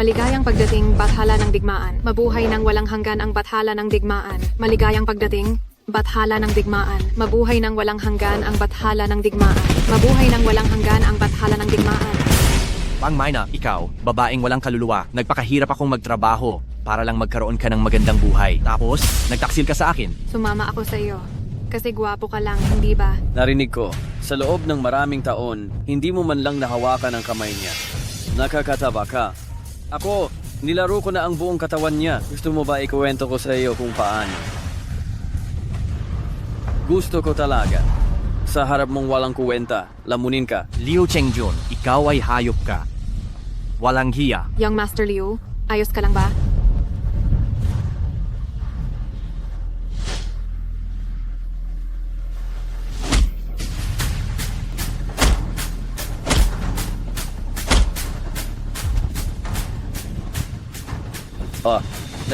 Maligayang pagdating, Bathala ng Digmaan. Mabuhay ng walang hanggan ang Bathala ng Digmaan. Maligayang pagdating, Bathala ng Digmaan. Mabuhay ng walang hanggan ang Bathala ng Digmaan. Mabuhay ng walang hanggan ang Bathala ng Digmaan. Mang Mayna, ikaw, babaeng walang kaluluwa, nagpakahirap akong magtrabaho para lang magkaroon ka ng magandang buhay. Tapos, nagtaksil ka sa akin. Sumama ako sa iyo. Kasi gwapo ka lang, hindi ba? Narinig ko, sa loob ng maraming taon, hindi mo man lang nahawakan ang kamay niya. Nakakataba ka. Ako, nilaro ko na ang buong katawan niya. Gusto mo ba ikuwento ko sa iyo kung paano? Gusto ko talaga. Sa harap mong walang kuwenta, lamunin ka. Liu Chengjun, ikaw ay hayop ka. Walang hiya. Young Master Liu, ayos ka lang ba?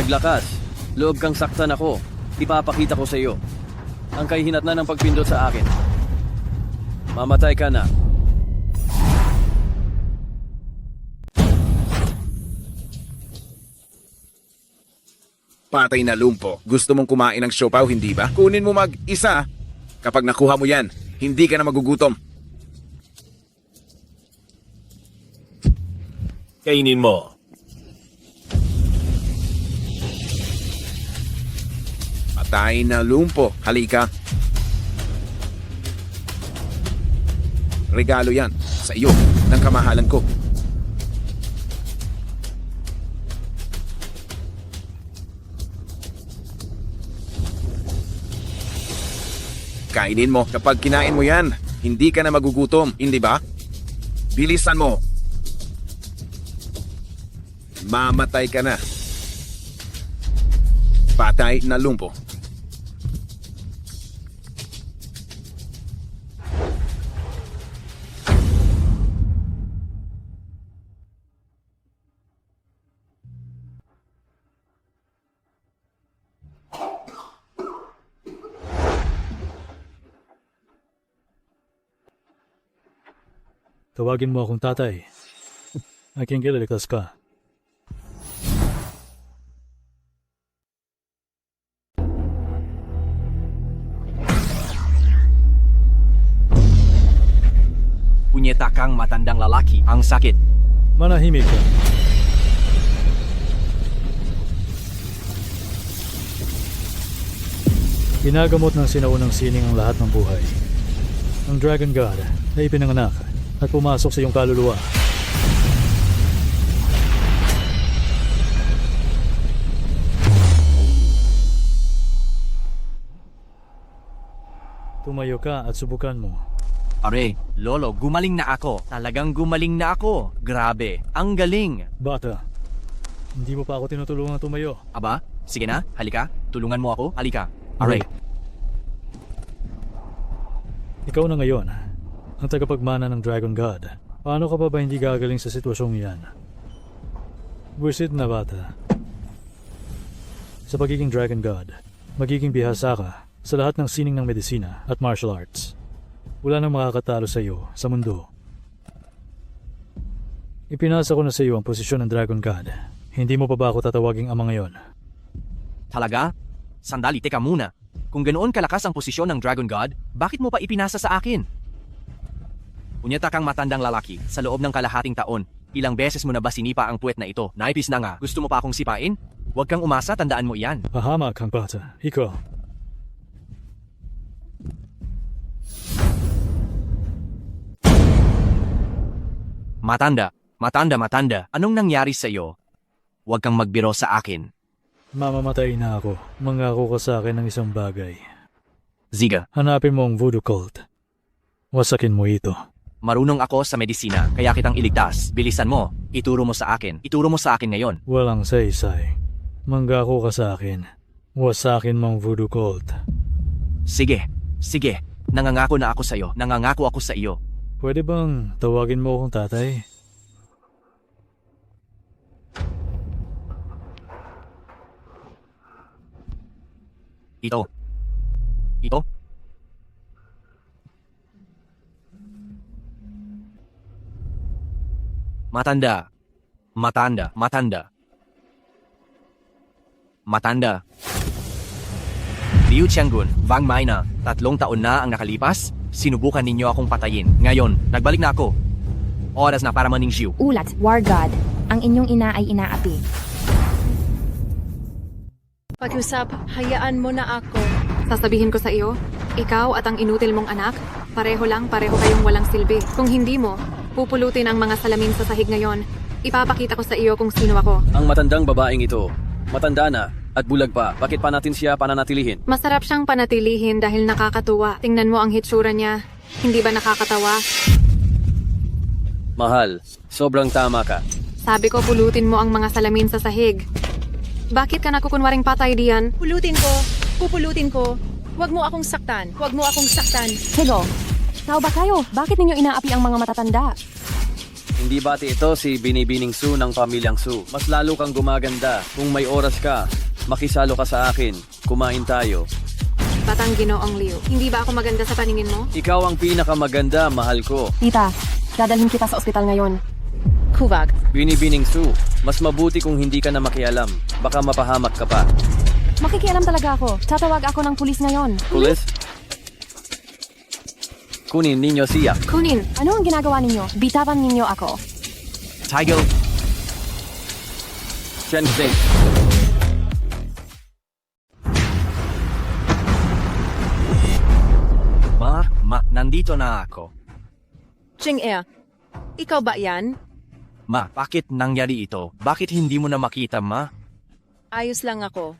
Naglakas. Loob kang saktan ako. Ipapakita ko sa iyo. Ang kahihinatnan ng pagpindot sa akin. Mamatay ka na. Patay na lumpo. Gusto mong kumain ng siopaw, hindi ba? Kunin mo mag-isa. Kapag nakuha mo yan, hindi ka na magugutom. Kainin mo. Patay na lumpo. Halika. Regalo yan sa iyo ng kamahalan ko. Kainin mo. Kapag kinain mo yan, hindi ka na magugutom, hindi ba? Bilisan mo. Mamatay ka na. Patay na lumpo. Tawagin mo akong tatay. Aking kililigtas ka. Punyeta kang matandang lalaki. Ang sakit. Manahimik ka. Ginagamot ng sinaunang sining ang lahat ng buhay. Ang Dragon God ay ipinanganak at pumasok sa iyong kaluluwa. Tumayo ka at subukan mo. Are, Lolo, gumaling na ako. Talagang gumaling na ako. Grabe, ang galing. Bata, hindi mo pa ako tinutulungan tumayo. Aba, sige na, halika. Tulungan mo ako, halika. Are, Ikaw na ngayon, ang tagapagmana ng Dragon God. Paano ka pa ba hindi gagaling sa sitwasyong yan? Buwisit na bata. Sa pagiging Dragon God, magiging bihasa ka sa lahat ng sining ng medisina at martial arts. Wala nang makakatalo sa iyo sa mundo. Ipinasa ko na sa iyo ang posisyon ng Dragon God. Hindi mo pa ba ako tatawaging ama ngayon? talaga? Sandali, teka muna. Kung ganoon kalakas ang posisyon ng Dragon God, bakit mo pa ipinasa sa akin? Punyeta kang matandang lalaki, sa loob ng kalahating taon, ilang beses mo na ba sinipa ang puwet na ito? Naipis na nga, gusto mo pa akong sipain? Huwag kang umasa, tandaan mo iyan. Pahamak kang bata. Ikaw. Matanda, anong nangyari sa iyo? Huwag kang magbiro sa akin. Mamamatay na ako. Mangako ka sa akin ng isang bagay. Ziga, Hanapin mo ang voodoo cult. Wasakin mo ito. marunong ako sa medisina, kaya kitang iligtas. Bilisan mo, ituro mo sa akin. Ituro mo sa akin ngayon. Walang saysay. Manggako ka sa akin. Wasakin mong voodoo cult. Sige. Nangangako na ako sa iyo. Nangangako ako sa iyo. Pwede bang tawagin mo akong tatay? Ito? Matanda, matanda. Matanda. Liu Qiangun, Wang Maina, 3 taon na ang nakalipas, sinubukan ninyo akong patayin. Ngayon, nagbalik na ako. Oras na para maningshiw. Ulat, War God. Ang inyong ina ay inaapi. Pag-usap, hayaan mo na ako. Sasabihin ko sa iyo, ikaw at ang inutil mong anak, pareho kayong walang silbi. Kung hindi mo, pupulutin ang mga salamin sa sahig ngayon. Ipapakita ko sa iyo kung sino ako. Ang matandang babaeng ito, matanda na at bulag pa. Bakit pa natin siya pananatilihin? Masarap siyang panatilihin dahil nakakatuwa. Tingnan mo ang hitsura niya. Hindi ba nakakatawa? Mahal, sobrang tama ka. Sabi ko pulutin mo ang mga salamin sa sahig. Bakit ka nakukunwaring patay diyan? Pupulutin ko. Huwag mo akong saktan. Hego, tao ba kayo? Bakit ninyo inaapi ang mga matatanda? Hindi bati ito si Binibining Su ng pamilyang Su. Mas lalo kang gumaganda. Kung may oras ka, makisalo ka sa akin. Kumain tayo. Batang Ginoong Liu. Hindi ba ako maganda sa paningin mo? Ikaw ang pinakamaganda, mahal ko. Tita, dadalhin kita sa ospital ngayon. Kuvag, Binibining Su, mas mabuti kung hindi ka na makialam. Baka mapahamak ka pa. Makikialam talaga ako. Tatawag ako ng pulis ngayon. Pulis? Kunin ninyo siya. Kunin. Ano ang ginagawa ninyo? Bitawan ninyo ako. Tiger, Shenzhen. nandito na ako. Ching-e, ikaw ba yan? Ma, bakit nangyari ito? Bakit hindi mo na makita, ma? Ayos lang ako.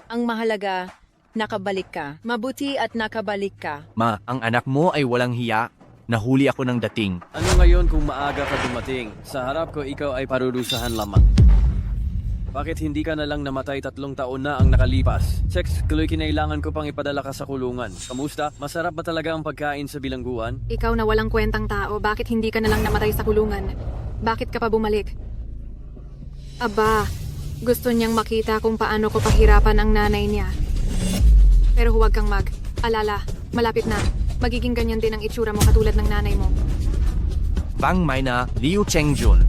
Ang mahalaga, nakabalik ka. Mabuti at nakabalik ka. Ma, ang anak mo ay walang hiya. Nahuli ako ng dating. Ano ngayon kung maaga ka dumating? Sa harap ko ikaw ay parurusahan lamang. Bakit hindi ka na lang namatay 3 taon na ang nakalipas? Sex, tuloy kinailangan ko pang ipadala ka sa kulungan. Kamusta? Masarap ba talaga ang pagkain sa bilangguan? Ikaw na walang kwentang tao, bakit hindi ka na lang namatay sa kulungan? Bakit ka pa bumalik? Aba, gusto niyang makita kung paano ko pahirapan ang nanay niya. Pero huwag kang alala, malapit na. Magiging ganyan din ang itsura mo katulad ng nanay mo. Wang Maina, Liu Chengjun.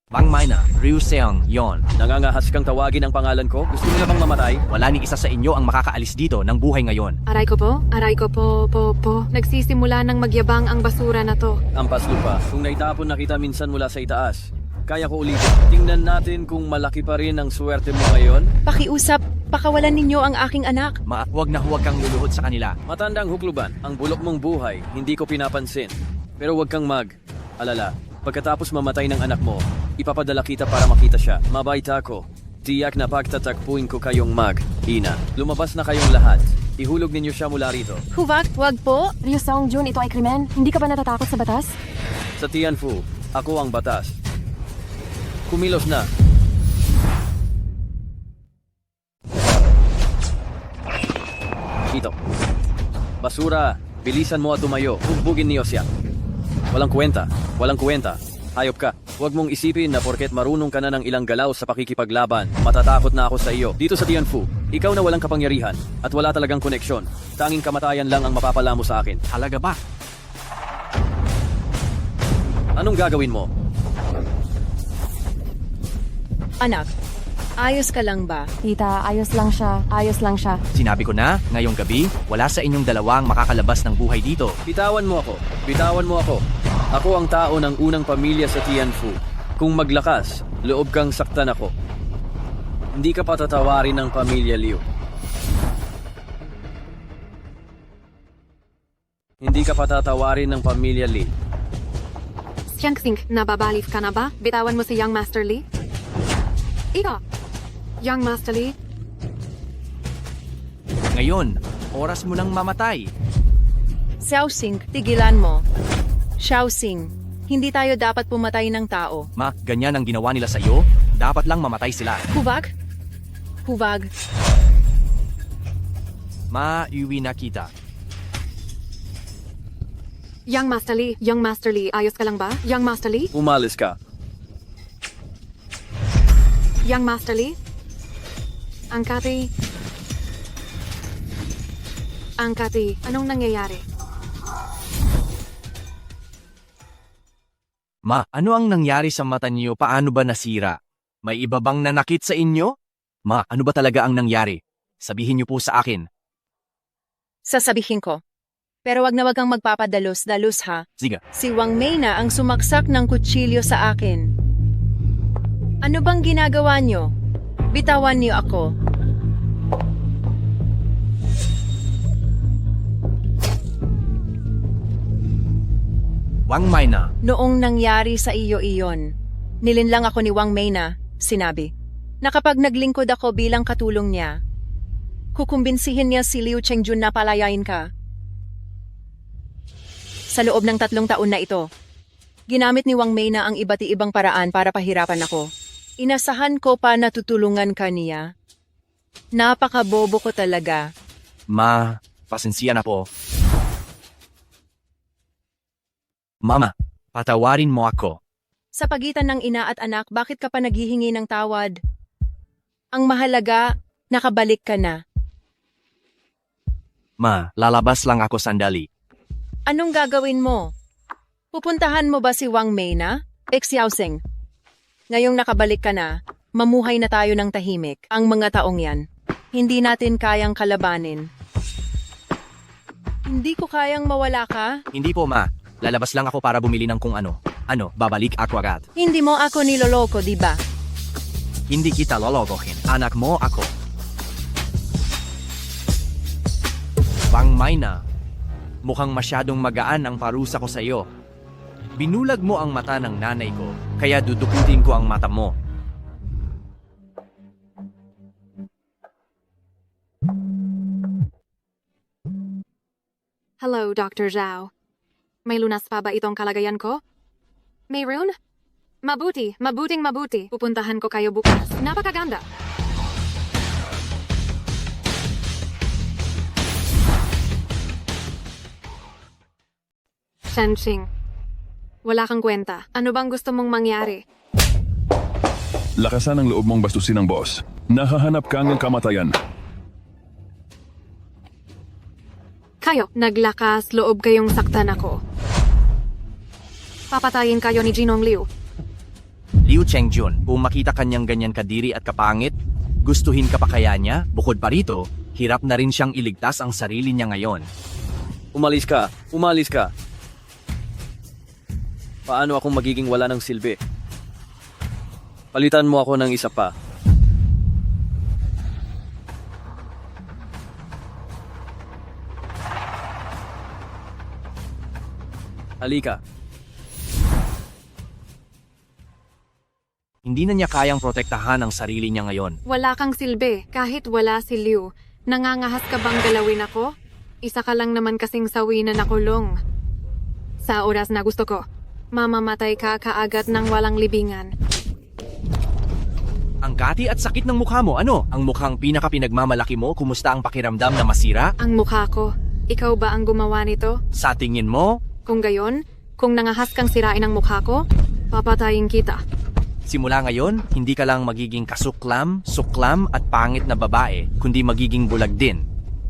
Wang Maina, Ryu Seong, yon. Nangangahas kang tawagin ang pangalan ko? Gusto niyo na bang mamatay? Wala ni isa sa inyo ang makakaalis dito ng buhay ngayon. Aray ko po. Nagsisimula ng magyabang ang basura na to. Ampas lupa. Kung naitapon na kita minsan mula sa itaas, kaya ko ulitin. Tingnan natin kung malaki pa rin ang swerte mo ngayon. Pakiusap, pakawalan ninyo ang aking anak. Ma, huwag kang luluhod sa kanila. Matandang hukluban, ang bulok mong buhay, hindi ko pinapansin. Pero huwag kang alala. Pagkatapos mamatay ng anak mo, ipapadala kita para makita siya. Mabait ako. Tiyak na pagtatakpuin ko kayong hina. Lumabas na kayong lahat. Ihulog ninyo siya mula rito. Kuvag, wag po. Ryu Seong-jun, ito ay krimen. Hindi ka ba natatakot sa batas? Sa Tianfu, ako ang batas. Kumilos na. Ito. Basura, bilisan mo at tumayo. Bugbugin niyo siya. Walang kwenta. Hayop ka. Huwag mong isipin na porket marunong ka na ng ilang galaw sa pakikipaglaban, matatakot na ako sa iyo. Dito sa Tianfu, ikaw na walang kapangyarihan at wala talagang koneksyon. Tanging kamatayan lang ang mapapala mo sa akin. Halaga ba? Anong gagawin mo? Anak, ayos ka lang ba? Tita, ayos lang siya. Sinabi ko na, ngayong gabi, wala sa inyong dalawang makakalabas ng buhay dito. Bitawan mo ako. Ako ang tao ng unang pamilya sa Tianfu. Kung maglakas, loob kang saktan ako. Hindi ka patatawarin ng pamilya Liu. Hindi ka patatawarin ng pamilya Li. Xiangxing, nababalif ka na ba? Bitawan mo si Young Master Li? Ika! Young Master Li? Ngayon, oras mo nang mamatay. Xiaoxing, tigilan mo. Xiaoxing, hindi tayo dapat pumatay ng tao. Ma, ganyan ang ginawa nila sa iyo? Dapat lang mamatay sila. Kuvag? Ma, iwi na kita. Young Master Li, ayos ka lang ba? Young Master Li? Umalis ka. Young Master Li? Angkati, anong nangyayari? Ma, ano ang nangyari sa mata niyo? Paano ba nasira? May iba bang nanakit sa inyo? Ma, ano ba talaga ang nangyari? Sabihin niyo po sa akin. Sasabihin ko. Pero wag na wag kang magpapadalos-dalos ha. Sige. Si Wang Mei ang sumaksak ng kutsilyo sa akin. Ano bang ginagawa niyo? Bitawan niyo ako. Wang Mei na. Noong nangyari sa iyo iyon, nilinlang ako ni Wang Mei sinabi, na kapag naglingkod ako bilang katulong niya, kukumbinsihin niya si Liu Chengjun na palayain ka. Sa loob ng 3 taon na ito, ginamit ni Wang Mei ang iba't ibang paraan para pahirapan ako. Inasahan ko pa na tutulungan ka niya. Napakabobo ko talaga. Ma, pasensya na po. Mama, patawarin mo ako. Sa pagitan ng ina at anak, bakit ka pa naghihingi ng tawad? Ang mahalaga, nakabalik ka na. Ma, lalabas lang ako sandali. Anong gagawin mo? Pupuntahan mo ba si Wang Mei na? Xiaosing. Ngayong nakabalik ka na, mamuhay na tayo ng tahimik. Ang mga taong yan, hindi natin kayang kalabanin. Hindi ko kayang mawala ka? Hindi po, Ma. Lalabas lang ako para bumili ng kung ano. Ano, babalik ako agad. Hindi mo ako niloloko, di ba? Hindi kita lolokohin. Anak mo ako. Wang Mei na. Mukhang masyadong magaan ang parusa ko sa iyo. Binulag mo ang mata ng nanay ko, kaya dudukutin ko ang mata mo. Hello, Dr. Zhao. May lunas pa ba itong kalagayan ko? Mayroon? Mabuting mabuti. Pupuntahan ko kayo bukas. Napakaganda. Shenxing, wala kang kwenta. Ano bang gusto mong mangyari? Lakasan ang loob mong bastusin ng boss. Nahahanap ka ng kamatayan. Kayo, naglakas loob kayong saktan ako. Papatayin kayo ni Jinong Liu. Liu Chengjun, kung makita kanyang ganyan kadiri at kapangit, gustuhin ka pa kaya niya? Bukod pa rito, hirap na rin siyang iligtas ang sarili niya ngayon. Umalis ka. Umalis ka. Paano akong magiging wala ng silbi? Palitan mo ako ng isa pa. Halika. Hindi na niya kayang protektahan ang sarili niya ngayon. Wala kang silbi, kahit wala si Liu. Nangangahas ka bang galawin ako? Isa ka lang naman kasing sawi na nakulong. Sa oras na gusto ko, mamamatay ka kaagad ng walang libingan. Ang kati at sakit ng mukha mo, ano? Ang mukhang pinaka-pinagmamalaki mo, kumusta ang pakiramdam na masira? Ang mukha ko, ikaw ba ang gumawa nito? Sa tingin mo, Kung gayon, kung nangahas kang sirain ang mukha ko, papatayin kita. simula ngayon, hindi ka lang magiging kasuklam, suklam at pangit na babae, kundi magiging bulag din.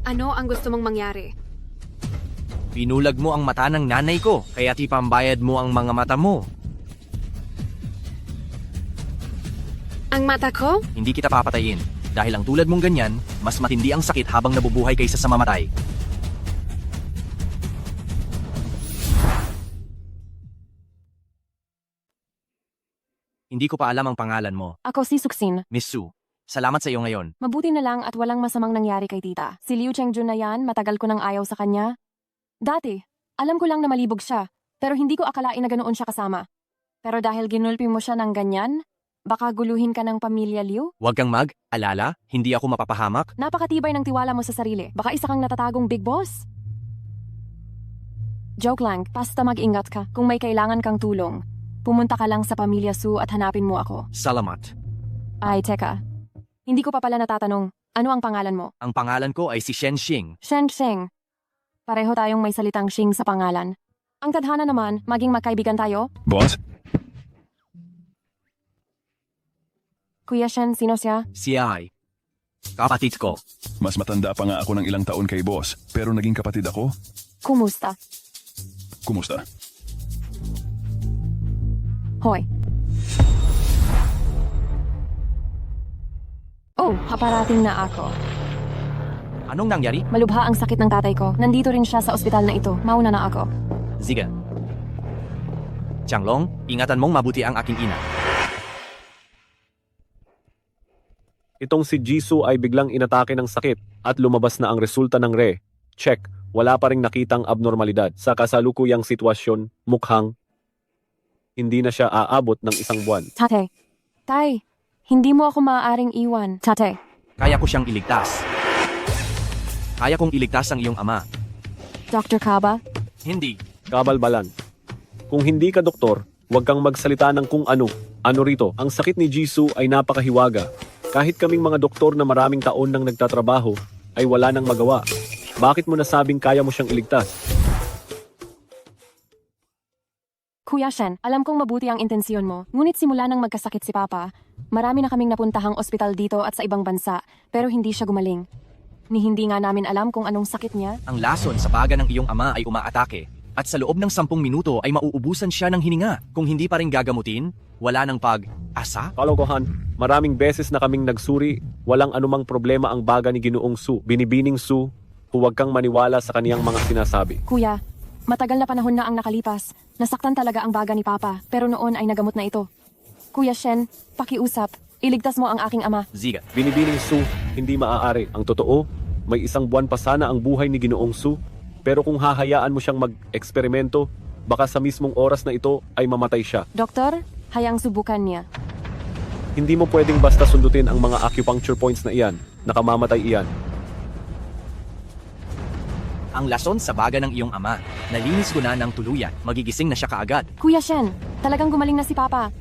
Ano ang gusto mong mangyari? Pinulag mo ang mata ng nanay ko, kaya tipambayad mo ang mga mata mo. Ang mata ko? Hindi kita papatayin. Dahil ang tulad mong ganyan, mas matindi ang sakit habang nabubuhay kaysa sa mamatay. Hindi ko pa alam ang pangalan mo, Ako si Suxin. Miss Su. Salamat sa iyo ngayon. Mabuti na lang at walang masamang nangyari kay tita. Si Liu Chengjun na yan, matagal ko nang ayaw sa kanya. Dati, alam ko lang na malibog siya, pero hindi ko akalain na ganoon siya kasama. Pero dahil ginulpi mo siya ng ganyan, baka guluhin ka ng pamilya Liu? Huwag kang mag-alala, hindi ako mapapahamak. Napakatibay ng tiwala mo sa sarili. Baka isa kang natatagong big boss? Joke lang, basta mag-ingat ka. Kung may kailangan kang tulong, pumunta ka lang sa pamilya Su at hanapin mo ako. Salamat. Ay, teka. Hindi ko pa pala natatanong, ano ang pangalan mo? Ang pangalan ko ay si Shen Xing. Shen Sheng. Pareho tayong may salitang Xing sa pangalan. Ang tadhana naman, maging magkaibigan tayo. Boss? Kuya Shen, sino siya? Siya ay kapatid ko. Mas matanda pa nga ako ng ilang taon kay boss, pero naging kapatid ako? Kumusta? Kumusta? Hoy. Oh, paparating na ako. Anong nangyari? Malubha ang sakit ng tatay ko. Nandito rin siya sa ospital na ito. Mauna na ako. Sige. Changlong, ingatan mong mabuti ang aking ina. Itong si Jisoo ay biglang inatake ng sakit at lumabas na ang resulta ng Re. Check, wala pa ring nakitang abnormalidad. Sa kasalukuyang sitwasyon, mukhang hindi na siya aabot ng 1 buwan. Tate. Tay, hindi mo ako maaaring iwan. Tate. Kaya ko siyang iligtas. Kaya kong iligtas ang iyong ama. Dr. Kaba? Hindi. Kabalbalan. Kung hindi ka doktor, huwag kang magsalita ng kung ano. Ano rito, ang sakit ni Jisoo ay napakahiwaga. Kahit kaming mga doktor na maraming taon nang nagtatrabaho, ay wala nang magawa. Bakit mo nasabing kaya mo siyang iligtas? Kuya Shen, alam kong mabuti ang intensyon mo. Ngunit simula nang magkasakit si Papa, marami na kaming napuntahang ospital dito at sa ibang bansa, pero hindi siya gumaling. Ni hindi nga namin alam kung anong sakit niya. Ang lason sa baga ng iyong ama ay umaatake. At sa loob ng 10 minuto ay mauubusan siya ng hininga. Kung hindi pa rin gagamutin, wala nang pag-asa. Kalokohan, maraming beses na kaming nagsuri, walang anumang problema ang baga ni Ginoong Su. Binibining Su, huwag kang maniwala sa kaniyang mga sinasabi. Kuya, matagal na panahon na ang nakalipas. Nasaktan talaga ang baga ni Papa, pero noon ay nagamot na ito. Kuya Shen, pakiusap. Iligtas mo ang aking ama. Ziga. Binibining Su, hindi maaari. Ang totoo, may 1 buwan pa sana ang buhay ni Ginoong Su. Pero kung hahayaan mo siyang mag-eksperimento, baka sa mismong oras na ito ay mamatay siya. Doktor, hayang subukan niya. Hindi mo pwedeng basta sundutin ang mga acupuncture points na iyan. Nakamamatay iyan. Ang lason sa baga ng iyong ama. Nalinis ko na ng tuluyan. Magigising na siya kaagad. Kuya Shen, talagang gumaling na si Papa.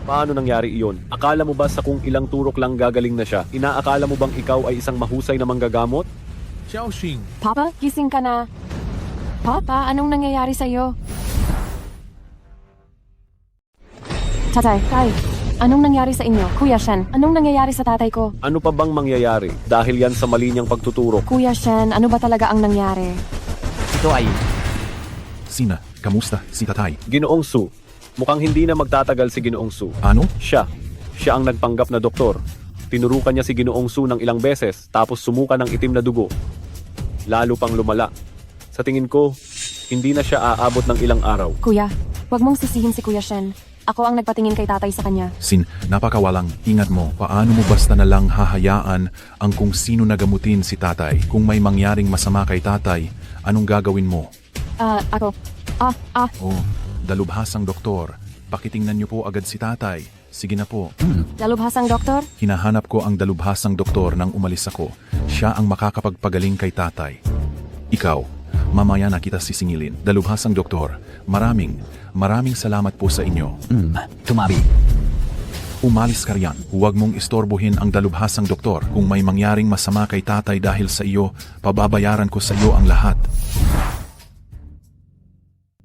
Paano nangyari iyon? Akala mo ba sa kung ilang turok lang gagaling na siya? Inaakala mo bang ikaw ay isang mahusay na manggagamot? Papa, gising ka na. Papa, anong nangyayari sa'yo? Tatay, anong nangyari sa inyo? Kuya Shen, anong nangyayari sa tatay ko? Ano pa bang mangyayari dahil yan sa mali niyang pagtuturok? Kuya Shen, ano ba talaga ang nangyari? Ito ay Sina, kamusta si tatay? Ginoong Su, mukhang hindi na magtatagal si Ginoong Su. Ano? Siya ang nagpanggap na doktor. Tinurukan niya si Ginoong Su ng ilang beses tapos sumuka ng itim na dugo. Lalo pang lumala. Sa tingin ko, hindi na siya aabot ng ilang araw. Kuya, wag mong sisihin si Kuya Shen. Ako ang nagpatingin kay tatay sa kanya. Sin, napakawalang ingat mo. Paano mo basta na lang hahayaan ang kung sino nagamutin si tatay? Kung may mangyaring masama kay tatay, anong gagawin mo? Ako. Oh, dalubhasang doktor. Pakitingnan niyo po agad si tatay. Sige na po. Dalubhasang doktor? Hinahanap ko ang dalubhasang doktor nang umalis ako. Siya ang makakapagpagaling kay tatay. Ikaw, mamaya na kita sisingilin. Dalubhasang doktor, maraming salamat po sa inyo. Tumabi. Umalis ka riyan. Huwag mong istorbohin ang dalubhasang doktor. Kung may mangyaring masama kay tatay dahil sa iyo, pababayaran ko sa iyo ang lahat.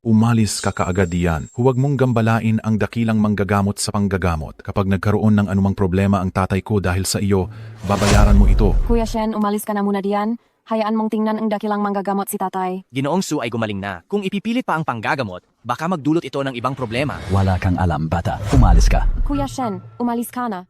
Umalis ka kaagad diyan. Huwag mong gambalain ang dakilang manggagamot sa panggagamot. Kapag nagkaroon ng anumang problema ang tatay ko dahil sa iyo, babayaran mo ito. Kuya Shen, umalis ka na muna diyan. Hayaan mong tingnan ang dakilang manggagamot si tatay. Ginoong Su ay gumaling na. Kung ipipilit pa ang panggagamot, baka magdulot ito ng ibang problema. Wala kang alam, bata. Umalis ka. Kuya Shen, umalis ka na.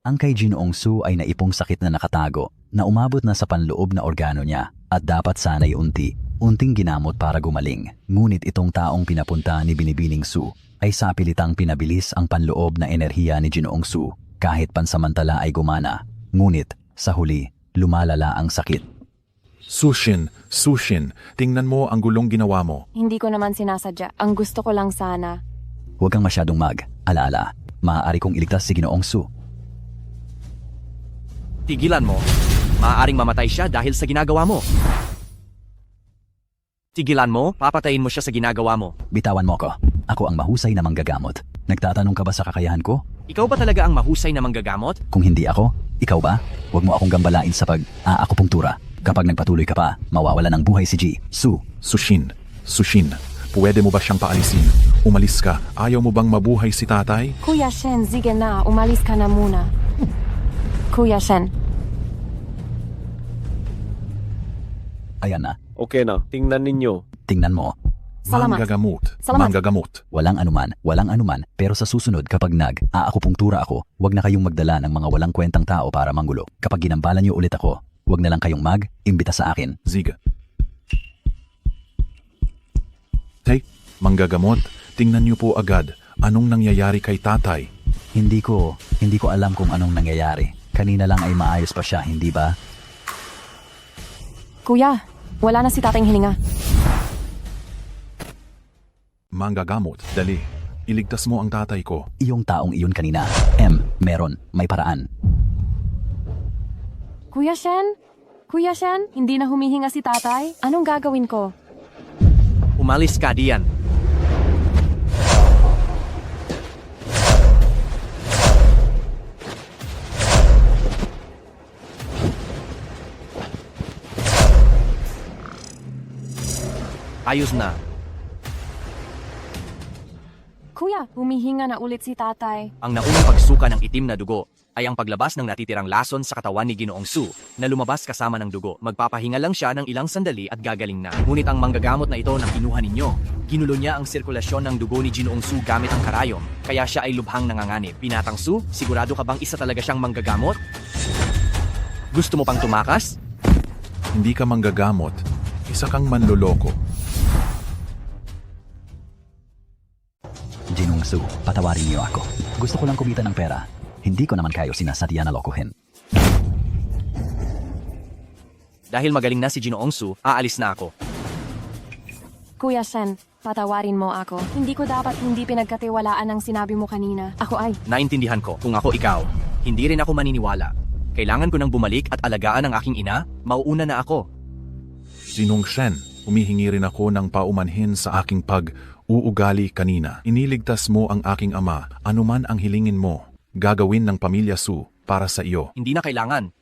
Ang kay Ginoong Su ay naipong sakit na nakatago na umabot na sa panloob na organo niya at dapat sana'y unting ginamot para gumaling. Ngunit itong taong pinapunta ni Binibining Su ay sapilitang pinabilis ang panloob na enerhiya ni Ginoong Su kahit pansamantala ay gumana. Ngunit sa huli, lumalala ang sakit. Sushin, tingnan mo ang gulong ginawa mo. Hindi ko naman sinasadya. Ang gusto ko lang sana. Huwag kang masyadong mag-alala. Maaari kong iligtas si Ginoong Su. Tigilan mo. Maaaring mamatay siya dahil sa ginagawa mo. Tigilan mo, papatayin mo siya sa ginagawa mo. Bitawan mo ko. Ako ang mahusay na manggagamot. Nagtatanong ka ba sa kakayahan ko? Ikaw ba talaga ang mahusay na manggagamot? Kung hindi ako, ikaw ba? Huwag mo akong gambalain sa pag-aakupunktura. Kapag nagpatuloy ka pa, mawawala ng buhay si Su. Sushin, pwede mo ba siyang paalisin? Umalis ka. Ayaw mo bang mabuhay si tatay? Kuya Shen, sige na. Umalis ka na muna. Kuya Shen. Ayan na, Okay na, tingnan ninyo. tingnan mo. Salamat. Salamat. Manggagamot. Walang anuman, pero sa susunod kapag nag-aakupunktura ako, wag na kayong magdala ng mga walang kwentang tao para manggulo. Kapag ginambalan niyo ulit ako, wag na lang kayong mag-imbita sa akin. Ziga. Tay, manggagamot, tingnan niyo po agad anong nangyayari kay tatay. Hindi ko alam kung anong nangyayari. Kanina lang ay maayos pa siya, hindi ba? Kuya, wala na si tatayng hininga. Manggagamot, dali. Iligtas mo ang tatay ko. Iyong taong iyon kanina. May paraan. Kuya Shen, hindi na humihinga si tatay? Anong gagawin ko? Umalis ka diyan. Ayos na. Kuya, humihinga na ulit si tatay. Ang naunang pagsuka ng itim na dugo ay ang paglabas ng natitirang lason sa katawan ni Ginoong Su na lumabas kasama ng dugo. Magpapahinga lang siya ng ilang sandali at gagaling na. Ngunit ang manggagamot na ito na kinuha ninyo, ginulo niya ang sirkulasyon ng dugo ni Ginoong Su gamit ang karayom, kaya siya ay lubhang nanganganib. Binatang Su, sigurado ka bang isa talaga siyang manggagamot? Gusto mo pang tumakas? Hindi ka manggagamot. Isa kang manloloko. Jinung Su, patawarin niyo ako. Gusto ko lang kumita ng pera. Hindi ko naman kayo sinasadya na lokohin. Dahil magaling na si Ginoong Su, aalis na ako. Kuya Shen, patawarin mo ako. Hindi ko dapat hindi pinagkatiwalaan ang sinabi mo kanina. Ako ay... Naintindihan ko kung ako ikaw. Hindi rin ako maniniwala. Kailangan ko nang bumalik at alagaan ang aking ina, mauuna na ako. Sinong Shen, humihingi rin ako ng paumanhin sa aking pag-uugali kanina. Iniligtas mo ang aking ama, anuman ang hilingin mo. Gagawin ng pamilya Su para sa iyo. Hindi na kailangan.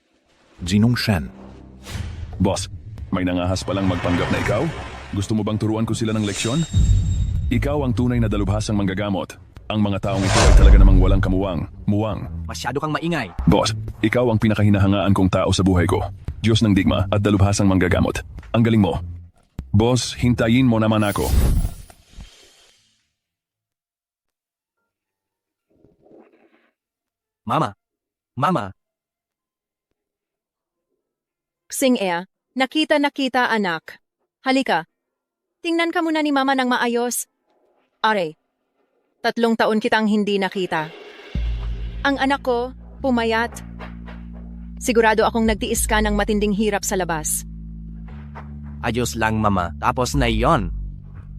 Jinong Shen. Boss, may nangahas palang magpanggap na ikaw? Gusto mo bang turuan ko sila ng leksyon? Ikaw ang tunay na dalubhasang manggagamot. Ang mga taong ito ay talaga namang walang muwang. Masyado kang maingay. Boss, ikaw ang pinakahinahangaan kong tao sa buhay ko. Diyos ng digma at dalubhasang manggagamot. Ang galing mo. Boss, hintayin mo naman ako. Mama, Xing-ea, nakita anak. Halika. Tingnan ka muna ni mama ng maayos. Are, 3 taon kitang hindi nakita. Ang anak ko, pumayat. Sigurado akong nagtiis ka ng matinding hirap sa labas. ayos lang mama. Tapos na iyon.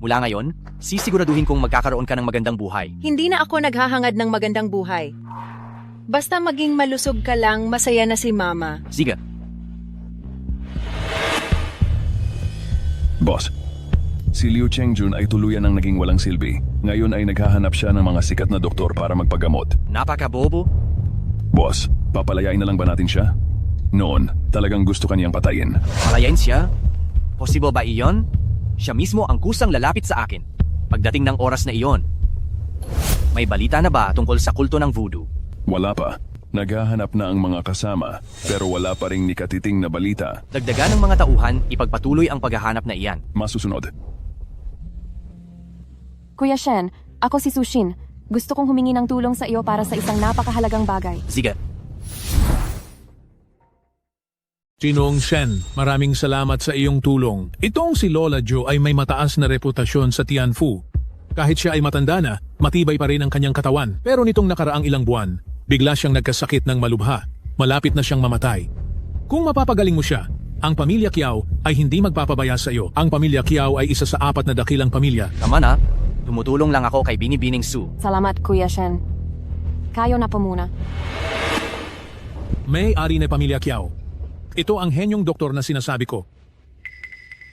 Mula ngayon, sisiguraduhin kong magkakaroon ka ng magandang buhay. Hindi na ako naghahangad ng magandang buhay. Basta maging malusog ka lang, masaya na si mama. Sige. Boss, si Liu Chengjun ay tuluyan ng naging walang silbi. Ngayon ay naghahanap siya ng mga sikat na doktor para magpagamot. Napakabobo. Boss, papalayain na lang ba natin siya? Noon, talagang gusto kaniyang patayin. Palayain siya? Posible ba iyon? Siya mismo ang kusang lalapit sa akin. Pagdating ng oras na iyon. May balita na ba tungkol sa kulto ng voodoo? Wala pa. Naghahanap na ang mga kasama, pero wala pa ring nikatiting na balita. Dagdagan ng mga tauhan, ipagpatuloy ang paghahanap na iyan. Masusunod. Kuya Shen, ako si Sushin. Gusto kong humingi ng tulong sa iyo para sa isang napakahalagang bagay. Sige. Jinong Shen, maraming salamat sa iyong tulong. Itong si Lola Jo ay may mataas na reputasyon sa Tianfu. Kahit siya ay matanda na, matibay pa rin ang kanyang katawan. Pero nitong nakaraang ilang buwan, bigla siyang nagkasakit ng malubha. Malapit na siyang mamatay. Kung mapapagaling mo siya, ang pamilya Kiao ay hindi magpapabaya sa iyo. Ang pamilya Kiao ay isa sa 4 na dakilang pamilya. Tama na. Tumutulong lang ako kay Binibining Su. Salamat, Kuya Shen. Kayo na po muna. May-ari na pamilya Kiao. Ito ang henyong doktor na sinasabi ko.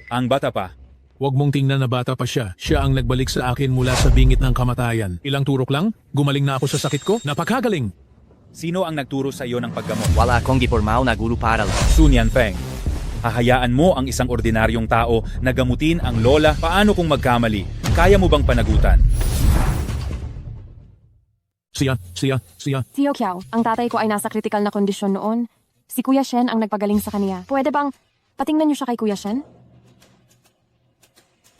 Ang bata pa. Huwag mong tingnan na bata pa siya. Siya ang nagbalik sa akin mula sa bingit ng kamatayan. Ilang turok lang, gumaling na ako sa sakit ko. Napakagaling! Sino ang nagturo sa iyo ng paggamot? Wala akong gipormaw na guru para lang. Sun Yanfeng. Hahayaan mo ang isang ordinaryong tao na gamutin ang lola? Paano kung magkamali? Kaya mo bang panagutan? Siya. Tio Kiao, ang tatay ko ay nasa kritikal na kondisyon noon. Si Kuya Shen ang nagpagaling sa kaniya. Pwede bang Patingnan niyo siya kay Kuya Shen.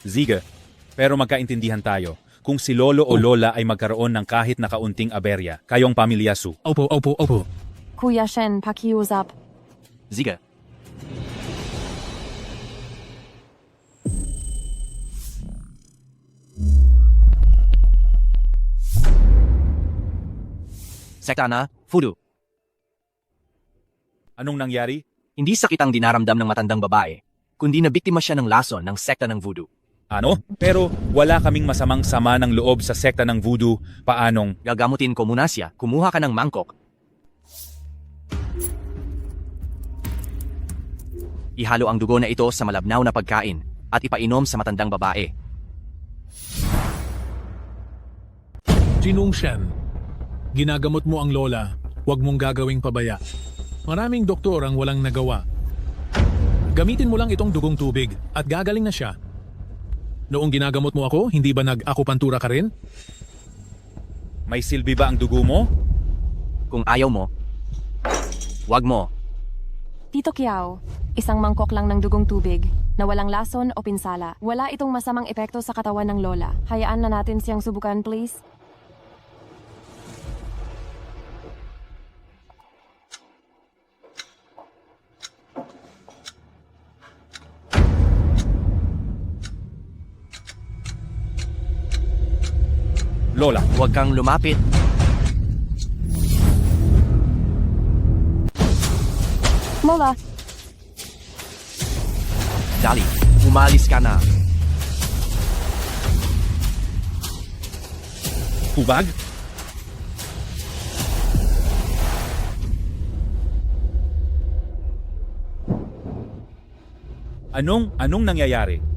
Ziga, pero magkaintindihan tayo. Kung si lolo o lola ay magkaroon ng kahit na kaunting aberya, kayong pamilya Su. Opo. Kuya Shen, pakiusap. Ziga. Sekta na, Fudu. Anong nangyari? Hindi sakit ang dinaramdam ng matandang babae, kundi nabiktima siya ng lason ng sekta ng voodoo. Ano? Pero wala kaming masamang sama ng loob sa sekta ng voodoo. Paanong? Gagamutin ko muna siya, kumuha ka ng mangkok. Ihalo ang dugo na ito sa malabnaw na pagkain at ipainom sa matandang babae. Jinong Shen, ginagamot mo ang lola. Huwag mong gagawing pabaya. Maraming doktor ang walang nagawa. Gamitin mo lang itong dugong tubig at gagaling na siya. Noong ginagamot mo ako, hindi ba nag-akupantura ka rin? May silbi ba ang dugo mo? Kung ayaw mo, wag mo. Tito Kiao, isang mangkok lang ng dugong tubig na walang lason o pinsala. Wala itong masamang epekto sa katawan ng lola. Hayaan na natin siyang subukan, please. Lola, Huwag kang lumapit. Lola, Dali, umalis ka na. hubag? Anong nangyayari?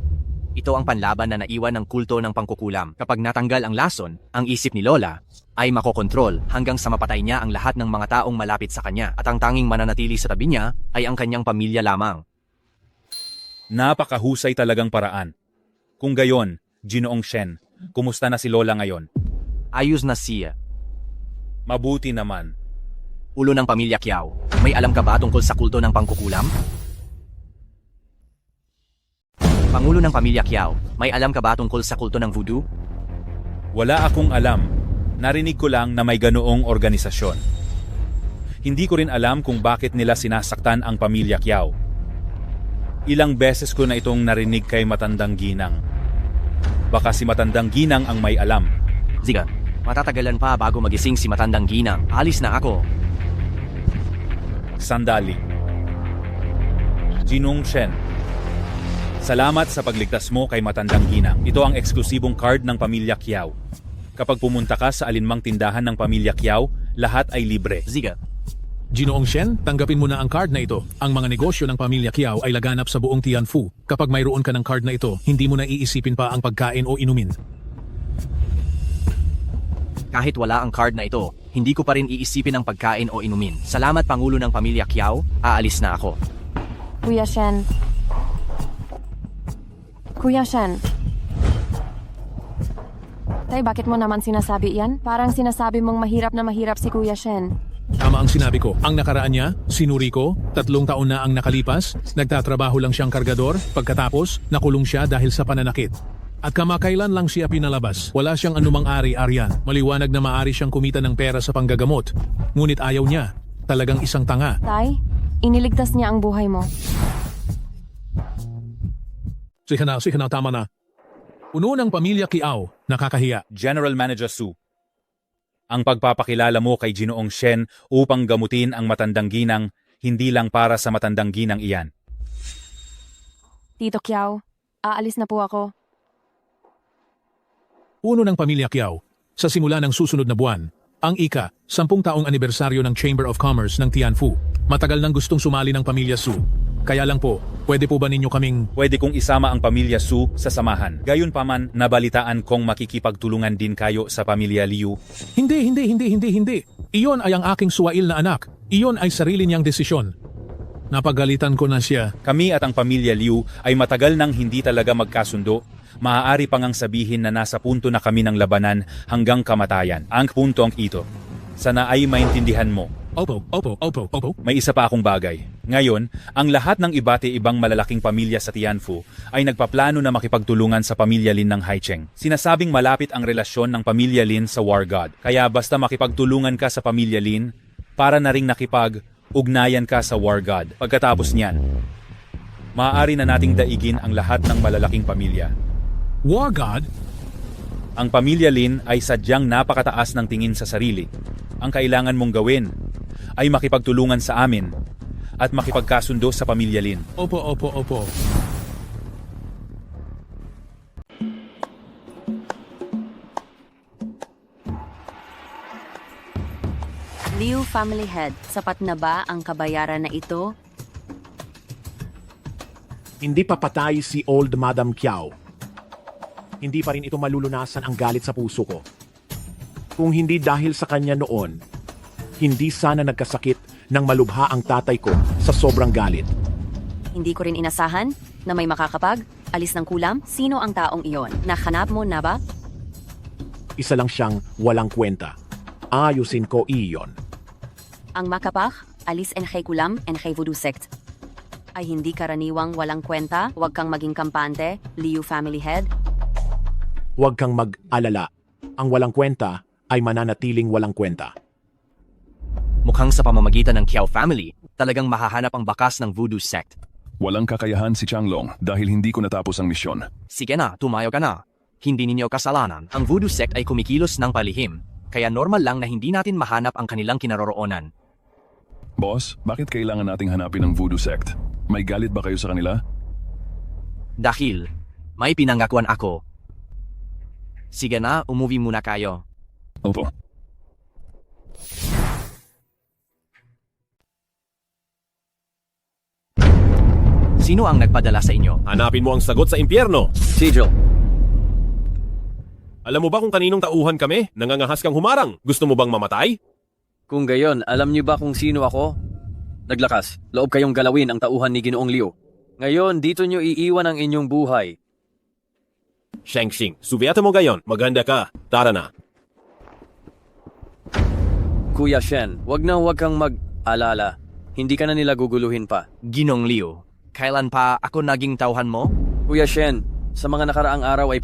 Ito ang panlaban na naiwan ng kulto ng pangkukulam. Kapag natanggal ang lason, ang isip ni Lola ay makokontrol hanggang sa mapatay niya ang lahat ng mga taong malapit sa kanya at ang tanging mananatili sa tabi niya ay ang kanyang pamilya lamang. Napakahusay talagang paraan. Kung gayon, Ginoong Shen, kumusta na si Lola ngayon? Ayos na siya. Mabuti naman. Ulo ng pamilya Kiao, may alam ka ba tungkol sa kulto ng pangkukulam? Pangulo ng pamilya Kiao, may alam ka ba tungkol sa kulto ng voodoo? Wala akong alam. Narinig ko lang na may ganoong organisasyon. Hindi ko rin alam kung bakit nila sinasaktan ang pamilya Kiao. Ilang beses ko na itong narinig kay Matandang Ginang. Baka si Matandang Ginang ang may alam. Ziga, matatagalan pa bago magising si Matandang Ginang. Alis na ako. Sandali. Jinong Shen, salamat sa pagligtas mo kay Matandang Ginang. Ito ang eksklusibong card ng pamilya Kiao. Kapag pumunta ka sa alinmang tindahan ng pamilya Kiao, lahat ay libre. Ziga, Ginoong Shen, tanggapin mo na ang card na ito. Ang mga negosyo ng pamilya Kiao ay laganap sa buong Tianfu. Kapag mayroon ka ng card na ito, hindi mo na iisipin pa ang pagkain o inumin. kahit wala ang card na ito, hindi ko pa rin iisipin ang pagkain o inumin. Salamat Pangulo ng pamilya Kiao, aalis na ako. Kuya Shen. Kuya Shen. Tay, bakit mo naman sinasabi yan? Parang sinasabi mong mahirap na mahirap si Kuya Shen. Tama ang sinabi ko. Ang nakaraan niya, sinuri ko, 3 taon na ang nakalipas, nagtatrabaho lang siyang kargador, pagkatapos, nakulong siya dahil sa pananakit. At kamakailan lang siya pinalabas. Wala siyang anumang ari-arian. Maliwanag na maaari siyang kumita ng pera sa panggagamot. Ngunit ayaw niya. Talagang isang tanga. Tay, iniligtas niya ang buhay mo. Sige na, tama na. Puno ng pamilya Kiao, nakakahiya. General Manager Su, ang pagpapakilala mo kay Ginoong Shen upang gamutin ang Matandang Ginang, hindi lang para sa Matandang Ginang iyan. Tito Kiao, aalis na po ako. Puno ng pamilya Kiao, sa simula ng susunod na buwan, ang 10 taong anibersaryo ng Chamber of Commerce ng Tianfu. Matagal nang gustong sumali ng pamilya Su. Kaya lang po, pwede po ba ninyo kaming... Pwede kong isama ang pamilya Su sa samahan. Gayunpaman, nabalitaan kong makikipagtulungan din kayo sa pamilya Liu. Hindi. Iyon ay ang aking suwail na anak. Iyon ay sarili niyang desisyon. Napagalitan ko na siya. Kami at ang pamilya Liu ay matagal nang hindi talaga magkasundo. Maaari pang ang sabihin na nasa punto na kami ng labanan hanggang kamatayan. Ang puntong ito. Sana ay maintindihan mo. Opo. May isa pa akong bagay. Ngayon, ang lahat ng iba't ibang malalaking pamilya sa Tianfu ay nagpaplano na makipagtulungan sa pamilya Lin ng Haicheng. Sinasabing malapit ang relasyon ng pamilya Lin sa War God. Kaya basta makipagtulungan ka sa pamilya Lin, para na ring nakipag-ugnayan ka sa War God. Pagkatapos niyan, maaari na nating daigin ang lahat ng malalaking pamilya. War God? Ang pamilya Lin ay sadyang napakataas ng tingin sa sarili. Ang kailangan mong gawin ay makipagtulungan sa amin at makipagkasundo sa pamilya Lin. Opo. Liu Family Head, sapat na ba ang kabayaran na ito? Hindi pa patay si Old Madam Kiao. Hindi pa rin ito malulunasan ang galit sa puso ko. Kung hindi dahil sa kanya noon, hindi sana nagkasakit ng malubha ang tatay ko sa sobrang galit. Hindi ko rin inasahan na may makakapag, alis ng kulam, sino ang taong iyon? Nahanap mo na ba? Isa lang siyang walang kwenta. Ayusin ko iyon. Ang makapag, alis en kay kulam en kay voodoo sect. Ay hindi karaniwang walang kwenta, huwag kang maging kampante, Liu Family Head. Huwag kang mag-alala. Ang walang kwenta ay mananatiling walang kwenta. Mukhang sa pamamagitan ng Kiao family, talagang mahahanap ang bakas ng voodoo sect. Walang kakayahan si Changlong dahil hindi ko natapos ang misyon. Sige na, tumayo ka na. Hindi ninyo kasalanan. Ang voodoo sect ay kumikilos ng palihim, kaya normal lang na hindi natin mahanap ang kanilang kinaroroonan. Boss, bakit kailangan nating hanapin ang voodoo sect? May galit ba kayo sa kanila? Dahil may pinangakuan ako. Sige na, umuwi muna kayo. Opo. Sino ang nagpadala sa inyo? Hanapin mo ang sagot sa impyerno. Sigil. Alam mo ba kung kaninong tauhan kami? Nangangahas kang humarang. Gusto mo bang mamatay? Kung gayon, alam niyo ba kung sino ako? Naglakas, loob kayong galawin ang tauhan ni Ginoong Liu. Ngayon, dito niyo iiwan ang inyong buhay. Shengxing, subiata mo gayon. Maganda ka. Tara na. Kuya Shen, wag kang mag-alala. Hindi ka na nila guguluhin pa. Ginong Liu, kailan pa ako naging tauhan mo? Kuya Shen, sa mga nakaraang araw ay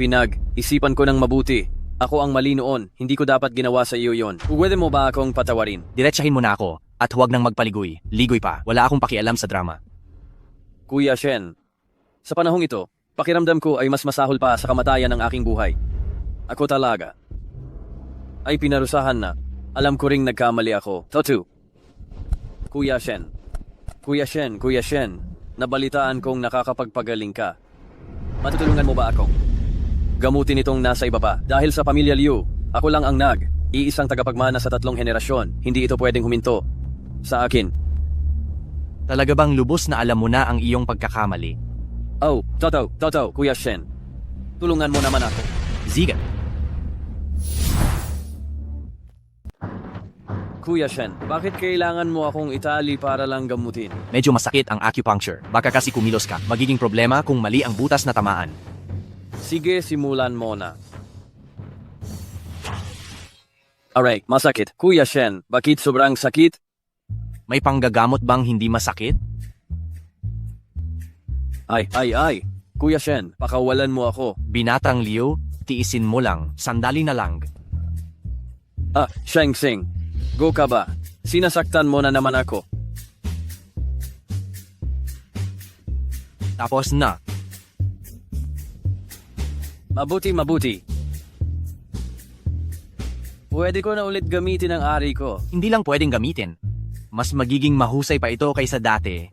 isipan ko ng mabuti. Ako ang mali noon, hindi ko dapat ginawa sa iyo yon. Pwede mo ba akong patawarin? Diretsahin mo na ako, at huwag nang magpaligoy. Ligoy pa, wala akong pakialam sa drama. Kuya Shen, sa panahong ito, pakiramdam ko ay mas masahol pa sa kamatayan ng aking buhay. Ako talaga ay pinarusahan na. Alam ko ring nagkamali ako. Totu. Kuya Shen, nabalitaan kong nakakapagpagaling ka. Matutulungan mo ba ako? Gamutin itong nasa ibaba. Dahil sa pamilya Liu, ako lang ang iisang tagapagmana sa 3 henerasyon. Hindi ito pwedeng huminto sa akin. Talaga bang lubos na alam mo na ang iyong pagkakamali? Oh, Toto, Kuya Shen. Tulungan mo naman ako. Ziga. Kuya Shen, bakit kailangan mo akong itali para lang gamutin? Medyo masakit ang acupuncture. Baka kasi kumilos ka. Magiging problema kung mali ang butas na tamaan. Sige, simulan mo na. Alright, masakit. Kuya Shen, bakit sobrang sakit? May panggagamot bang hindi masakit? Ay. Kuya Shen, pakawalan mo ako. Binatang Liu, tiisin mo lang. Sandali na lang. Shengxing. Go ka ba? Sinasaktan mo na naman ako. Tapos na. Mabuti. Pwede ko na ulit gamitin ang ari ko. Hindi lang pwedeng gamitin. Mas magiging mahusay pa ito kaysa dati.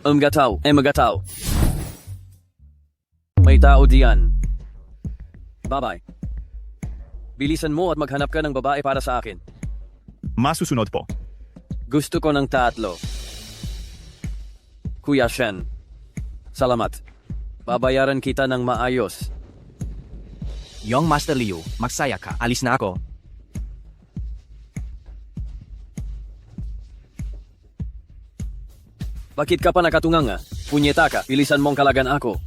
Magataw. May tao diyan. Bye-bye. Bilisan mo at maghanap ka ng babae para sa akin. Masusunod po. Gusto ko ng 3. Kuya Shen, salamat. Babayaran kita ng maayos. Young Master Liu, magsaya ka. Alis na ako. Bakit ka pa nakatunganga? Punyeta ka, bilisan mong kalagan ako.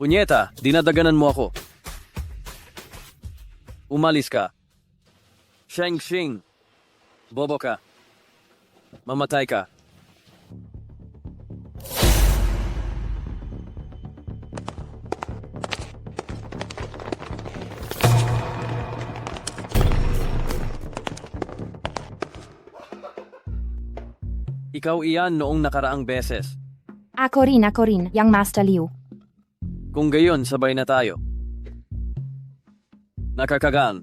Punyeta, dinadaganan mo ako. Umalis ka. Shengxing. Bobo ka. Mamatay ka. Ikaw iyan noong nakaraang beses. Ako rin, Yang Master Liu. Kung gayon, sabay na tayo. Nakakagaan.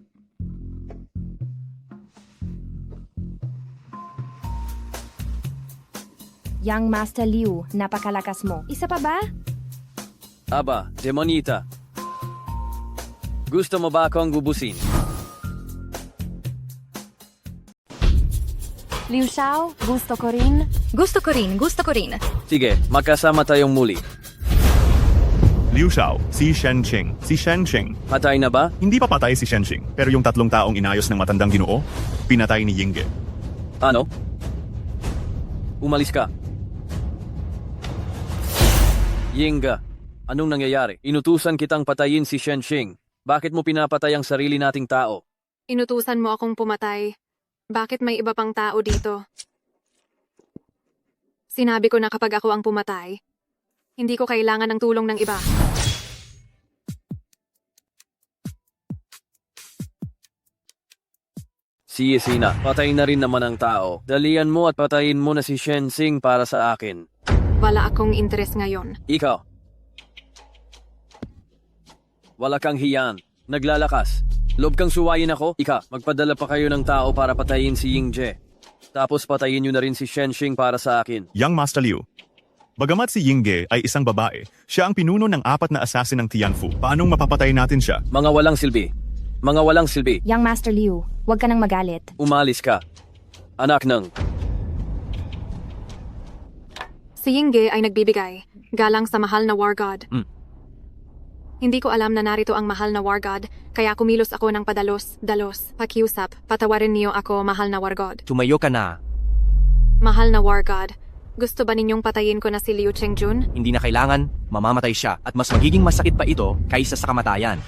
Yang Master Liu, napakalakas mo. Isa pa ba? Aba, demonita. Gusto mo ba akong gubusin? Liu Xiao, gusto ko rin. Gusto ko rin. Sige, magkasama tayong muli. Liu Xiao, si Shenqing. Si Shenqing. Patay na ba? Hindi pa patay si Shenqing, pero yung 3 taong inayos ng matandang ginoo, pinatay ni Yingge. Ano? Umalis ka. Yingga, anong nangyayari? Inutusan kitang patayin si Shenqing. Bakit mo pinapatay ang sarili nating tao? Inutusan mo akong pumatay. Bakit may iba pang tao dito? Sinabi ko na kapag ako ang pumatay, hindi ko kailangan ng tulong ng iba. Si Yesina, patay na rin naman ang tao. Dalian mo at patayin mo na si Shenqing para sa akin. Wala akong interes ngayon. Ikaw. Wala kang hiyan. Naglalakas. Loob kang suwayin ako? Magpadala pa kayo ng tao para patayin si Yingje. Tapos patayin nyo na rin si Shenqing para sa akin. Yang Master Liu. Bagamat si Yingge ay isang babae, siya ang pinuno ng 4 na assassin ng Tianfu. Paanong mapapatay natin siya? Mga walang silbi. Mga walang silbi. Yang Master Liu, huwag ka nang magalit. Umalis ka. Anak ng... Si Yingge ay nagbibigay galang sa mahal na war god. Hindi ko alam na narito ang mahal na war god, kaya kumilos ako ng padalos, pakiusap, patawarin niyo ako, mahal na war god. Tumayo ka na. Mahal na war god, gusto ba ninyong patayin ko na si Liu Chengjun? Hindi na kailangan, mamamatay siya at mas magiging masakit pa ito kaysa sa kamatayan.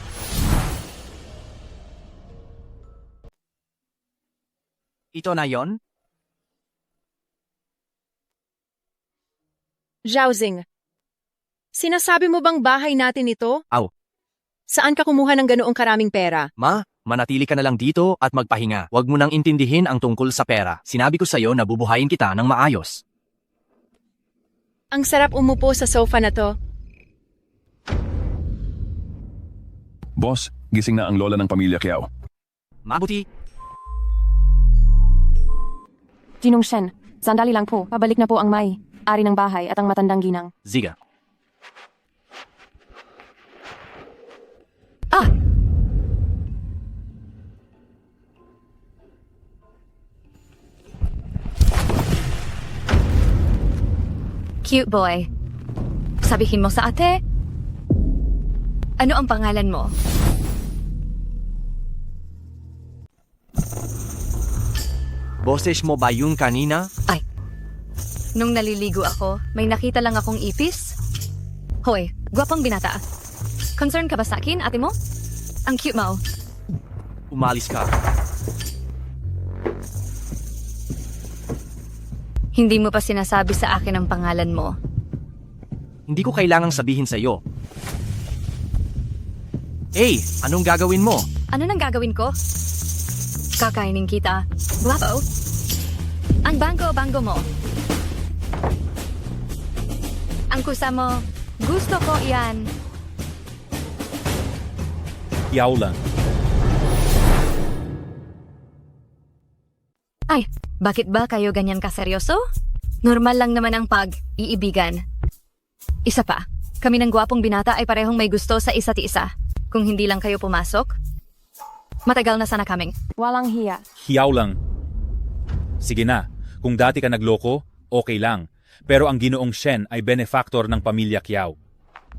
Ito na yon? Zhaozing, sinasabi mo bang bahay natin ito? Aw. Saan ka kumuha ng ganoong karaming pera? Ma, manatili ka na lang dito at magpahinga. Huwag mo nang intindihin ang tungkol sa pera. Sinabi ko sa'yo na bubuhayin kita ng maayos. Ang sarap umupo sa sofa na to. Boss, gising na ang lola ng pamilya Kiao. Mabuti. Jinong Shen, sandali lang po, pabalik na po ang Mai, ari ng bahay at ang matandang ginang. Ziga. Cute boy. Sabihin mo sa ate. Ano ang pangalan mo? Boses mo ba yun kanina? Nung naliligo ako, may nakita lang akong ipis. Hoy, gwapang binata. Concern ka ba sa akin, ate mo? Ang cute mo. Umalis ka. Hindi mo pa sinasabi sa akin ang pangalan mo. Hindi ko kailangang sabihin sa'yo. Hey, anong gagawin mo? Ano nang gagawin ko? Kakainin kita. Guwapo. Ang bango mo. Ang kusa mo. Gusto ko iyan. Yaw lang. Ay, bakit ba kayo ganyan kaseryoso? Normal lang naman ang pag-iibigan. Isa pa, kami ng gwapong binata ay parehong may gusto sa isa't isa. Kung hindi lang kayo pumasok, matagal na sana kaming. Walang hiya. Hiyaw lang. Sige na, kung dati ka nagloko, okay lang. Pero ang Ginoong Shen ay benefactor ng pamilya Kiao.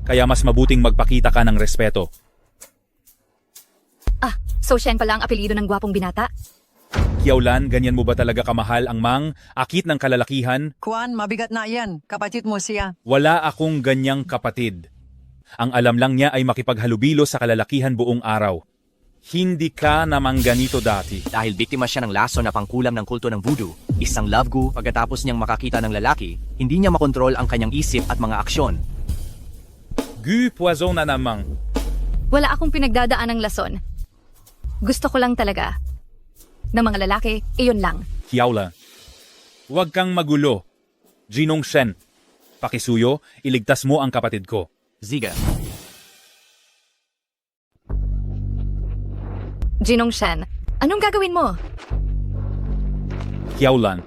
Kaya mas mabuting magpakita ka ng respeto. So Shen pala ang apelyido ng gwapong binata? Kiaulan, ganyan mo ba talaga kamahal ang akit ng kalalakihan? Kuan, mabigat na yan. Kapatid mo siya. Wala akong ganyang kapatid. Ang alam lang niya ay makipaghalubilo sa kalalakihan buong araw. Hindi ka naman ganito dati. Dahil biktima siya ng laso na pangkulam ng kulto ng voodoo, isang love gu, pagkatapos niyang makakita ng lalaki, hindi niya makontrol ang kanyang isip at mga aksyon. Gu poison na namang. Wala akong pinagdadaan ng lason. Gusto ko lang talaga. Ng mga lalaki, iyon lang. Kiaula. Huwag kang magulo. Jinong Shen. Pakisuyo, iligtas mo ang kapatid ko. Ziga. Jinong Shen, anong gagawin mo? Kiaulan.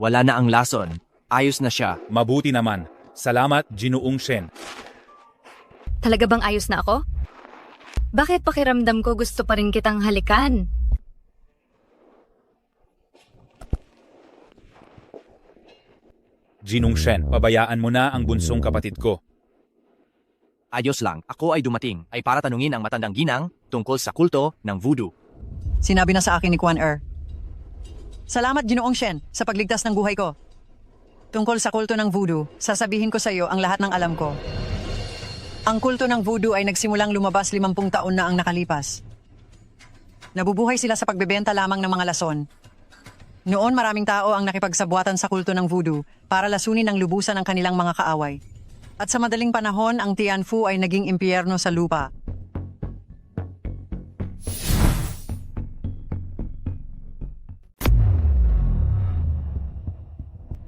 Wala na ang lason. Ayos na siya. Mabuti naman. Salamat, Ginoong Shen. Talaga bang ayos na ako? Bakit pakiramdam ko gusto pa rin kitang halikan? Jinong Shen, pabayaan mo na ang bunsong kapatid ko. Ayos lang, ako ay dumating ay para tanungin ang matandang ginang tungkol sa kulto ng voodoo. Sinabi na sa akin ni Kwan Er. Salamat, Ginoong Shen, sa pagligtas ng buhay ko. Tungkol sa kulto ng voodoo, sasabihin ko sa iyo ang lahat ng alam ko. Ang kulto ng voodoo ay nagsimulang lumabas 50 taon na ang nakalipas. Nabubuhay sila sa pagbebenta lamang ng mga lason. Noon maraming tao ang nakipagsabuatan sa kulto ng voodoo para lasunin ang lubusan ng kanilang mga kaaway. At sa madaling panahon, ang Tianfu ay naging impyerno sa lupa.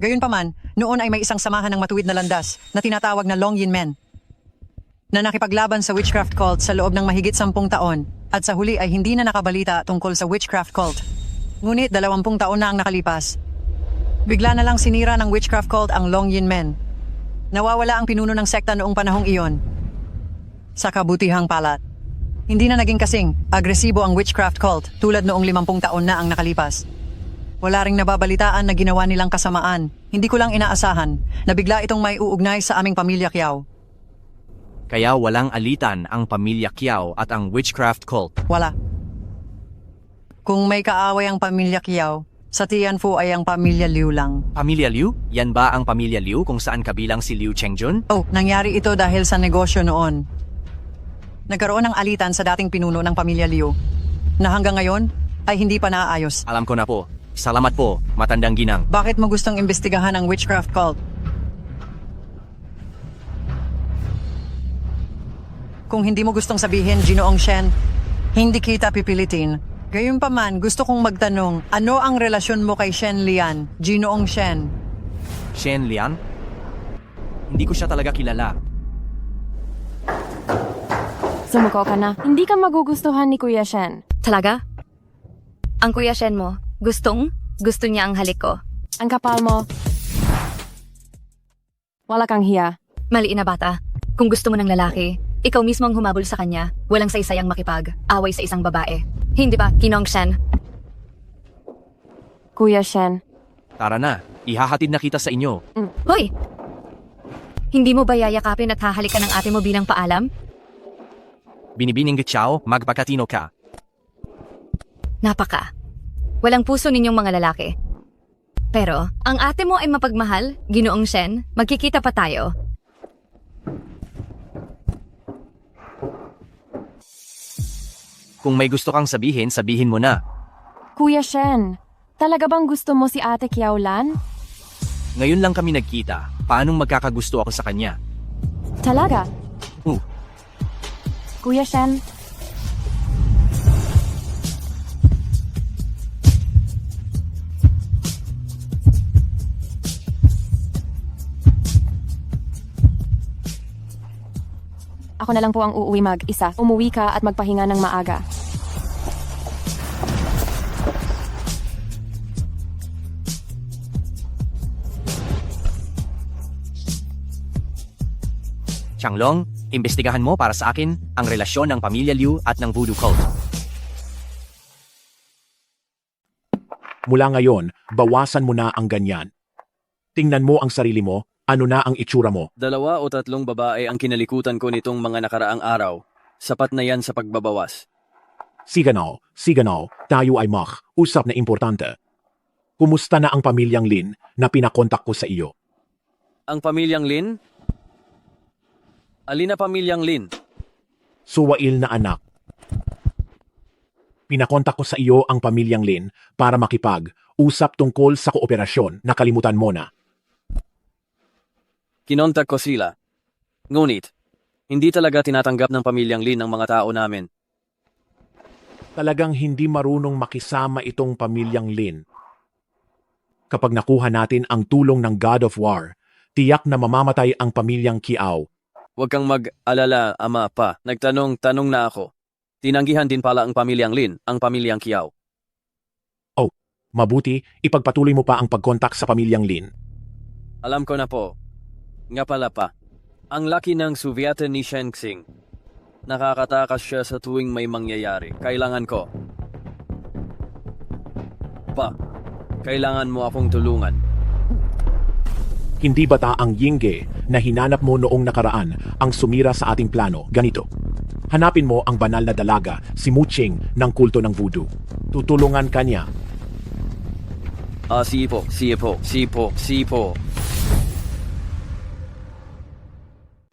Gayunpaman, noon ay may isang samahan ng matuwid na landas na tinatawag na Long Yin Men na nakipaglaban sa witchcraft cult sa loob ng mahigit 10 taon at sa huli ay hindi na nakabalita tungkol sa witchcraft cult. Ngunit 20 taon na ang nakalipas. Bigla na lang sinira ng witchcraft cult ang Long Yin Men. Nawawala ang pinuno ng sekta noong panahong iyon. Sa kabutihang palad, hindi na naging kasing agresibo ang witchcraft cult tulad noong 50 taon na ang nakalipas. Wala ring nababalitaan na ginawa nilang kasamaan. Hindi ko lang inaasahan na bigla itong may uugnay sa aming pamilya Kiao. Kaya walang alitan ang pamilya Kiao at ang witchcraft cult. Wala. Kung may kaaway ang pamilya Kiao, sa Tianfu ay ang pamilya Liu lang. Pamilya Liu? Yan ba ang pamilya Liu kung saan kabilang si Liu Chengjun? Oh, nangyari ito dahil sa negosyo noon. Nagkaroon ng alitan sa dating pinuno ng pamilya Liu na hanggang ngayon ay hindi pa naaayos. Alam ko na po. Salamat po, matandang ginang. Bakit mo gustong imbestigahan ang witchcraft cult? Kung hindi mo gustong sabihin, Ginoong Shen, hindi kita pipilitin. Gayunpaman, gusto kong magtanong, ano ang relasyon mo kay Shen Lian, Ginoong Shen? Shen Lian? Hindi ko siya talaga kilala. Sumuko ka na. Hindi ka magugustuhan ni Kuya Shen. Talaga? Ang Kuya Shen mo, gusto niya ang halik ko. Ang kapal mo. Wala kang hiya. Mali na bata. Kung gusto mo ng lalaki, ikaw mismo ang humabol sa kanya. Walang saysayang makipag-away sa isang babae. Hindi ba, Ginoong Shen? Kuya Shen. Tara na, ihahatid na kita sa inyo. Hoy! Hindi mo ba yayakapin at hahalikan ng ate mo bilang paalam? Binibining Gitchao, magpakatino ka. Napaka. Walang puso ninyong mga lalaki. Pero, ang ate mo ay mapagmahal, Ginoong Shen. Magkikita pa tayo. Kung may gusto kang sabihin, sabihin mo na. Kuya Shen, talaga bang gusto mo si Ate Kiaolan? Ngayon lang kami nagkita. Paanong magkakagusto ako sa kanya? Talaga? Uh, Kuya Shen, ako na lang po ang uuwi mag-isa. Umuwi ka at magpahinga ng maaga. Changlong, imbestigahan mo para sa akin ang relasyon ng pamilya Liu at ng voodoo cult. Mula ngayon, bawasan mo na ang ganyan. Tingnan mo ang sarili mo, ano na ang itsura mo. 2 o 3 babae ang kinalikutan ko nitong mga nakaraang araw. Sapat na yan sa pagbabawas. Siganaw, tayo ay usap na importante. Kumusta na ang pamilyang Lin na pinakontak ko sa iyo? Ang pamilyang Lin? Alin na pamilyang Lin? Suwail na anak. Pinakontak ko sa iyo ang pamilyang Lin para makipag-usap tungkol sa kooperasyon. Nakalimutan mo na. Kinontak ko sila. Ngunit, hindi talaga tinatanggap ng pamilyang Lin ang mga tao namin. Talagang hindi marunong makisama itong pamilyang Lin. Kapag nakuha natin ang tulong ng God of War, tiyak na mamamatay ang pamilyang Kiao. Huwag kang mag-alala, ama pa. Nagtanong-tanong na ako. Tinanggihan din pala ang pamilyang Lin, ang pamilyang Kiao. Oh, mabuti, ipagpatuloy mo pa ang pagkontak sa pamilyang Lin. Alam ko na po. Nga pala pa. Ang laki ng suvyate ni Shengxing. Nakakatakas siya sa tuwing may mangyayari. Kailangan ko. Pa, kailangan mo akong tulungan. Hindi bata ang Yingge na hinanap mo noong nakaraan ang sumira sa ating plano? Ganito. Hanapin mo ang banal na dalaga, si Muching ng kulto ng voodoo. Tutulungan ka niya. Sipo.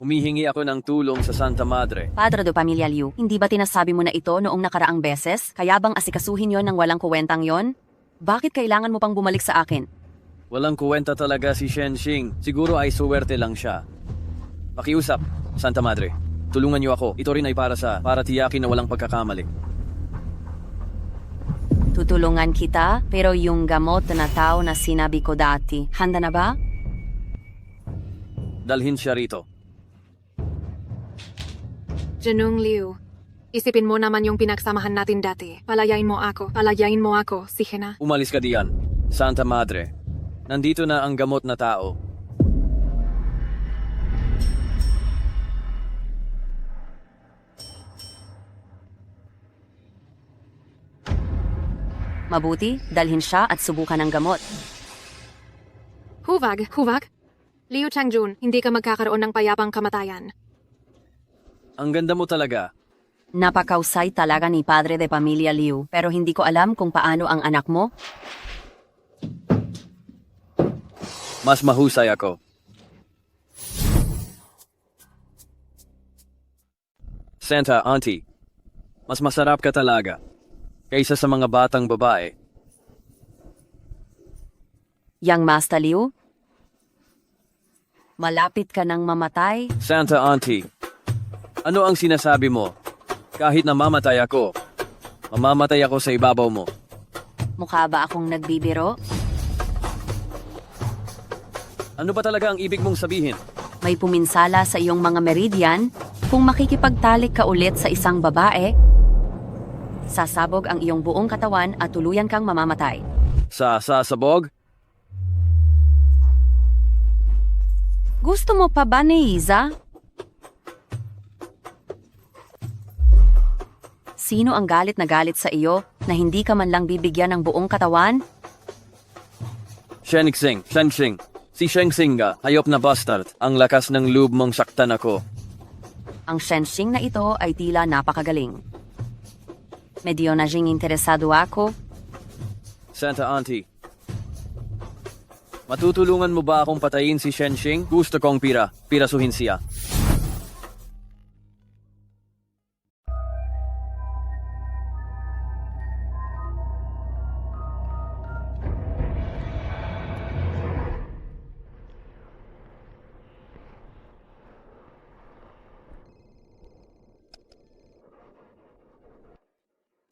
Humihingi ako ng tulong sa Santa Madre. Padre de Pamilya Liu, hindi ba tinasabi mo na ito noong nakaraang beses? Kaya bang asikasuhin yon ng walang kuwentang yon? Bakit kailangan mo pang bumalik sa akin? Walang kuwenta talaga si Shengxing. Siguro ay suwerte lang siya. Pakiusap, Santa Madre. Tulungan niyo ako. Ito rin ay para tiyakin na walang pagkakamali. Tutulungan kita, pero yung gamot na tao na sinabi ko dati, handa na ba? Dalhin siya rito. Janung Liu, isipin mo naman yung pinagsamahan natin dati. Palayain mo ako, sige na. Umalis ka diyan, Santa Madre. Nandito na ang gamot na tao. Mabuti, dalhin siya at subukan ang gamot. Huvag. Liu Changjun, hindi ka magkakaroon ng payapang kamatayan. Ang ganda mo talaga. Napakausay talaga ni Padre de Pamilya Liu, pero hindi ko alam kung paano ang anak mo. Mas mahusay ako. Santa, Auntie, mas masarap ka talaga kaysa sa mga batang babae. Yang Master Liu, malapit ka nang mamatay. Santa, Auntie, ano ang sinasabi mo? Kahit na mamatay ako, mamamatay ako sa ibabaw mo. Mukha ba akong nagbibiro? Ano ba talaga ang ibig mong sabihin? May puminsala sa iyong mga meridian kung makikipagtalik ka ulit sa isang babae. Sasabog ang iyong buong katawan at tuluyan kang mamamatay. Sasabog? Gusto mo pa ba ni Iza? Sino ang galit na galit sa iyo na hindi ka man lang bibigyan ng buong katawan? Shengxing. Si Shengxing nga, hayop na bastard. Ang lakas ng loob mong saktan ako. Ang Shengxing na ito ay tila napakagaling. Medyo na ding interesado ako. Santa Auntie, matutulungan mo ba akong patayin si Shengxing? Gusto kong pirasuhin siya.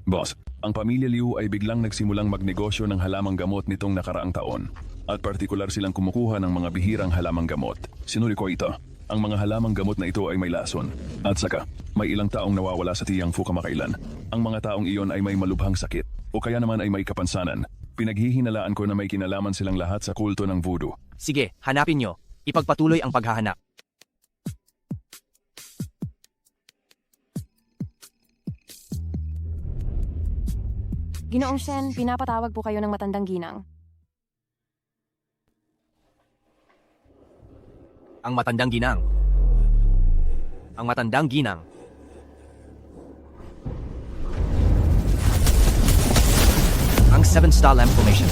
Boss, ang pamilya Liu ay biglang nagsimulang magnegosyo ng halamang gamot nitong nakaraang taon. At partikular silang kumukuha ng mga bihirang halamang gamot. Sinuri ko ito. Ang mga halamang gamot na ito ay may lason. At saka, may ilang taong nawawala sa Tiangfu kamakailan. Ang mga taong iyon ay may malubhang sakit. O kaya naman ay may kapansanan. Pinaghihinalaan ko na may kinalaman silang lahat sa kulto ng voodoo. Sige, hanapin nyo. Ipagpatuloy ang paghahanap. Ginoong Shen, pinapatawag po kayo ng matandang ginang. Ang matandang ginang. Ang 7-star lamp formation.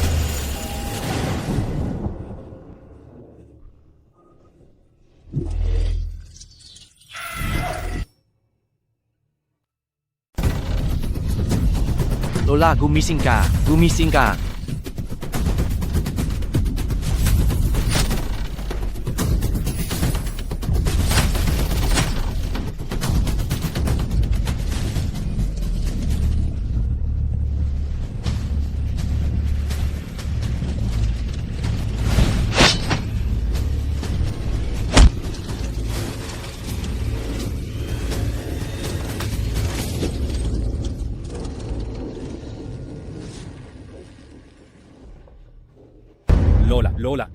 Lola, gumising ka. Gumising ka.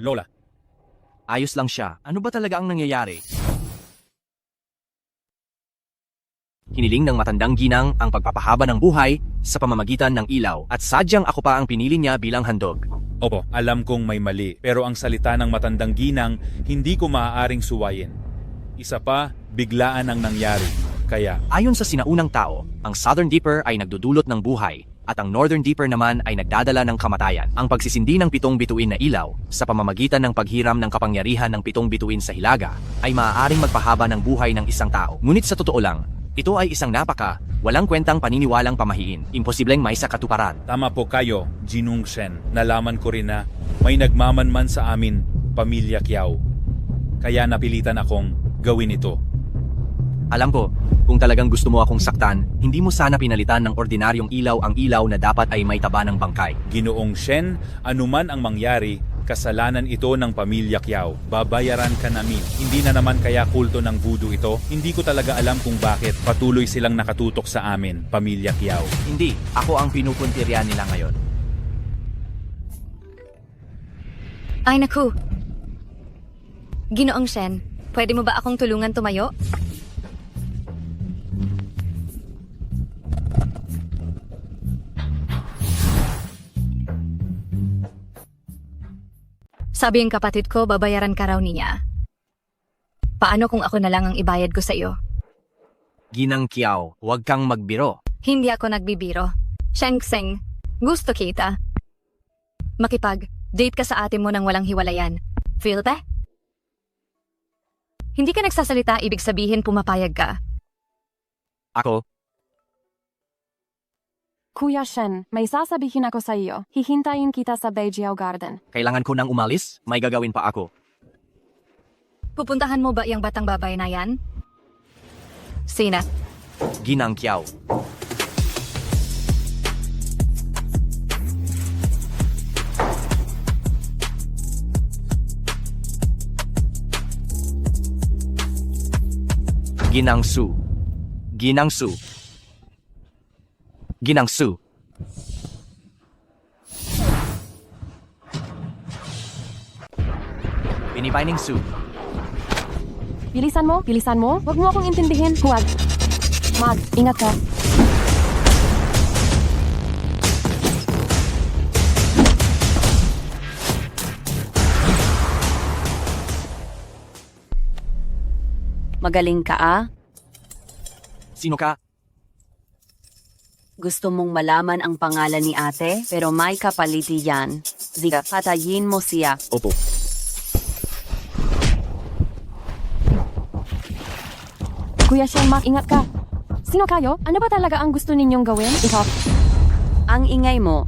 Lola. Ayos lang siya. Ano ba talaga ang nangyayari? Hiniling ng matandang ginang ang pagpapahaba ng buhay sa pamamagitan ng ilaw at sadyang ako pa ang pinili niya bilang handog. Opo, alam kong may mali, pero ang salita ng matandang ginang hindi ko maaaring suwayin. Isa pa, biglaan ang nangyari. Kaya, ayon sa sinaunang tao, ang Southern Dipper ay nagdudulot ng buhay at ang Northern Dipper naman ay nagdadala ng kamatayan. Ang pagsisindi ng 7 bituin na ilaw sa pamamagitan ng paghiram ng kapangyarihan ng 7 bituin sa hilaga ay maaaring magpahaba ng buhay ng isang tao. Ngunit sa totoo lang, ito ay isang walang kwentang paniniwalang pamahiin. Imposibleng may sa katuparan. tama po kayo, Jinung Shen. Nalaman ko rin na may nagmamanman sa amin, Pamilya Kiao. Kaya napilitan akong gawin ito. Alam ko, kung talagang gusto mo akong saktan, hindi mo sana pinalitan ng ordinaryong ilaw ang ilaw na dapat ay may taba ng bangkay. Ginoong Shen, anuman ang mangyari, kasalanan ito ng Pamilya Kiao. Babayaran ka namin. Hindi na naman kaya kulto ng voodoo ito. Hindi ko talaga alam kung bakit patuloy silang nakatutok sa amin, Pamilya Kiao. Hindi, ako ang pinupuntirya nila ngayon. Ay naku. Ginoong Shen, pwede mo ba akong tulungan tumayo? Sabi ang kapatid ko, babayaran ka raw niya. Paano kung ako na lang ang ibayad ko sa iyo? Ginang Kiao, huwag kang magbiro. Hindi ako nagbibiro. Shengseng, gusto kita. Makipag-date ka sa ate mo nang walang hiwalayan. Feel te? Hindi ka nagsasalita, ibig sabihin pumapayag ka. Ako? Kuya Shen, may sasabihin ako sa iyo. Hihintayin kita sa Beijiao Garden. Kailangan ko nang umalis? May gagawin pa ako. Pupuntahan mo ba yung batang babae na yan? Sina? Ginang Kiao. Ginang Su. Ginang Su. Ginang Su. Pinipining Su. Bilisan mo, bilisan mo. Huwag mo akong intindihin. Huwag. Mag, ingat ka. Magaling ka ah. Sino ka? Gusto mong malaman ang pangalan ni ate, pero may kapaliti yan. Diga, patayin mo siya. Opo. Kuya Shen, ingat ka. Sino kayo? Ano ba talaga ang gusto ninyong gawin? Ito. Ang ingay mo.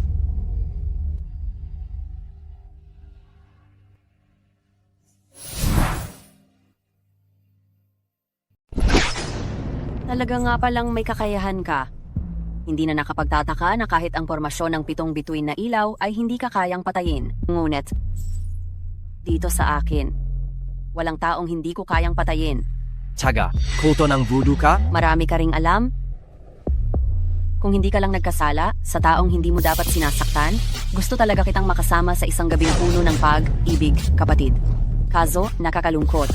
Talaga nga palang may kakayahan ka. Hindi na nakapagtataka na kahit ang formasyon ng 7 bituin na ilaw ay hindi ka kayang patayin. Ngunit, dito sa akin, walang taong hindi ko kayang patayin. Tsaga, kulto ng voodoo ka? Marami ka ring alam? Kung hindi ka lang nagkasala, sa taong hindi mo dapat sinasaktan, gusto talaga kitang makasama sa isang gabing puno ng pag-ibig, kapatid. Kaso, nakakalungkot.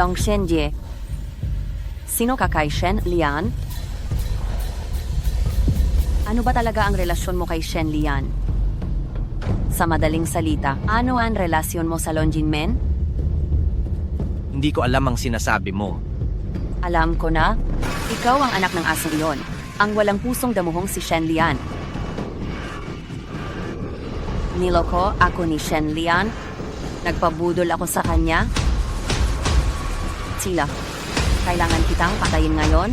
Long Shenjie. Sino ka kay Shen Lian? Ano ba talaga ang relasyon mo kay Shen Lian? Sa madaling salita, ano ang relasyon mo sa Longjinmen? Hindi ko alam ang sinasabi mo. Alam ko na, ikaw ang anak ng asong iyon, ang walang pusong damuhong si Shen Lian. Niloko ako ni Shen Lian, nagpabudol ako sa kanya. Sila, kailangan kitang patayin ngayon?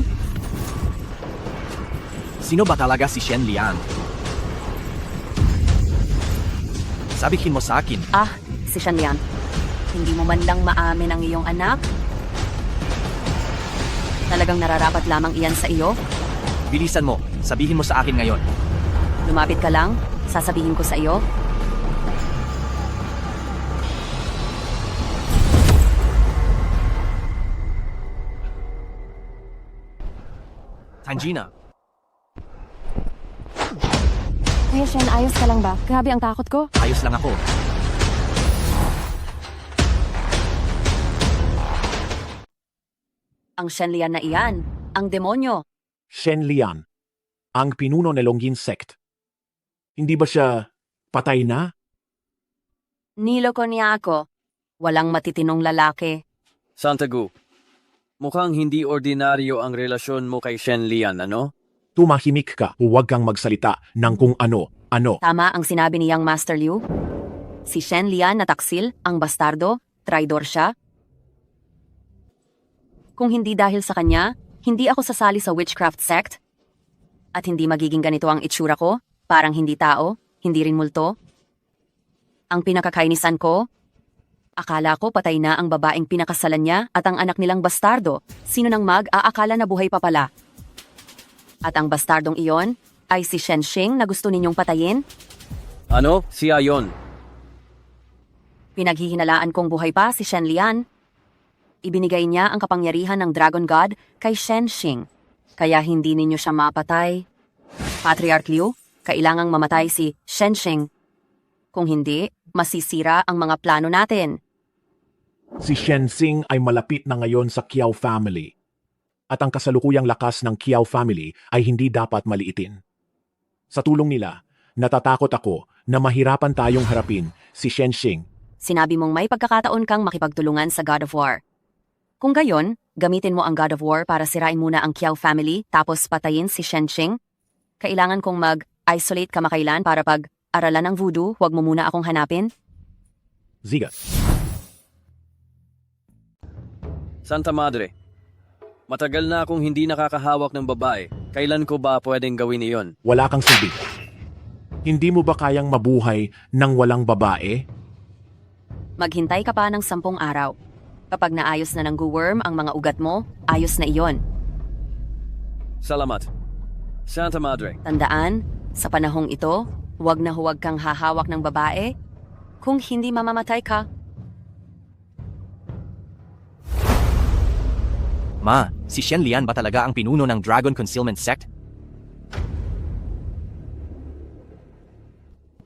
Sino ba talaga si Shen Lian? Sabihin mo sa akin. Ah, si Shen Lian. Hindi mo man lang maamin ang iyong anak? Talagang nararapat lamang iyan sa iyo? Bilisan mo. Sabihin mo sa akin ngayon. Lumapit ka lang, sasabihin ko sa iyo. Tangina, Kuya Shen, ayos ka lang ba? Grabe ang takot ko. ayos lang ako. Ang Shen Lian na iyan, ang demonyo. Shen Lian, ang pinuno ng Longjin sect. Hindi ba siya patay na? Niloko niya ako. Walang matitinong lalaki. Santagu, mukhang hindi ordinaryo ang relasyon mo kay Shen Lian, ano? Tumahimik ka, huwag kang magsalita ng kung ano. Tama ang sinabi niyang Master Liu. Si Shen Lian na taksil, ang bastardo, traidor siya. Kung hindi dahil sa kanya, hindi ako sasali sa witchcraft sect. At hindi magiging ganito ang itsura ko, parang hindi tao, hindi rin multo. Ang pinakakainisan ko, akala ko patay na ang babaeng pinakasalan niya at ang anak nilang bastardo, sino nang mag-aakala na buhay pa pala. At ang bastardong iyon ay si Shen Xing na gusto ninyong patayin? Ano? Siya yon. Pinaghihinalaan kong buhay pa si Shen Lian. Ibinigay niya ang kapangyarihan ng Dragon God kay Shen Xing. Kaya hindi ninyo siya mapatay. Patriarch Liu, kailangang mamatay si Shen Xing. Kung hindi, masisira ang mga plano natin. Si Shen Xing ay malapit na ngayon sa Kiao family. At ang kasalukuyang lakas ng Kiao family ay hindi dapat maliitin. Sa tulong nila, natatakot ako na mahirapan tayong harapin si Shen Xing. Sinabi mong may pagkakataon kang makipagtulungan sa God of War. Kung gayon, gamitin mo ang God of War para sirain muna ang Kiao family tapos patayin si Shen Xing. Kailangan kong mag-isolate kamakailan para pag-aralan ng voodoo, huwag mo muna akong hanapin. Zigat. Santa Madre, matagal na akong hindi nakakahawak ng babae. Kailan ko ba pwedeng gawin iyon? Wala kang silbi. Hindi mo ba kayang mabuhay ng walang babae? Maghintay ka pa ng 10 araw. Kapag naayos na ng worm ang mga ugat mo, ayos na iyon. Salamat. Santa Madre. Tandaan, sa panahong ito, huwag na huwag kang hahawak ng babae kung hindi mamamatay ka. Ma, si Shen Lian ba talaga ang pinuno ng Dragon Concealment Sect?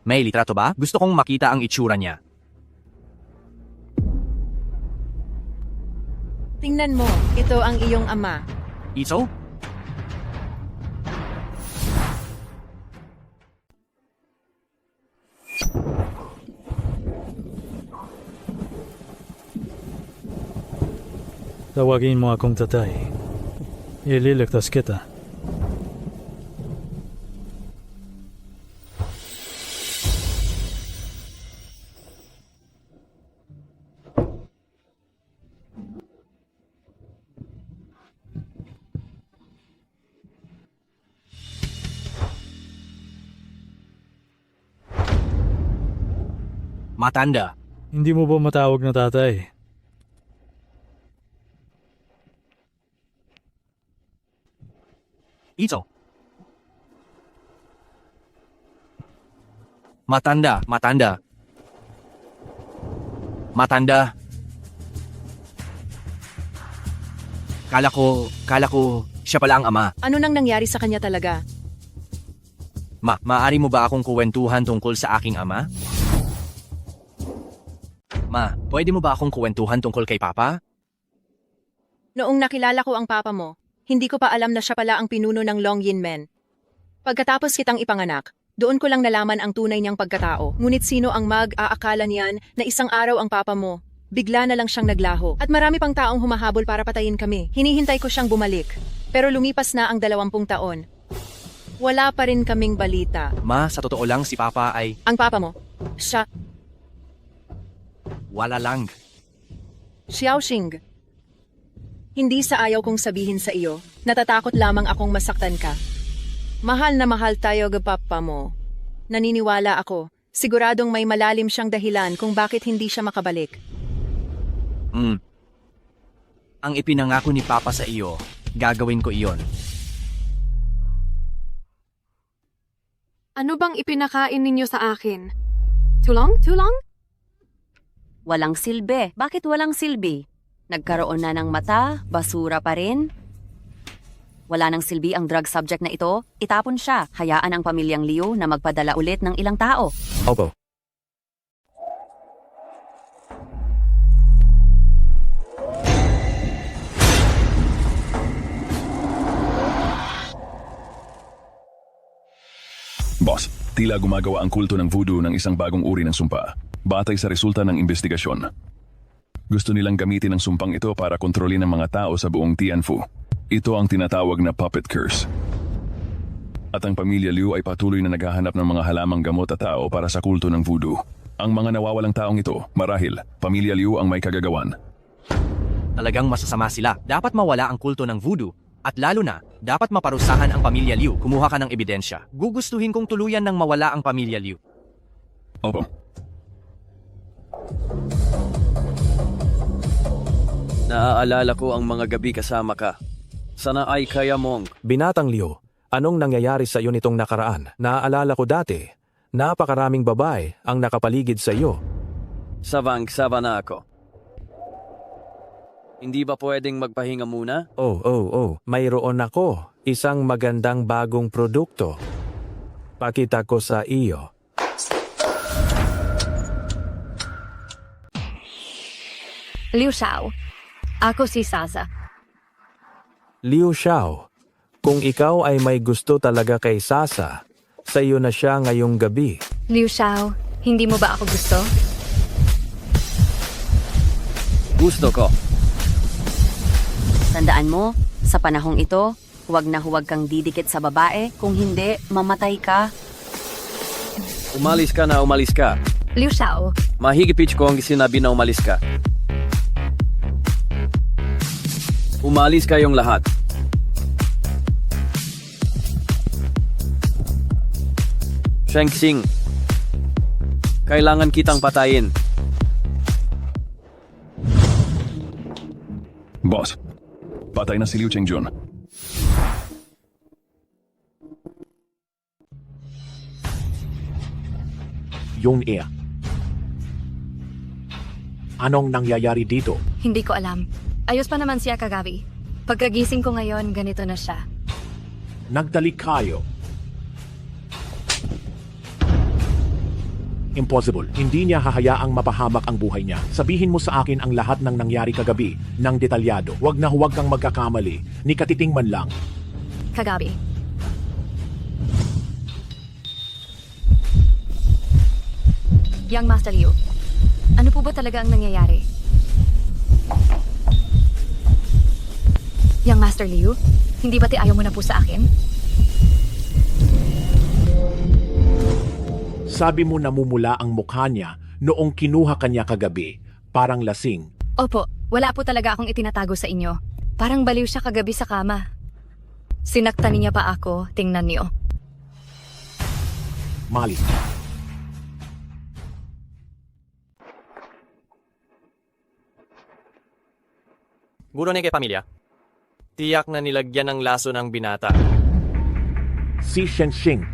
May litrato ba? Gusto kong makita ang itsura niya. Tingnan mo, ito ang iyong ama. Ito? Tawagin mo akong tatay. Ililigtas kita. Matanda. Hindi mo ba matawag na tatay? Ito. Matanda. Kala ko, siya pala ang ama. Ano nang nangyari sa kanya talaga? Maaari mo ba akong kuwentuhan tungkol sa aking ama? Pwede mo ba akong kuwentuhan tungkol kay Papa? Noong nakilala ko ang papa mo, hindi ko pa alam na siya pala ang pinuno ng Longyin Men. Pagkatapos kitang ipanganak, doon ko lang nalaman ang tunay niyang pagkatao. Ngunit sino ang mag-aakala niyan na isang araw ang papa mo? Bigla na lang siyang naglaho. At marami pang taong humahabol para patayin kami. Hinihintay ko siyang bumalik. Pero lumipas na ang 20 taon. Wala pa rin kaming balita. Ma, sa totoo lang si Papa ay Ang papa mo, siya, wala lang. Xiaoxing. Hindi sa ayaw kong sabihin sa iyo, natatakot lamang akong masaktan ka. Mahal na mahal tayo papa mo. Naniniwala ako, siguradong may malalim siyang dahilan kung bakit hindi siya makabalik. Ang ipinangako ni Papa sa iyo, gagawin ko iyon. Ano bang ipinakain ninyo sa akin? Tulong? Tulong? Walang silbi. Bakit walang silbi? Nagkaroon na ng mata, basura pa rin. Wala nang silbi ang drug subject na ito, itapon siya. Hayaan ang pamilyang Liu na magpadala ulit ng ilang tao. Opo. Boss, tila gumagawa ang kulto ng voodoo ng isang bagong uri ng sumpa, batay sa resulta ng investigasyon. Gusto nilang gamitin ang sumpang ito para kontrolin ang mga tao sa buong Tianfu. Ito ang tinatawag na puppet curse. At ang pamilya Liu ay patuloy na naghahanap ng mga halamang gamot at tao para sa kulto ng voodoo. Ang mga nawawalang taong ito, marahil, pamilya Liu ang may kagagawan. Talagang masasama sila. Dapat mawala ang kulto ng voodoo. At lalo na, dapat maparusahan ang pamilya Liu. Kumuha ka ng ebidensya. Gugustuhin kong tuluyan ng mawala ang pamilya Liu. Opo. Naaalala ko ang mga gabi kasama ka. Sana ay kaya mong. Binatang Liu, anong nangyayari sa iyo nitong nakaraan? Naaalala ko dati, napakaraming babae ang nakapaligid sa iyo. Savang-sava na ako. Hindi ba pwedeng magpahinga muna? Mayroon ako isang magandang bagong produkto. Pakita ko sa iyo. Liu Xiao. Ako si Sasa. Liu Xiao, kung ikaw ay may gusto talaga kay Sasa, sa iyo na siya ngayong gabi. Liu Xiao, hindi mo ba ako gusto? Gusto ko. Tandaan mo, sa panahong ito, huwag na huwag kang didikit sa babae, kung hindi, mamatay ka. Umalis ka na, umalis ka. Liu Xiao, Mahigipit ko ang sinabi na umalis ka. Umalis kayong lahat. Shengxing, kailangan kitang patayin. Boss, patay na si Liu Chengjun. Yun Anong nangyayari dito? hindi ko alam. Ayos pa naman siya kagabi. Pagkagising ko ngayon, ganito na siya. Nagdali kayo. Impossible. Hindi niya hahayaang mapahamak ang buhay niya. Sabihin mo sa akin ang lahat ng nangyari kagabi ng detalyado. Huwag na huwag kang magkakamali. Ni katiting man lang. Kagabi. Young Master Liu, ano po ba talaga ang nangyayari? Young Master Liu, hindi ba't ayaw mo na po sa akin? Sabi mo namumula ang mukha niya noong kinuha kanya kagabi. Parang lasing. Opo, wala po talaga akong itinatago sa inyo. Parang baliw siya kagabi sa kama. Sinaktan niya pa ako, tingnan niyo. Mali. Guro ni kay pamilya. Tiyak na nilagyan ng laso ng binata. Si Shenxing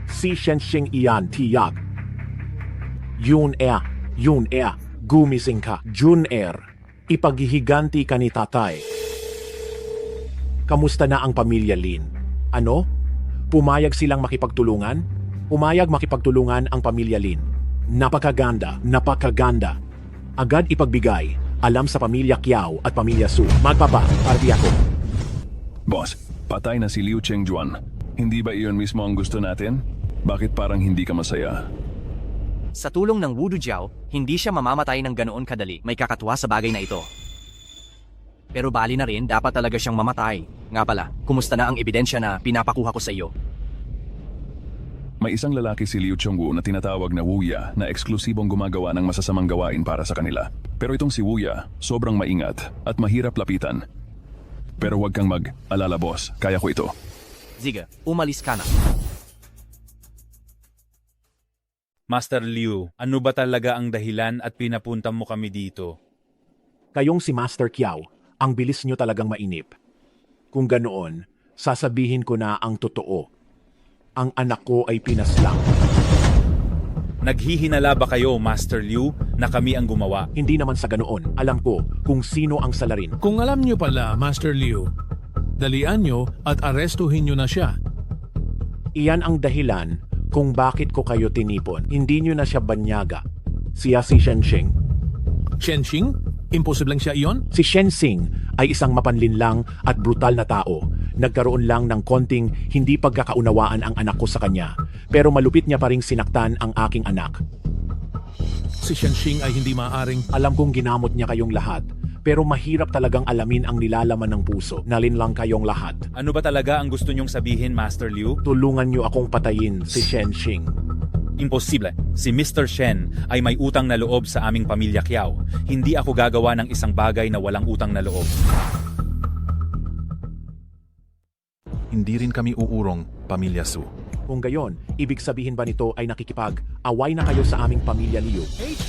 iyan tiyak. Yun gumising ka. Jun ipaghihiganti ka ni tatay. Kamusta na ang pamilya Lin? Ano? Pumayag silang makipagtulungan? Pumayag makipagtulungan ang pamilya Lin. Napakaganda. Agad ipagbigay alam sa pamilya Kiao at pamilya Su. Party ako. Boss, patay na si Liu Chengjuan. Hindi ba iyon mismo ang gusto natin? Bakit parang hindi ka masaya? Sa tulong ng Wu Dujiao, hindi siya mamamatay ng ganoon kadali. May kakatwa sa bagay na ito. Pero bali na rin, dapat talaga siyang mamatay. Nga pala, kumusta na ang ebidensya na pinapakuha ko sa iyo? May isang lalaki si Liu Chongwu na tinatawag na Wuya na eksklusibong gumagawa ng masasamang gawain para sa kanila. Pero itong si Wuya, sobrang maingat at mahirap lapitan. Pero huwag kang mag-alala boss, kaya ko ito. Ziga, umalis ka na. Master Liu, ano ba talaga ang dahilan at pinapunta mo kami dito? Kayong si Master Kiao, ang bilis nyo talagang mainip. Kung ganoon, sasabihin ko na ang totoo. Ang anak ko ay pinaslang. Naghihinala ba kayo, Master Liu, na kami ang gumawa? Hindi naman sa ganoon. Alam ko kung sino ang salarin. Kung alam nyo pala, Master Liu, dalian nyo at arestuhin nyo na siya. Iyan ang dahilan kung bakit ko kayo tinipon. Hindi nyo na siya banyaga. Siya si Shenxing. Shenxing? Imposibleng siya iyon? Si Shenxing ay isang mapanlinlang at brutal na tao. Nagkaroon lang ng konting hindi pagkakaunawaan ang anak ko sa kanya. Pero malupit niya pa ring sinaktan ang aking anak. Si Shenxing ay hindi maaaring... Alam kong ginamot niya kayong lahat. Pero mahirap talagang alamin ang nilalaman ng puso. Nalin lang kayong lahat. Ano ba talaga ang gusto nyong sabihin, Master Liu? Tulungan niyo akong patayin si Shenxing. Imposible. Si Mr. Shen ay may utang na loob sa aming pamilya Kiao. Hindi ako gagawa ng isang bagay na walang utang na loob. Hindi rin kami uurong, pamilya Su. Kung gayon, ibig sabihin ba nito ay nakikipag-away na kayo sa aming pamilya Liu?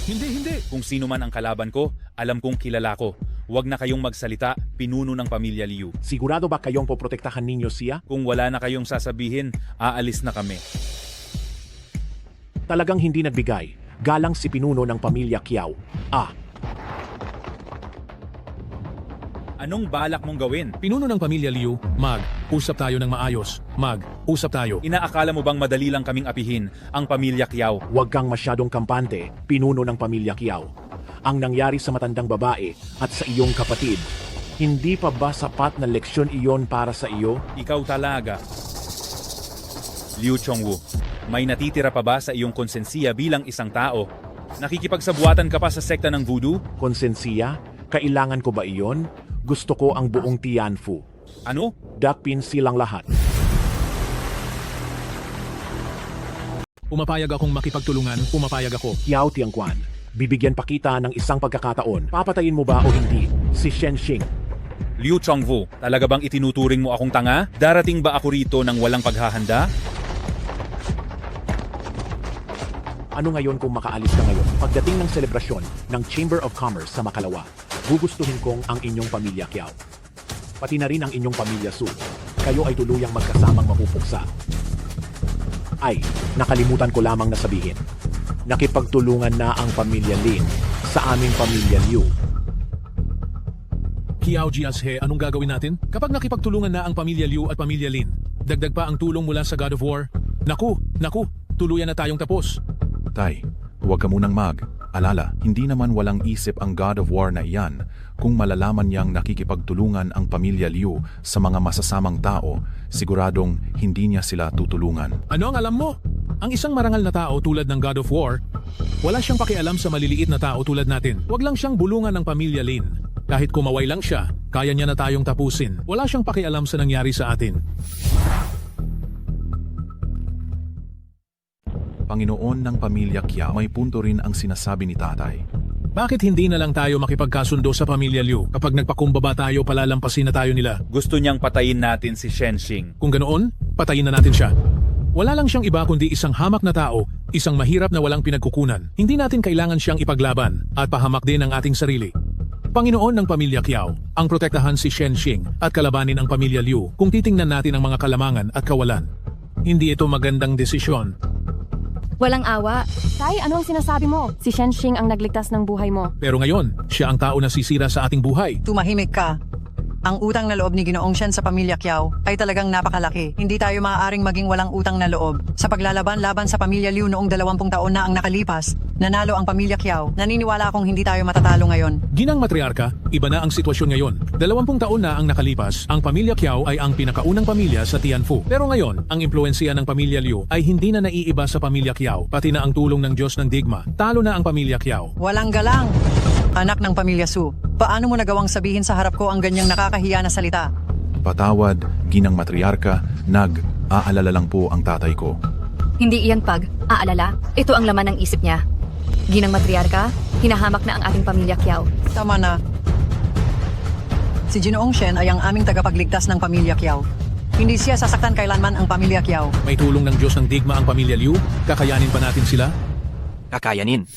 Hindi. Kung sino man ang kalaban ko, alam kong kilala ko. Huwag na kayong magsalita, pinuno ng pamilya Liu. Sigurado ba kayong poprotektahan ninyo siya? Kung wala na kayong sasabihin, aalis na kami. Talagang hindi nagbigay. Galang si pinuno ng pamilya Kiao. Anong balak mong gawin? Pinuno ng pamilya Liu, usap tayo ng maayos. Usap tayo. Inaakala mo bang madali lang kaming apihin ang pamilya Kiao? Huwag kang masyadong kampante, pinuno ng pamilya Kiao. Ang nangyari sa matandang babae at sa iyong kapatid, hindi pa ba sapat na leksyon iyon para sa iyo? Ikaw talaga. Liu Chongwu, may natitira pa ba sa iyong konsensiya bilang isang tao? Nakikipagsabuatan ka pa sa sekta ng voodoo? Konsensiya? Kailangan ko ba iyon? Gusto ko ang buong Tianfu. Ano? Dakpin silang lahat. Pumapayag akong makipagtulungan, pumapayag ako. Kiao Tiangquan, bibigyan pa kita ng isang pagkakataon. Papatayin mo ba o hindi si Shenxing? Liu Chongwu, talaga bang itinuturing mo akong tanga? Darating ba ako rito ng walang paghahanda? Ano ngayon kung makaalis ka ngayon? Pagdating ng selebrasyon ng Chamber of Commerce sa Makalawa, gugustuhin kong ang inyong pamilya Kiao. Pati na rin ang inyong pamilya Su. Kayo ay tuluyang magkasamang mapupuksa. Ay, nakalimutan ko lamang na sabihin. Nakipagtulungan na ang pamilya Lin sa aming pamilya Liu. Kiao Jiashe, anong gagawin natin? Kapag nakipagtulungan na ang pamilya Liu at pamilya Lin, dagdag pa ang tulong mula sa God of War. Naku, tuluyan na tayong tapos. Tay, huwag ka munang alala, hindi naman walang isip ang God of War na iyan kung malalaman niyang nakikipagtulungan ang pamilya Liu sa mga masasamang tao, siguradong hindi niya sila tutulungan. Ano ang alam mo? Ang isang marangal na tao tulad ng God of War, wala siyang pakialam sa maliliit na tao tulad natin. Huwag lang siyang bulungan ng pamilya Lin. Kahit kumaway lang siya, kaya niya na tayong tapusin. Wala siyang pakialam sa nangyari sa atin. Panginoon ng pamilya Kiao, may punto rin ang sinasabi ni tatay. Bakit hindi na lang tayo makipagkasundo sa pamilya Liu? Kapag nagpakumbaba tayo, palalampasin na tayo nila. Gusto niyang patayin natin si Shenxing. Kung ganoon, patayin na natin siya. Wala lang siyang iba kundi isang hamak na tao, isang mahirap na walang pinagkukunan. Hindi natin kailangan siyang ipaglaban at pahamak din ang ating sarili. Panginoon ng pamilya Kiao, ang protektahan si Shenxing at kalabanin ang pamilya Liu kung titingnan natin ang mga kalamangan at kawalan. Hindi ito magandang desisyon. Walang awa. Tay, ano ang sinasabi mo? Si Shenxing ang nagligtas ng buhay mo. Pero ngayon, siya ang tao na sisira sa ating buhay. Tumahimik ka. Ang utang na loob ni Ginoong Shen sa pamilya Kiao ay talagang napakalaki. Hindi tayo maaaring maging walang utang na loob. Sa paglalaban-laban sa pamilya Liu noong 20 taon na ang nakalipas, Nanalo ang pamilya Kiao. Naniniwala akong hindi tayo matatalo ngayon. Ginang matriarka, iba na ang sitwasyon ngayon. 20 taon na ang nakalipas, ang pamilya Kiao ay ang pinakaunang pamilya sa Tianfu. Pero ngayon, ang impluensya ng pamilya Liu ay hindi na naiiba sa pamilya Kiao, pati na ang tulong ng Diyos ng Digma. Talo na ang pamilya Kiao. Walang galang. Anak ng pamilya Su, paano mo nagawang sabihin sa harap ko ang ganyang nakakahiya na salita? Patawad, ginang matriarka, aalala lang po ang tatay ko. Hindi iyan aalala. Ito ang laman ng isip niya. Ginang matriarka, hinahamak na ang ating pamilya Kiao. Tama na. Si Ginoong Shen ay ang aming tagapagligtas ng pamilya Kiao. Hindi siya sasaktan kailanman ang pamilya Kiao. May tulong ng Diyos ng Digma ang pamilya Liu, kakayanin pa natin sila? Kakayanin.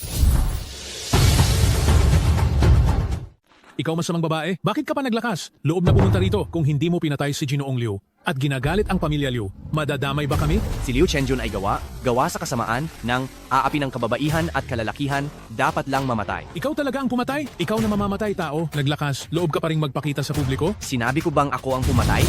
Ikaw masamang babae, bakit ka pa naglakas? Loob na pumunta rito kung hindi mo pinatay si Ginoong Liu at ginagalit ang pamilya Liu. Madadamay ba kami? Si Liu Chenjun ay gawa sa kasamaan ng aapi ng kababaihan at kalalakihan, dapat lang mamatay. Ikaw talaga ang pumatay? Ikaw na mamamatay tao, naglakas, loob ka pa ring magpakita sa publiko? Sinabi ko bang ako ang pumatay?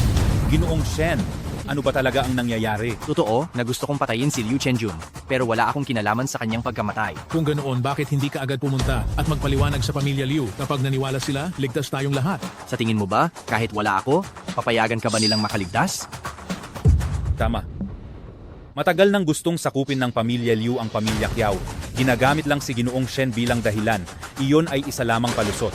Ginoong Shen, ano ba talaga ang nangyayari? Totoo na gusto kong patayin si Liu Chenjun, pero wala akong kinalaman sa kanyang pagkamatay. Kung ganoon, bakit hindi ka agad pumunta at magpaliwanag sa pamilya Liu? Kapag naniwala sila, ligtas tayong lahat. Sa tingin mo ba, kahit wala ako, papayagan ka ba nilang makaligtas? Tama. Matagal nang gustong sakupin ng pamilya Liu ang pamilya Kiao. Ginagamit lang si Ginoong Shen bilang dahilan. Iyon ay isa lamang palusot.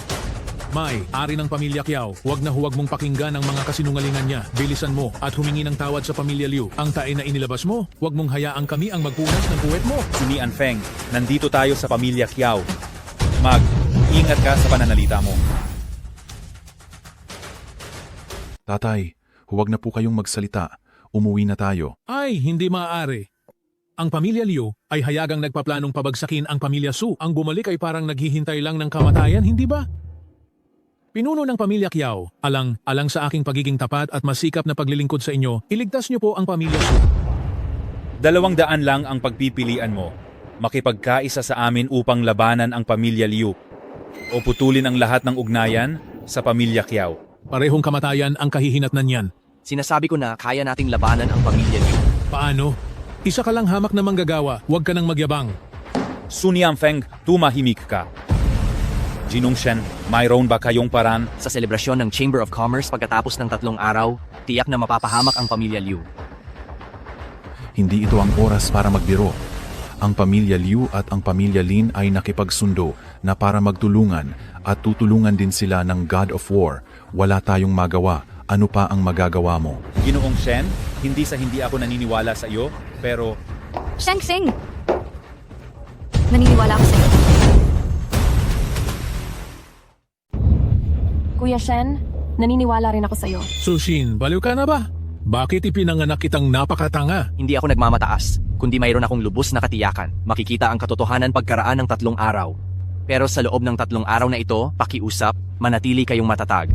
May, ari ng pamilya Kiao, huwag na huwag mong pakinggan ang mga kasinungalingan niya. Bilisan mo at humingi ng tawad sa pamilya Liu. Ang tae na inilabas mo, huwag mong hayaang kami ang magpunas ng puwet mo. Suni Anfeng, nandito tayo sa pamilya Kiao. Ingat ka sa pananalita mo. Tatay, huwag na po kayong magsalita. Umuwi na tayo. Ay, hindi maaari. Ang pamilya Liu ay hayagang nagpaplanong pabagsakin ang pamilya Su. Ang bumalik ay parang naghihintay lang ng kamatayan, hindi ba? Pinuno ng pamilya Kiao, alang sa aking pagiging tapat at masikap na paglilingkod sa inyo, iligtas niyo po ang pamilya Su. 200 lang ang pagpipilian mo. Makipagkaisa sa amin upang labanan ang pamilya Liu o putulin ang lahat ng ugnayan sa pamilya Kiao. Parehong kamatayan ang kahihinatnan niyan. Sinasabi ko na kaya nating labanan ang pamilya Liu. Paano? Isa ka lang hamak na manggagawa, huwag ka nang magyabang. Suni Anfeng, tumahimik ka. Ginong Shen, mayroon ba kayong paraan? Sa selebrasyon ng Chamber of Commerce pagkatapos ng 3 araw, tiyak na mapapahamak ang pamilya Liu. Hindi ito ang oras para magbiro. Ang pamilya Liu at ang pamilya Lin ay nakipagsundo na para magtulungan at tutulungan din sila ng God of War. Wala tayong magawa. Ano pa ang magagawa mo? Ginoong Shen, hindi ako naniniwala sa iyo, pero... Shang Tsing! Naniniwala ako sa iyo. Kuya Shen, naniniwala rin ako sa iyo. Sushin, baliw ka na ba? Bakit ipinanganak kitang napakatanga? Hindi ako nagmamataas, kundi mayroon akong lubos na katiyakan. Makikita ang katotohanan pagkaraan ng 3 araw. Pero sa loob ng 3 araw na ito, pakiusap, manatili kayong matatag.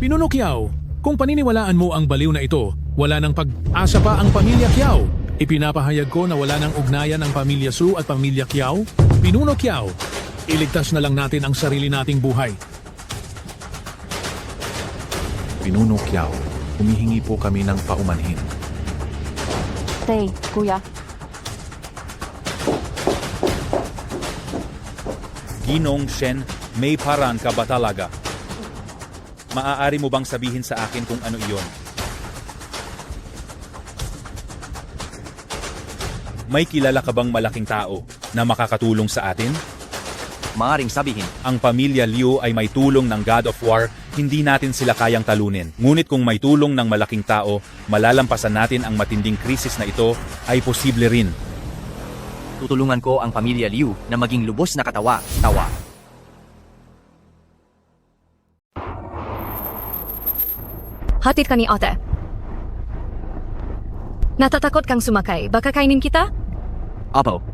Pinuno Kiao, kung paniniwalaan mo ang baliw na ito, wala nang pag-asa pa ang pamilya Kiao. Ipinapahayag ko na wala nang ugnayan ang pamilya Su at pamilya Kiao. Pinuno Kiao, iligtas na lang natin ang sarili nating buhay. Pinuno Kiao, humihingi po kami ng paumanhin. Tay, kuya. Ginong Shen, may paraan ka ba talaga? Maaari mo bang sabihin sa akin kung ano iyon? May kilala ka bang malaking tao na makakatulong sa atin? Maaring sabihin, ang pamilya Liu ay may tulong ng God of War, hindi natin sila kayang talunin. Ngunit kung may tulong ng malaking tao, malalampasan natin ang matinding krisis na ito, ay posible rin. Tutulungan ko ang pamilya Liu na maging lubos na tawa. Hatid ka ni Ate. Natatakot kang sumakay. Baka kainin kita? Apo.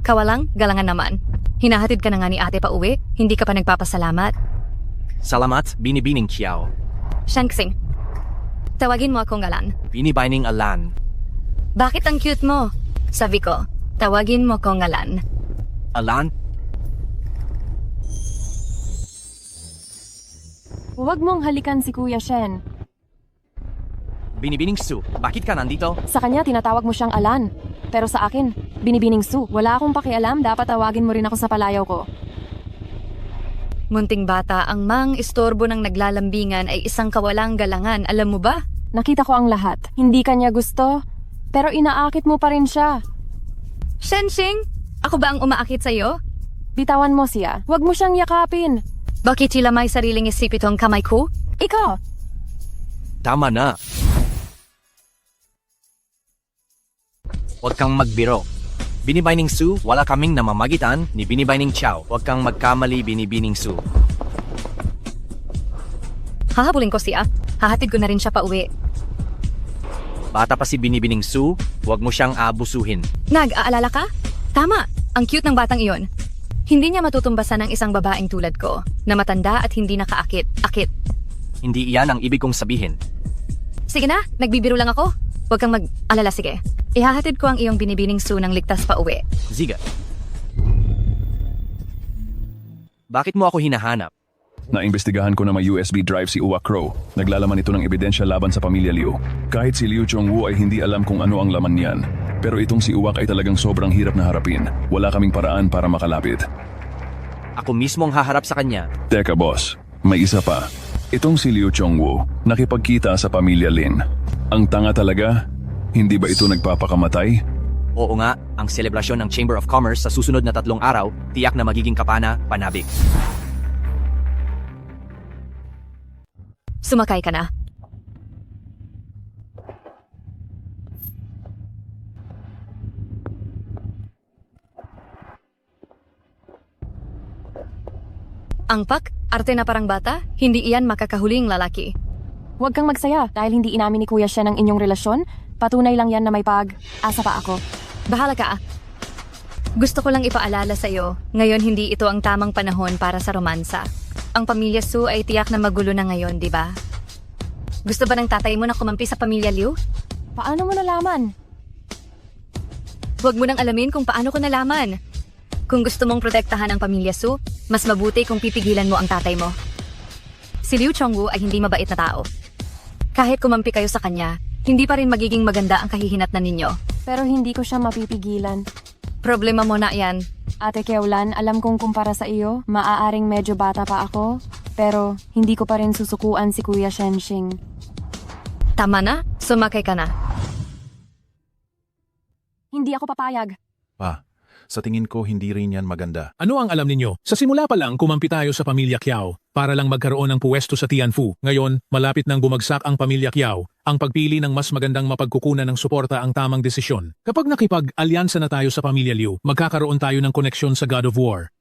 Kawalang galangan naman. Hinahatid ka na nga ni Ate pa uwi, hindi ka pa nagpapasalamat. Salamat, Binibining Kiao. Shang Tsing, tawagin mo akong Alan. Binibining Alan. Bakit ang cute mo? Sabi ko, tawagin mo kong Alan. Alan? Huwag mong halikan si Kuya Shen. Binibining Sue, bakit ka nandito? Sa kanya, tinatawag mo siyang Alan. Pero sa akin, Binibining Sue. Wala akong pakialam, dapat tawagin mo rin ako sa palayaw ko. Munting bata, ang mang istorbo ng naglalambingan ay isang kawalang galangan, alam mo ba? Nakita ko ang lahat. Hindi kanya gusto, pero inaakit mo pa rin siya. Shenxing, ako ba ang umaakit sa'yo? Bitawan mo siya. Huwag mo siyang yakapin. Bakit sila may sariling isip itong kamay ko? Ikaw! Tama na. Huwag kang magbiro. Binibining Sue, wala kaming namamagitan ni Binibining Chow. Huwag kang magkamali, Binibining Sue. Hahabulin ko siya. Hahatid ko na rin siya pa uwi. Bata pa si Binibining Sue, huwag mo siyang abusuhin. Nag-aalala ka? Tama, ang cute ng batang iyon. Hindi niya matutumbasan ng isang babaeng tulad ko, na matanda at hindi nakaakit. Hindi iyan ang ibig kong sabihin. Sige na, nagbibiro lang ako. Huwag kang mag-alala, sige. Ihahatid ko ang iyong Binibining Sue ng ligtas pa uwi. Ziga. Bakit mo ako hinahanap? Naimbestigahan ko na may USB drive si Uwak Crow. Naglalaman ito ng ebidensya laban sa pamilya Liu. Kahit si Liu Chongwu ay hindi alam kung ano ang laman niyan. Pero itong si Uwak ay talagang sobrang hirap na harapin. Wala kaming paraan para makalapit. Ako mismo ang haharap sa kanya. Teka boss, may isa pa. Itong si Liu Chongwu, nakipagkita sa pamilya Lin. Ang tanga talaga? Hindi ba ito nagpapakamatay? Oo nga, ang selebrasyon ng Chamber of Commerce sa susunod na 3 araw, tiyak na magiging kapana, panabik. Sumakay ka na. Ang arte na parang bata, hindi iyan makakahuling lalaki. Huwag kang magsaya dahil hindi inamin ni Kuya siya ng inyong relasyon. Patunay lang yan na may asa pa ako. Bahala ka. Gusto ko lang ipaalala sa iyo, ngayon hindi ito ang tamang panahon para sa romansa. Ang pamilya Su ay tiyak na magulo na ngayon, di ba? Gusto ba ng tatay mo na kumampi sa pamilya Liu? Paano mo nalaman? Huwag mo nang alamin kung paano ko nalaman. Kung gusto mong protektahan ang pamilya Su, mas mabuti kung pipigilan mo ang tatay mo. Si Liu Chongwu ay hindi mabait na tao. Kahit kumampi kayo sa kanya, hindi pa rin magiging maganda ang kahihinatnan ninyo. Pero hindi ko siya mapipigilan. Problema mo na yan. Ate Keolan, alam kong kumpara sa iyo, maaaring medyo bata pa ako, pero hindi ko pa rin susukuan si Kuya Shenxing. Tama na, sumakay ka na. Hindi ako papayag. Pa, sa tingin ko hindi rin yan maganda. Ano ang alam ninyo? Sa simula pa lang kumampi tayo sa pamilya Kiao para lang magkaroon ng puwesto sa Tianfu. Ngayon, malapit nang bumagsak ang pamilya Kiao. Ang pagpili ng mas magandang mapagkukunan ng suporta ang tamang desisyon. Kapag nakipag-alyansa na tayo sa pamilya Liu, magkakaroon tayo ng koneksyon sa God of War.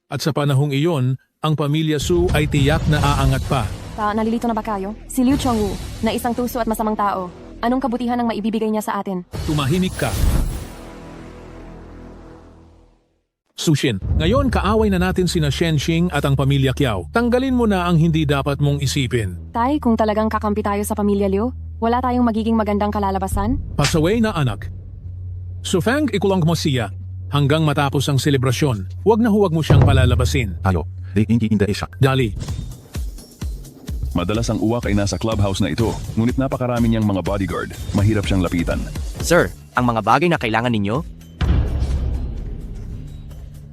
At sa panahong iyon, ang pamilya Su ay tiyak na aangat pa. Nalilito na ba kayo? Si Liu Chongwu, na isang tuso at masamang tao. Anong kabutihan ang maibibigay niya sa atin? Tumahimik ka. Sushin, ngayon kaaway na natin sina Shenxing at ang pamilya Kiao. Tanggalin mo na ang hindi dapat mong isipin. Tay, kung talagang kakampi tayo sa pamilya Liu, wala tayong magiging magandang kalalabasan? Pasaway na anak. Sufang, ikulong mo siya. Hanggang matapos ang selebrasyon, huwag mo siyang palalabasin. Halo, hindi siya. Dali. Madalas ang Uwak ay nasa clubhouse na ito, ngunit napakarami niyang mga bodyguard. Mahirap siyang lapitan. Sir, ang mga bagay na kailangan ninyo?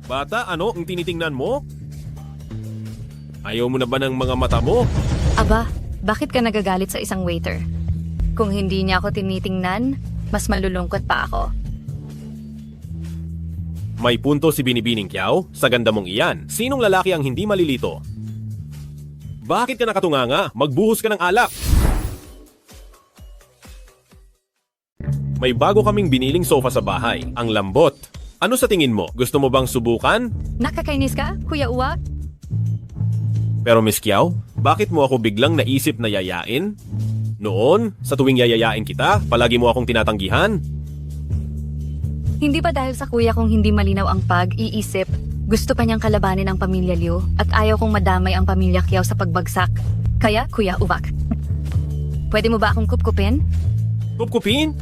Bata, ano ang tinitingnan mo? Ayaw mo na ba ng mga mata mo? Aba, bakit ka nagagalit sa isang waiter? Kung hindi niya ako tinitingnan, mas malulungkot pa ako. May punto si Binibining Kiao, sa ganda mong iyan. Sinong lalaki ang hindi malilito? Bakit ka nakatunganga? Magbuhos ka ng alak! May bago kaming biniling sofa sa bahay, ang lambot. Ano sa tingin mo? Gusto mo bang subukan? Nakakainis ka, Kuya Uwak? Pero Miss Kiao, bakit mo ako biglang naisip na yayain? Noon, sa tuwing yayayain kita, palagi mo akong tinatanggihan. Hindi ba dahil sa kuya kong hindi malinaw ang pag-iisip, gusto pa niyang kalabanin ang pamilya Liu at ayaw kong madamay ang pamilya Kiao sa pagbagsak? Kaya, Kuya Uwak, pwede mo ba akong kupkupin? Kupkupin?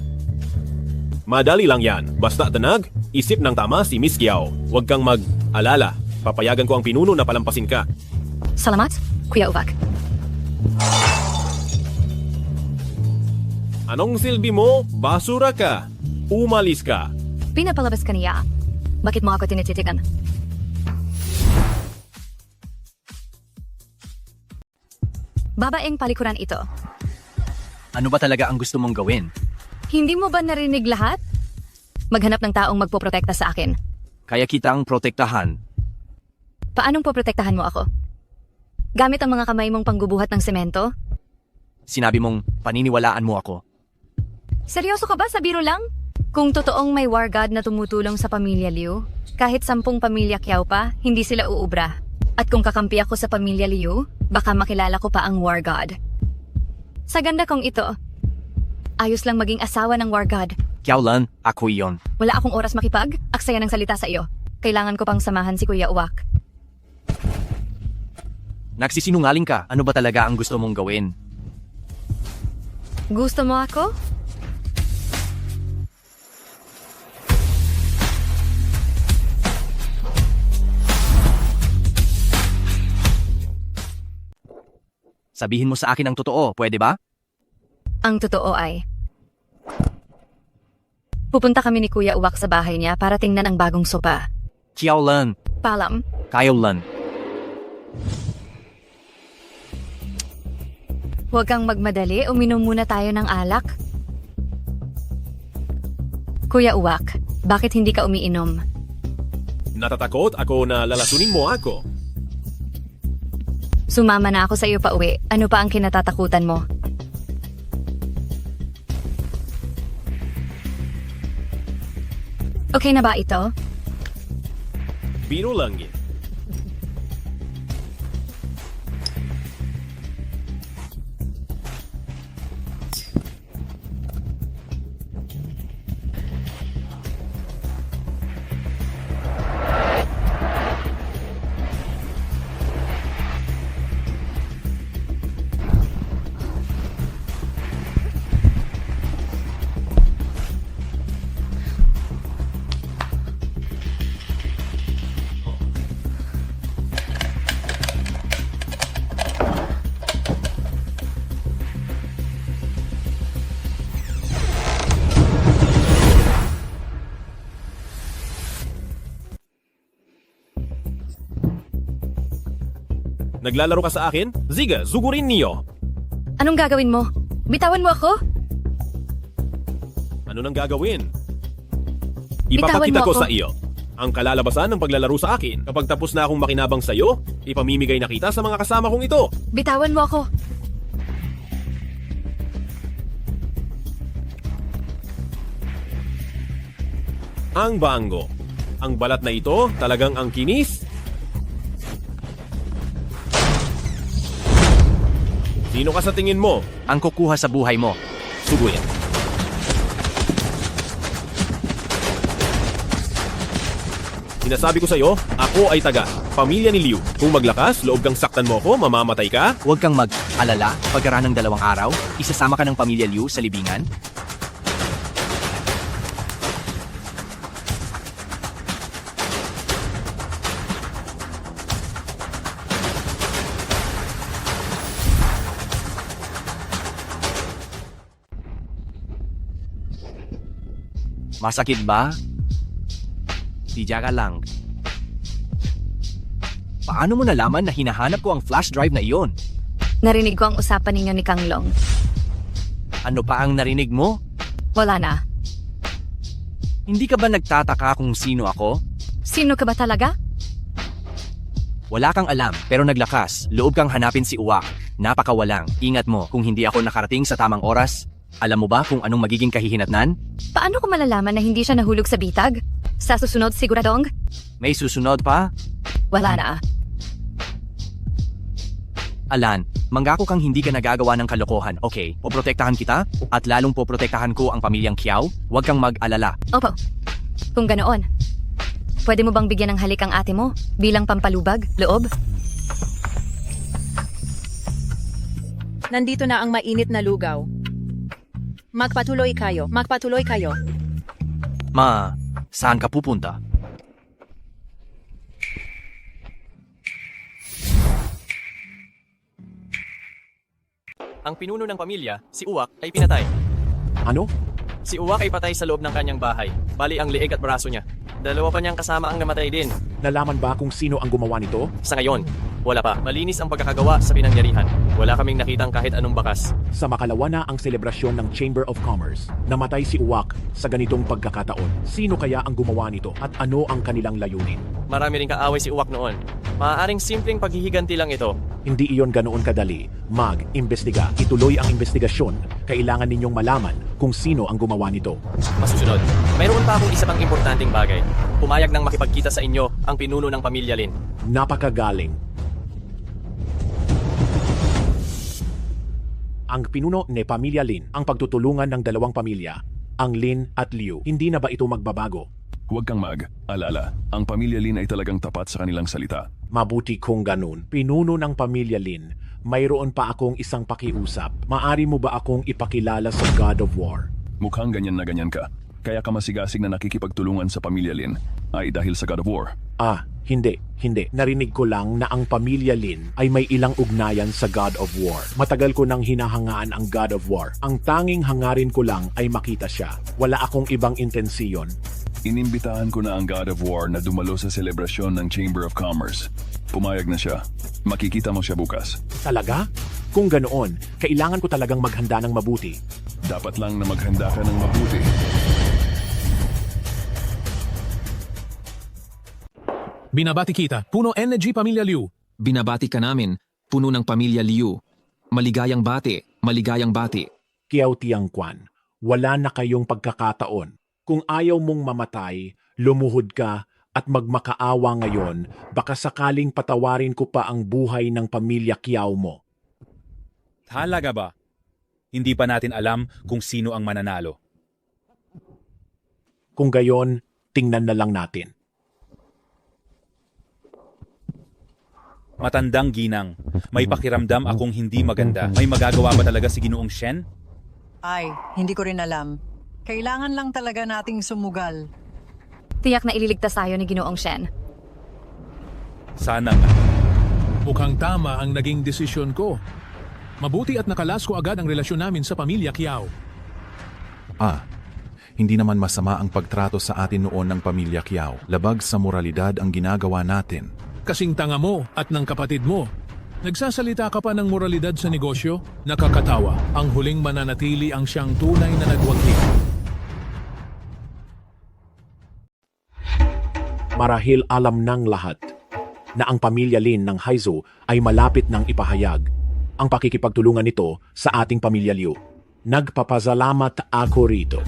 Madali lang yan. Basta tanag, isip ng tama si Miss Kiao. Huwag kang mag-alala. Papayagan ko ang pinuno na palampasin ka. Salamat, Kuya Uwak. Anong silbi mo? Basura ka. Umalis ka. Pinapalabas ka niya. Bakit mo ako tinititigan? Babaeng palikuran ito. Ano ba talaga ang gusto mong gawin? Hindi mo ba narinig lahat? Maghanap ng taong magpoprotekta sa akin. Kaya kitang protektahan. Paanong poprotektahan mo ako? Gamit ang mga kamay mong panggubuhat ng semento? Sinabi mong paniniwalaan mo ako. Seryoso ka ba sa biro lang? Kung totoong may war god na tumutulong sa pamilya Liu, kahit 10 pamilya Kiao pa, hindi sila uubra. At kung kakampi ako sa pamilya Liu, baka makilala ko pa ang war god. Sa ganda kong ito, ayos lang maging asawa ng war god. Kiaolan, ako iyon. Wala akong oras makipag, aksaya ng salita sa iyo. Kailangan ko pang samahan si Kuya Uwak. Nagsisinungaling ka. Ano ba talaga ang gusto mong gawin? Gusto mo ako? Sabihin mo sa akin ang totoo, pwede ba? Ang totoo ay, pupunta kami ni Kuya Uwak sa bahay niya para tingnan ang bagong sopa. Kiaolan, Palam. Kiaolan. Huwag kang magmadali, uminom muna tayo ng alak. Kuya Uwak, bakit hindi ka umiinom? Natatakot ako na lalasunin mo ako. Sumama na ako sa iyo pa uwi. Ano pa ang kinatatakutan mo? Okay na ba ito? Biro lang yun. Naglalaro ka sa akin? Ziga, zugurin niyo. Anong gagawin mo? Bitawan mo ako? Ano nang gagawin? Bitawan Ipapakita mo ko ako. sa iyo ang kalalabasan ng paglalaro sa akin. Kapag tapos na akong makinabang sa iyo, ipamimigay na kita sa mga kasama kong ito. Bitawan mo ako. Ang bango. Ang balat na ito talagang ang kinis. Sino ka sa tingin mo? Ang kukuha sa buhay mo. Suguin. Sinasabi ko sa iyo, ako ay taga pamilya ni Liu. Kung maglakas, loob kang saktan mo ako, mamamatay ka. Huwag kang mag-alala. Pagkaraan ng 2 araw, isasama ka ng pamilya Liu sa libingan. Masakit ba? Tidya ka lang. Paano mo nalaman na hinahanap ko ang flash drive na iyon? Narinig ko ang usapan ninyo ni Kang Long. Ano pa ang narinig mo? Wala na. Hindi ka ba nagtataka kung sino ako? Sino ka ba talaga? Wala kang alam, pero naglakas. Loob kang hanapin si Uwak. Napakawalang. Ingat mo, kung hindi ako nakarating sa tamang oras. Alam mo ba kung anong magiging kahihinatnan? Paano ko malalaman na hindi siya nahulog sa bitag? Sa susunod siguradong? May susunod pa? Wala na. Alan, manggako kang hindi ka nagagawa ng kalokohan, okay? Poprotektahan kita, at lalong poprotektahan ko ang pamilyang Kiao. Huwag kang mag-alala. Opo. Kung ganoon, pwede mo bang bigyan ng halik ang ate mo bilang pampalubag, loob? Nandito na ang mainit na lugaw. Magpatuloy kayo. Magpatuloy kayo. Ma, saan ka pupunta? Ang pinuno ng pamilya, si Uwak, ay pinatay. Ano? Si Uwak ay patay sa loob ng kanyang bahay. Bali ang liig at braso niya. Dalawa pa niyang kasama ang namatay din. Nalaman ba kung sino ang gumawa nito? Sa ngayon, wala pa. Malinis ang pagkakagawa sa pinangyarihan. Wala kaming nakitang kahit anong bakas. Sa makalawa na ang selebrasyon ng Chamber of Commerce, namatay si Uwak sa ganitong pagkakataon. Sino kaya ang gumawa nito at ano ang kanilang layunin? Marami ring kaaway si Uwak noon. Maaaring simpleng paghihiganti lang ito. Hindi iyon ganoon kadali. Mag-imbestiga. Ituloy ang investigasyon. Kailangan ninyong malaman kung sino ang gumawa nito. Masusunod, mayroon pa akong isa pang importanteng bagay. Pumayag nang makipagkita sa inyo ang pinuno ng pamilya Lin. Napakagaling. Ang pinuno ni Pamilya Lin ang pagtutulungan ng dalawang pamilya, ang Lin at Liu. Hindi na ba ito magbabago? Huwag kang mag-alala. Ang pamilya Lin ay talagang tapat sa kanilang salita. Mabuti kung ganun. Pinuno ng Pamilya Lin, mayroon pa akong isang pakiusap. Maari mo ba akong ipakilala sa God of War? Mukhang ganyan na ganyan ka. Kaya ka masigasig na nakikipagtulungan sa pamilya Lin ay dahil sa God of War. Hindi. Narinig ko lang na ang Pamilya Lin ay may ilang ugnayan sa God of War. Matagal ko nang hinahangaan ang God of War. Ang tanging hangarin ko lang ay makita siya. Wala akong ibang intensiyon. Inimbitahan ko na ang God of War na dumalo sa selebrasyon ng Chamber of Commerce. Pumayag na siya. Makikita mo siya bukas. Talaga? Kung ganoon, kailangan ko talagang maghanda ng mabuti. Dapat lang na maghanda ka ng mabuti. Binabati kita, Puno Energy Pamilya Liu. Binabati ka namin, puno ng pamilya Liu. Maligayang bati, maligayang bati. Kiao Tiang Kwan, wala na kayong pagkakataon. Kung ayaw mong mamatay, lumuhod ka at magmakaawa ngayon, baka sakaling patawarin ko pa ang buhay ng pamilya Kiao mo. Talaga ba? Hindi pa natin alam kung sino ang mananalo. Kung gayon, tingnan na lang natin. Matandang ginang, may pakiramdam akong hindi maganda. May magagawa ba talaga si Ginoong Shen? Ay, hindi ko rin alam. Kailangan lang talaga nating sumugal. Tiyak na ililigtas tayo ni Ginoong Shen. Sana nga. Mukhang tama ang naging desisyon ko. Mabuti at nakalas ko agad ang relasyon namin sa pamilya Kiao. Hindi naman masama ang pagtrato sa atin noon ng pamilya Kiao. Labag sa moralidad ang ginagawa natin. Kasing tanga mo at ng kapatid mo. Nagsasalita ka pa ng moralidad sa negosyo? Nakakatawa. Ang huling mananatili ang siyang tunay na nagwagi. Marahil alam ng lahat na ang pamilya Lin ng Haizu ay malapit ng ipahayag ang pakikipagtulungan nito sa ating pamilya Liu. Nagpapasalamat ako rito.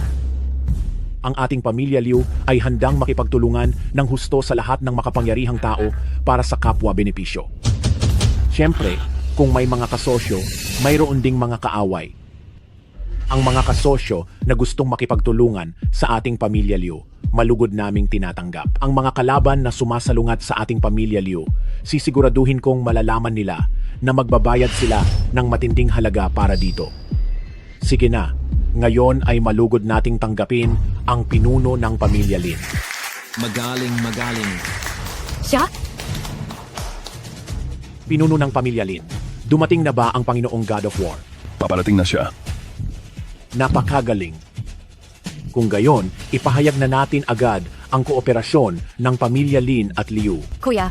Ang ating pamilya Liu ay handang makipagtulungan ng husto sa lahat ng makapangyarihang tao para sa kapwa-benepisyo. Siyempre, kung may mga kasosyo, mayroon ding mga kaaway. Ang mga kasosyo na gustong makipagtulungan sa ating pamilya Liu, malugod naming tinatanggap. Ang mga kalaban na sumasalungat sa ating pamilya Liu, sisiguraduhin kong malalaman nila na magbabayad sila ng matinding halaga para dito. Sige na, ngayon ay malugod nating tanggapin ang pinuno ng pamilya Lin. Magaling. Siya? Pinuno ng pamilya Lin, dumating na ba ang Panginoong God of War? Paparating na siya. Napakagaling. Kung gayon, ipahayag na natin agad ang kooperasyon ng pamilya Lin at Liu. Kuya,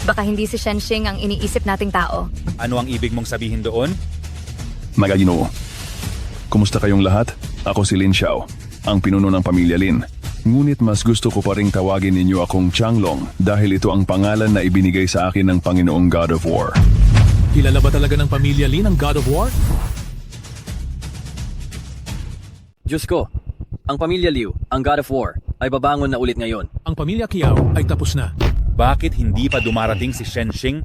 baka hindi si Shenxing ang iniisip nating tao. Ano ang ibig mong sabihin doon? Mga Ginoo. Kumusta kayong lahat? Ako si Lin Xiao, ang pinuno ng pamilya Lin. Ngunit mas gusto ko pa ring tawagin ninyo akong Changlong dahil ito ang pangalan na ibinigay sa akin ng Panginoong God of War. Kilala ba talaga ng pamilya Lin ang God of War? Diyos ko, ang pamilya Liu, ang God of War, ay babangon na ulit ngayon. Ang pamilya Kiao ay tapos na. Bakit hindi pa dumarating si Shenxing?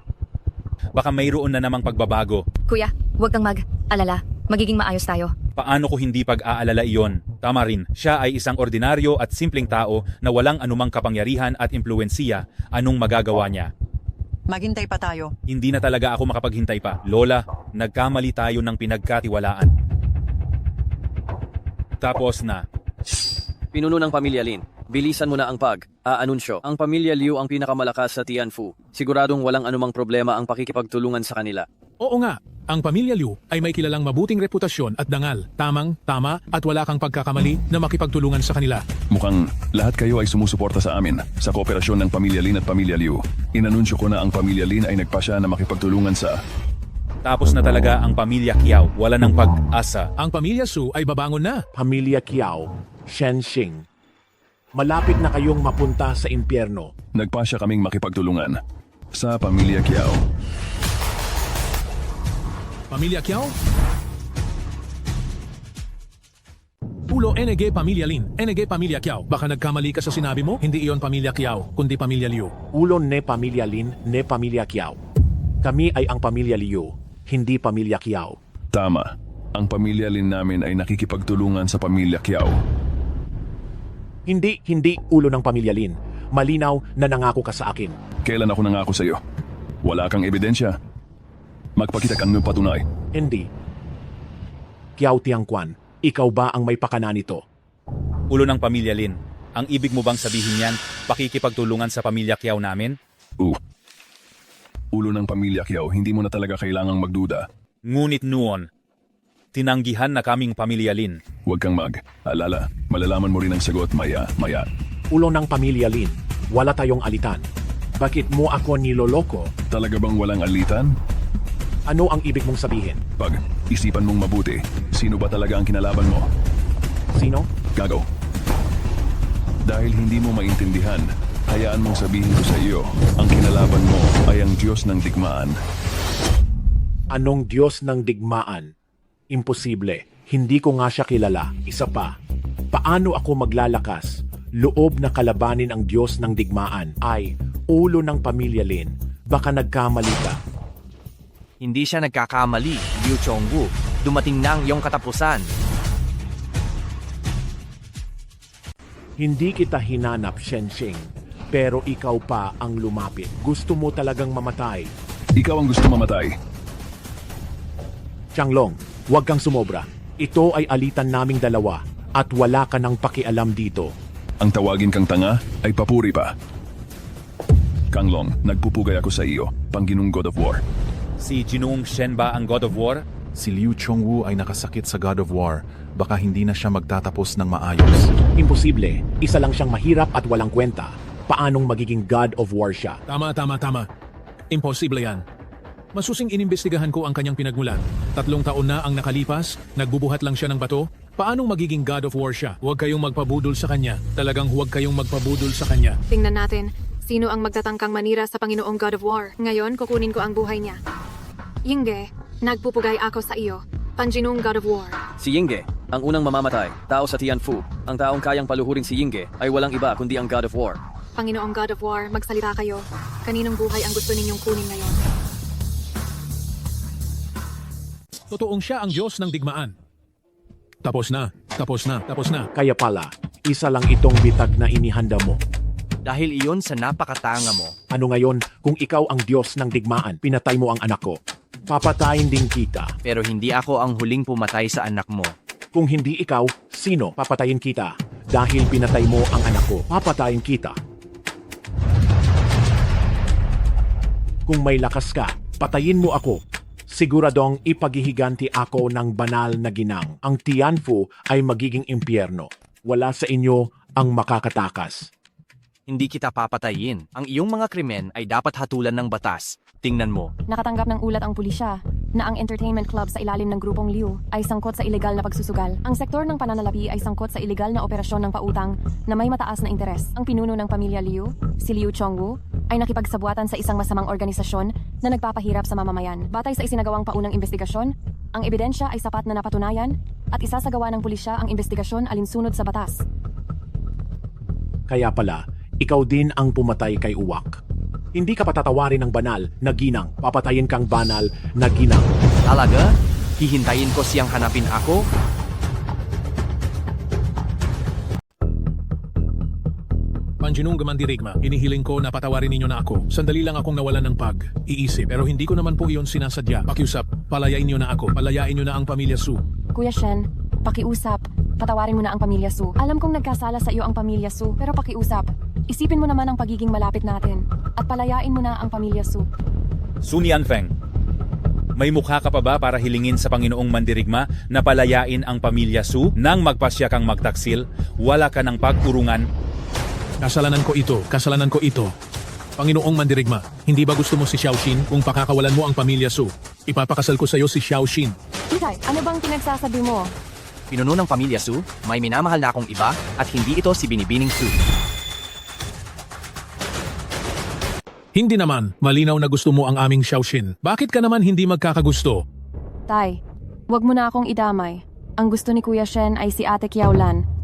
Baka mayroon na namang pagbabago. Kuya, huwag kang mag-alala. Magiging maayos tayo. Paano ko hindi pag-aalala iyon? Tama rin, siya ay isang ordinaryo at simpleng tao na walang anumang kapangyarihan at impluwensiya. Anong magagawa niya? Maghintay pa tayo. Hindi na talaga ako makapaghintay pa. Lola, nagkamali tayo ng pinagkatiwalaan. Tapos na. Pinuno ng pamilya Lin, bilisan mo na ang pag-aanunsyo. Ang pamilya Liu ang pinakamalakas sa Tianfu. Siguradong walang anumang problema ang pakikipagtulungan sa kanila. Oo nga, Ang pamilya Liu ay may kilalang mabuting reputasyon at dangal, tama at wala kang pagkakamali na makipagtulungan sa kanila. Mukhang lahat kayo ay sumusuporta sa amin sa kooperasyon ng Pamilya Lin at Pamilya Liu. Inanunsyo ko na ang Pamilya Lin ay nagpasya na makipagtulungan sa... Tapos na talaga ang pamilya Kiao, wala ng pag-asa. Ang pamilya Su ay babangon na. Pamilya Kiao, Shenxing. Malapit na kayong mapunta sa impyerno. Nagpasya kaming makipagtulungan sa Pamilya Kiao. Pamilya Kiao? Ulo NG Pamilya Lin, NG Pamilya Kiao. Baka nagkamali ka sa sinabi mo, hindi iyon Pamilya Kiao, kundi Pamilya Liu. Ulo ne Pamilya Lin, ne Pamilya Kiao. Kami ay ang Pamilya Liu, hindi Pamilya Kiao. Tama. Ang Pamilya Lin namin ay nakikipagtulungan sa Pamilya Kiao. Hindi ulo ng Pamilya Lin. Malinaw na nangako ka sa akin. Kailan ako nangako sa iyo? Wala kang ebidensya. Magpakita kang patunay. Hindi. Kiao Tiangquan, ikaw ba ang may pakana nito? Ulo ng pamilya Lin, ang ibig mo bang sabihin yan, pakikipagtulungan sa pamilya Kiao namin? Ulo ng Pamilya Kiao, hindi mo na talaga kailangang magduda. Ngunit noon, tinanggihan na kaming pamilya Lin. Huwag kang mag-alala. Malalaman mo rin ang sagot maya. Ulo ng Pamilya Lin, wala tayong alitan. Bakit mo ako niloloko? Talaga bang walang alitan? Ano ang ibig mong sabihin? Pag-isipan mong mabuti, sino ba talaga ang kinalaban mo? Sino? Gago. Dahil hindi mo maintindihan, hayaan mong sabihin ko sa iyo, ang kinalaban mo ay ang Diyos ng Digmaan. Anong Diyos ng Digmaan? Imposible. Hindi ko nga siya kilala. Isa pa, paano ako maglalakas? Loob na kalabanin ang Diyos ng Digmaan ay ulo ng Pamilya Lin. Baka nagkamali ka. Hindi siya nagkakamali, Liu Chongwu. Dumating na ang iyong katapusan. Hindi kita hinanap, Shenxing. Pero ikaw pa ang lumapit. Gusto mo talagang mamatay. Ikaw ang gusto mamatay. Changlong, huwag kang sumobra. Ito ay alitan naming dalawa at wala ka nang pakialam dito. Ang tawagin kang tanga ay papuri pa. Kanglong, nagpupugay ako sa iyo, Panginoong God of War. Si Ginoong Shen ba ang God of War? Si Liu Chongwu ay nakasakit sa God of War. Baka hindi na siya magtatapos ng maayos. Imposible. Isa lang siyang mahirap at walang kwenta. Paanong magiging God of War siya? Tama. Imposible yan. Masusing inimbestigahan ko ang kanyang pinagmulan. 3 taon na ang nakalipas, nagbubuhat lang siya ng bato. Paanong magiging God of War siya? Huwag kayong magpabudol sa kanya. Talagang huwag kayong magpabudol sa kanya. Tingnan natin, sino ang magtatangkang manira sa Panginoong God of War. Ngayon, kukunin ko ang buhay niya. Yingge, nagpupugay ako sa iyo, Panginoong God of War. Si Yingge, ang unang mamamatay, tao sa Tianfu. Ang taong kayang paluhurin si Yingge ay walang iba kundi ang God of War. Panginoong God of War, magsalita kayo. Kaninong buhay ang gusto ninyong kunin ngayon? Totoong siya ang Diyos ng Digmaan. Tapos na. Kaya pala, isa lang itong bitag na inihanda mo. Dahil iyon sa napakatanga mo. Ano ngayon kung ikaw ang Diyos ng Digmaan, pinatay mo ang anak ko? Papatayin din kita. Pero hindi ako ang huling pumatay sa anak mo. Kung hindi ikaw, sino papatayin kita? Dahil pinatay mo ang anak ko, papatayin kita. Kung may lakas ka, patayin mo ako. Siguradong ipaghihiganti ako ng banal na ginang. Ang Tianfu ay magiging impyerno. Wala sa inyo ang makakatakas. Hindi kita papatayin. Ang iyong mga krimen ay dapat hatulan ng batas. Tingnan mo. Nakatanggap ng ulat ang pulisya na ang entertainment club sa ilalim ng grupong Liu ay sangkot sa ilegal na pagsusugal. Ang sektor ng pananalapi ay sangkot sa ilegal na operasyon ng pautang na may mataas na interes. Ang pinuno ng pamilya Liu, si Liu Chongwu, ay nakipagsabuatan sa isang masamang organisasyon na nagpapahirap sa mamamayan. Batay sa isinagawang paunang investigasyon, ang ebidensya ay sapat na napatunayan at isasagawa ng pulisya ang investigasyon alinsunod sa batas. Kaya pala, ikaw din ang pumatay kay Uwak. Hindi ka patatawarin ng banal na ginang. Papatayin kang banal na ginang. Talaga? Hihintayin ko siyang hanapin ako? Panginoong Gamandirigma, inihiling ko na patawarin ninyo na ako. Sandali lang akong nawalan ng pag-iisip. Pero hindi ko naman po iyon sinasadya. Pakiusap, palayain niyo na ako. Palayain niyo na ang pamilya Su. Kuya Shen, pakiusap. Patawarin mo na ang pamilya Su. Alam kong nagkasala sa iyo ang pamilya Su, pero pakiusap. Isipin mo naman ang pagiging malapit natin. At palayain mo na ang pamilya Su. Sun Yanfeng, May mukha ka pa ba para hilingin sa Panginoong Mandirigma na palayain ang pamilya Su nang magpasya kang magtaksil? Wala ka ng pag-urungan. Kasalanan ko ito. Panginoong Mandirigma, hindi ba gusto mo si Xiaoxin kung pakakawalan mo ang pamilya Su? Ipapakasal ko sa iyo si Xiaoxin. Titay, ano bang pinagsasabi mo? Pinuno ng pamilya Su, may minamahal na akong iba at hindi ito si Binibining Su. Hindi naman, malinaw na gusto mo ang aming Xiaoxin. Bakit ka naman hindi magkakagusto? Tay, wag mo na akong idamay. Ang gusto ni Kuya Shen ay si Ate Kiaolan.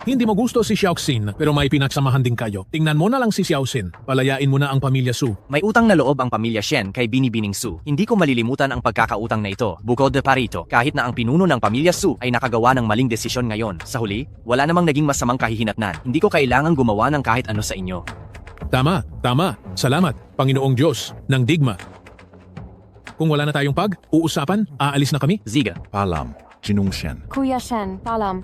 Hindi mo gusto si Xiaoxin, pero may pinagsamahan din kayo. Tingnan mo na lang si Xiaoxin. Palayain mo na ang pamilya Su. May utang na loob ang pamilya Shen kay Binibining Su. Hindi ko malilimutan ang pagkakautang na ito. Bukod pa rito, kahit na ang pinuno ng pamilya Su ay nakagawa ng maling desisyon ngayon, sa huli, wala namang naging masamang kahihinatnan. Hindi ko kailangang gumawa ng kahit ano sa inyo. Tama. Salamat, Panginoong Diyos ng Digma. Kung wala na tayong uusapan, aalis na kami. Ziga. Paalam, Jinong Shen. Kuya Shen, paalam.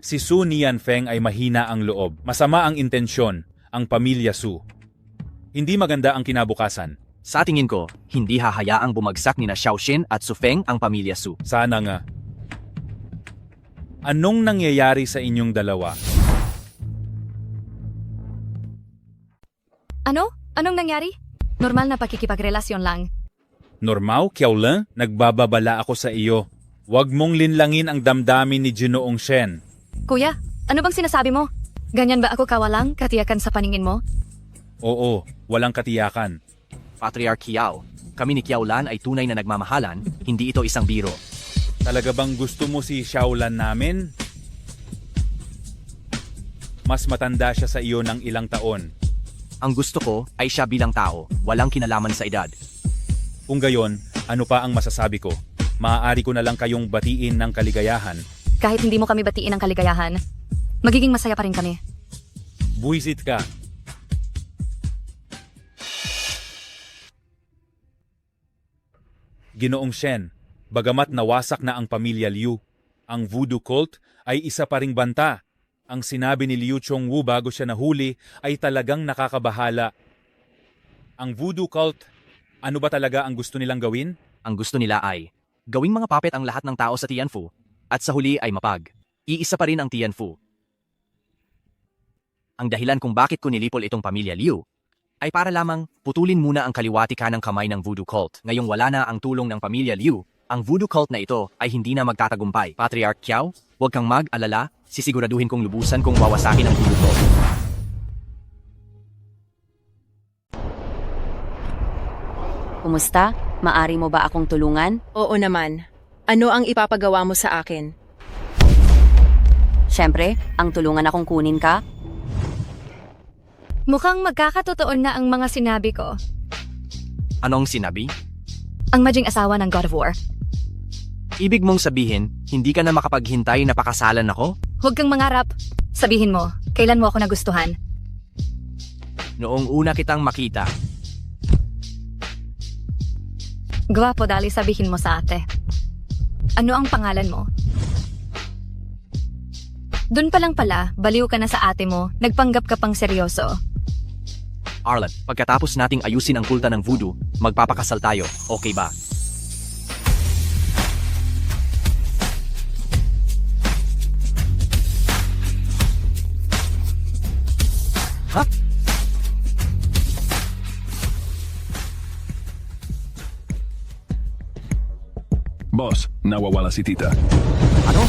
Si Su Nianfeng ay mahina ang loob. Masama ang intensyon, ang pamilya Su. Hindi maganda ang kinabukasan. Sa tingin ko, hindi hahayaang bumagsak ni na Xiaoxin at Su Feng ang pamilya Su. Sana nga. Anong nangyayari sa inyong dalawa? Ano? Anong nangyari? Normal na pakikipagrelasyon lang. Normal, Kiaolan? Nagbababala ako sa iyo. Huwag mong linlangin ang damdamin ni Ginoong Shen. Kuya, ano bang sinasabi mo? Ganyan ba ako kawalang katiyakan sa paningin mo? Oo, walang katiyakan. Patriarch Kiao, kami ni Kiaolan ay tunay na nagmamahalan, hindi ito isang biro. Talaga bang gusto mo si Xiaolan namin? Mas matanda siya sa iyo ng ilang taon. Ang gusto ko ay siya bilang tao, walang kinalaman sa edad. Kung gayon, ano pa ang masasabi ko? Maaari ko na lang kayong batiin ng kaligayahan. Kahit hindi mo kami batiin ng kaligayahan, magiging masaya pa rin kami. Buwisit ka. Ginoong Shen, bagamat nawasak na ang pamilya Liu, ang voodoo cult ay isa pa ring banta. Ang sinabi ni Liu Chongwu bago siya nahuli ay talagang nakakabahala. Ang voodoo cult, ano ba talaga ang gusto nilang gawin? Ang gusto nila ay gawing mga puppet ang lahat ng tao sa Tianfu at sa huli ay mapag. Iisa pa rin ang Tianfu. Ang dahilan kung bakit ko nilipol itong pamilya Liu ay para lamang putulin muna ang kaliwati kanang kamay ng voodoo cult. Ngayong wala na ang tulong ng pamilya Liu, ang voodoo cult na ito ay hindi na magtatagumpay. Patriarch Kiao, huwag kang mag-alala, sisiguraduhin kong lubusan kung wawasakin ang voodoo cult. Kumusta? Maari mo ba akong tulungan? Oo naman. Ano ang ipapagawa mo sa akin? Siyempre, ang tulungan akong kunin ka. Mukhang magkakatotoo na ang mga sinabi ko. Anong sinabi? Ang maging asawa ng God of War. Ibig mong sabihin, hindi ka na makapaghintay na pakasalan ako? Huwag kang mangarap. Sabihin mo, kailan mo ako nagustuhan? Noong una kitang makita. Gwapo dali sabihin mo sa ate. Ano ang pangalan mo? Doon pa lang pala, baliw ka na sa ate mo, nagpanggap ka pang seryoso. Arlan, pagkatapos nating ayusin ang kulta ng voodoo, magpapakasal tayo, okay ba? Ha? Boss, nawawala si tita. Ano?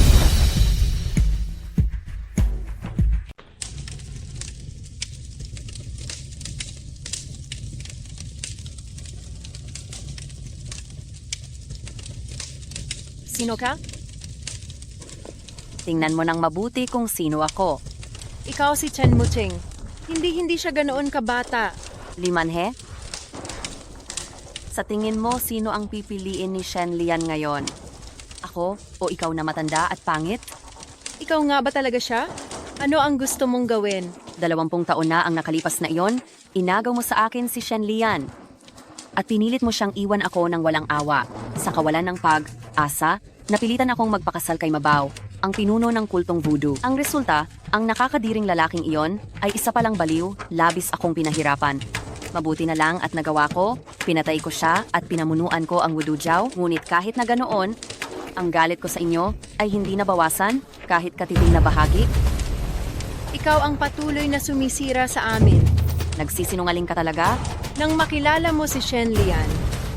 Sino ka? Tingnan mo nang mabuti kung sino ako. Ikaw si Chen Muching. Hindi siya ganoon kabata. Limanhe? Sa tingin mo, sino ang pipiliin ni Shen Lian ngayon? Ako o ikaw na matanda at pangit? Ikaw nga ba talaga siya? Ano ang gusto mong gawin? 20 taon na ang nakalipas na iyon, inagaw mo sa akin si Shen Lian. At pinilit mo siyang iwan ako ng walang awa. Sa kawalan ng pag-asa, napilitan akong magpakasal kay Mabao. ang pinuno ng kultong voodoo. Ang resulta, ang nakakadiring lalaking iyon ay isa palang baliw, labis akong pinahirapan. Mabuti na lang at nagawa ko, pinatay ko siya at pinamunuan ko ang Wudu Jiao, ngunit kahit na ganoon, ang galit ko sa inyo ay hindi nabawasan kahit katiting na bahagi. Ikaw ang patuloy na sumisira sa amin. Nagsisinungaling ka talaga? Nang makilala mo si Shen Lian,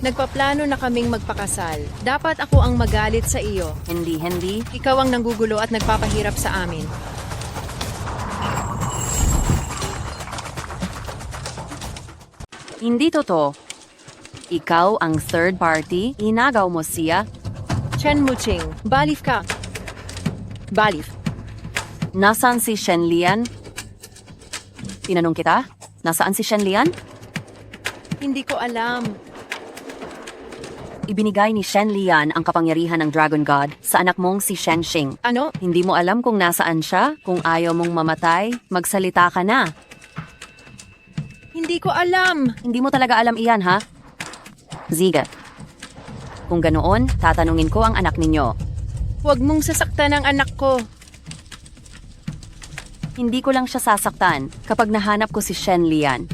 nagpaplano na kaming magpakasal. Dapat ako ang magalit sa iyo. Hindi. Ikaw ang nanggugulo at nagpapahirap sa amin. Hindi totoo. Ikaw ang third party, inagaw mo siya. Chen Muching, balif ka. Balif. Nasaan si Shen Lian? Tinanong kita, nasaan si Shen Lian? Hindi ko alam. Ibinigay ni Shen Lian ang kapangyarihan ng Dragon God sa anak mong si Shen Xing. Ano? Hindi mo alam kung nasaan siya? Kung ayaw mong mamatay, magsalita ka na. Hindi ko alam. Hindi mo talaga alam iyan, ha? Ziga. Kung ganoon, tatanungin ko ang anak ninyo. Huwag mong sasaktan ang anak ko. Hindi ko lang siya sasaktan kapag nahanap ko si Shen Lian.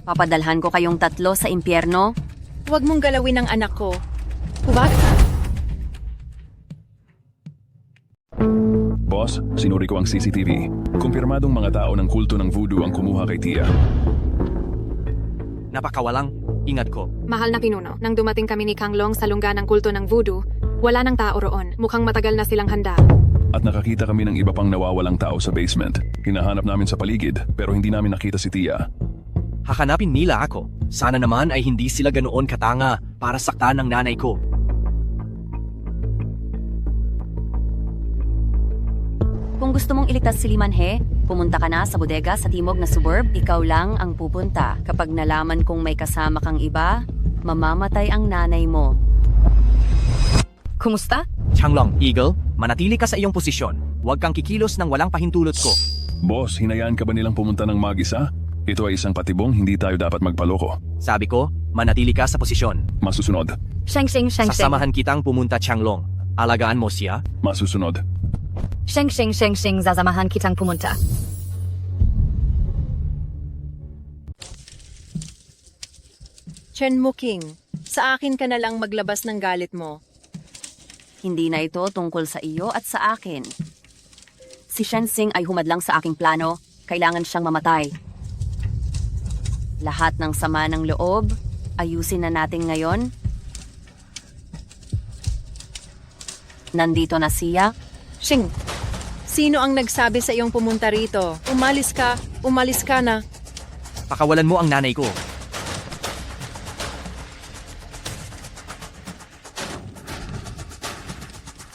Papadalhan ko kayong tatlo sa impyerno. Huwag mong galawin ang anak ko. Huwag. Boss, sinuri ko ang CCTV. Kumpirmadong mga tao ng kulto ng voodoo ang kumuha kay Tia. Napakawalang ingat ko. Mahal na pinuno, nang dumating kami ni Kang Long sa lungga ng kulto ng voodoo, wala nang tao roon. Mukhang matagal na silang handa. At nakakita kami ng iba pang nawawalang tao sa basement. Hinahanap namin sa paligid pero hindi namin nakita si Tia. Hahanapin nila ako. Sana naman ay hindi sila ganoon katanga para saktan ng nanay ko. Kung gusto mong iligtas si Limanhe, pumunta ka na sa bodega sa timog na suburb. Ikaw lang ang pupunta. Kapag nalaman kong may kasama kang iba, mamamatay ang nanay mo. Kumusta? Changlong, Eagle, manatili ka sa iyong posisyon. Huwag kang kikilos ng walang pahintulot ko. Boss, hinayaan ka ba nilang pumunta ng mag-isa? Ito ay isang patibong, hindi tayo dapat magpaloko. Sabi ko, manatili ka sa posisyon. Masusunod. Sheng Sheng. Sasamahan kitang pumunta, Changlong. Alagaan mo siya. Masusunod. Sheng Sheng, sasamahan kitang pumunta. Chen Muking, sa akin ka na lang maglabas ng galit mo. Hindi na ito tungkol sa iyo at sa akin. Si Shen Xing ay humadlang sa aking plano. Kailangan siyang mamatay. Lahat ng sama ng loob, ayusin na natin ngayon. Nandito na siya. Xing, sino ang nagsabi sa iyong pumunta rito? Umalis ka na. Pakawalan mo ang nanay ko.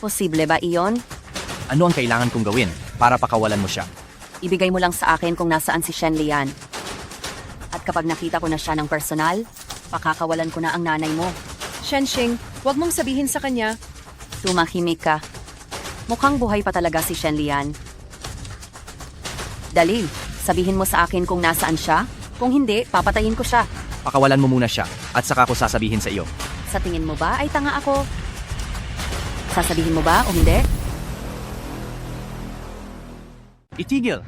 Posible ba iyon? Ano ang kailangan kong gawin para pakawalan mo siya? Ibigay mo lang sa akin kung nasaan si Shen Lian. At kapag nakita ko na siya ng personal, pakakawalan ko na ang nanay mo. Shen Xing, huwag mong sabihin sa kanya. Tumahimik ka. Mukhang buhay pa talaga si Shen Lian. Dali, sabihin mo sa akin kung nasaan siya. Kung hindi, papatayin ko siya. Pakawalan mo muna siya at saka ko sasabihin sa iyo. Sa tingin mo ba ay tanga ako? Sasabihin mo ba o hindi? Itigil!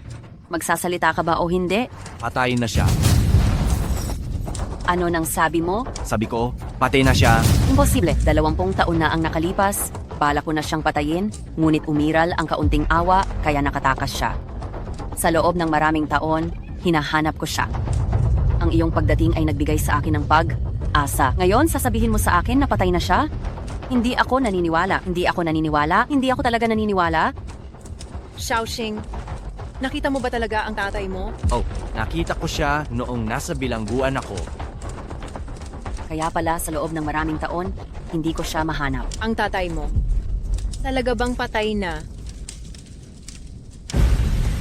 Magsasalita ka ba o hindi? Patayin na siya. Ano nang sabi mo? Sabi ko, patay na siya. Imposible, 20 taon na ang nakalipas. Bala ko na siyang patayin, ngunit umiral ang kaunting awa kaya nakatakas siya. Sa loob ng maraming taon, hinahanap ko siya. Ang iyong pagdating ay nagbigay sa akin ng pag-asa. Ngayon, sasabihin mo sa akin na patay na siya? Hindi ako naniniwala. Hindi ako talaga naniniwala. Xiaoxing, nakita mo ba talaga ang tatay mo? Oh, nakita ko siya noong nasa bilangguan ako. Kaya pala sa loob ng maraming taon, hindi ko siya mahanap. Ang tatay mo. Talaga bang patay na?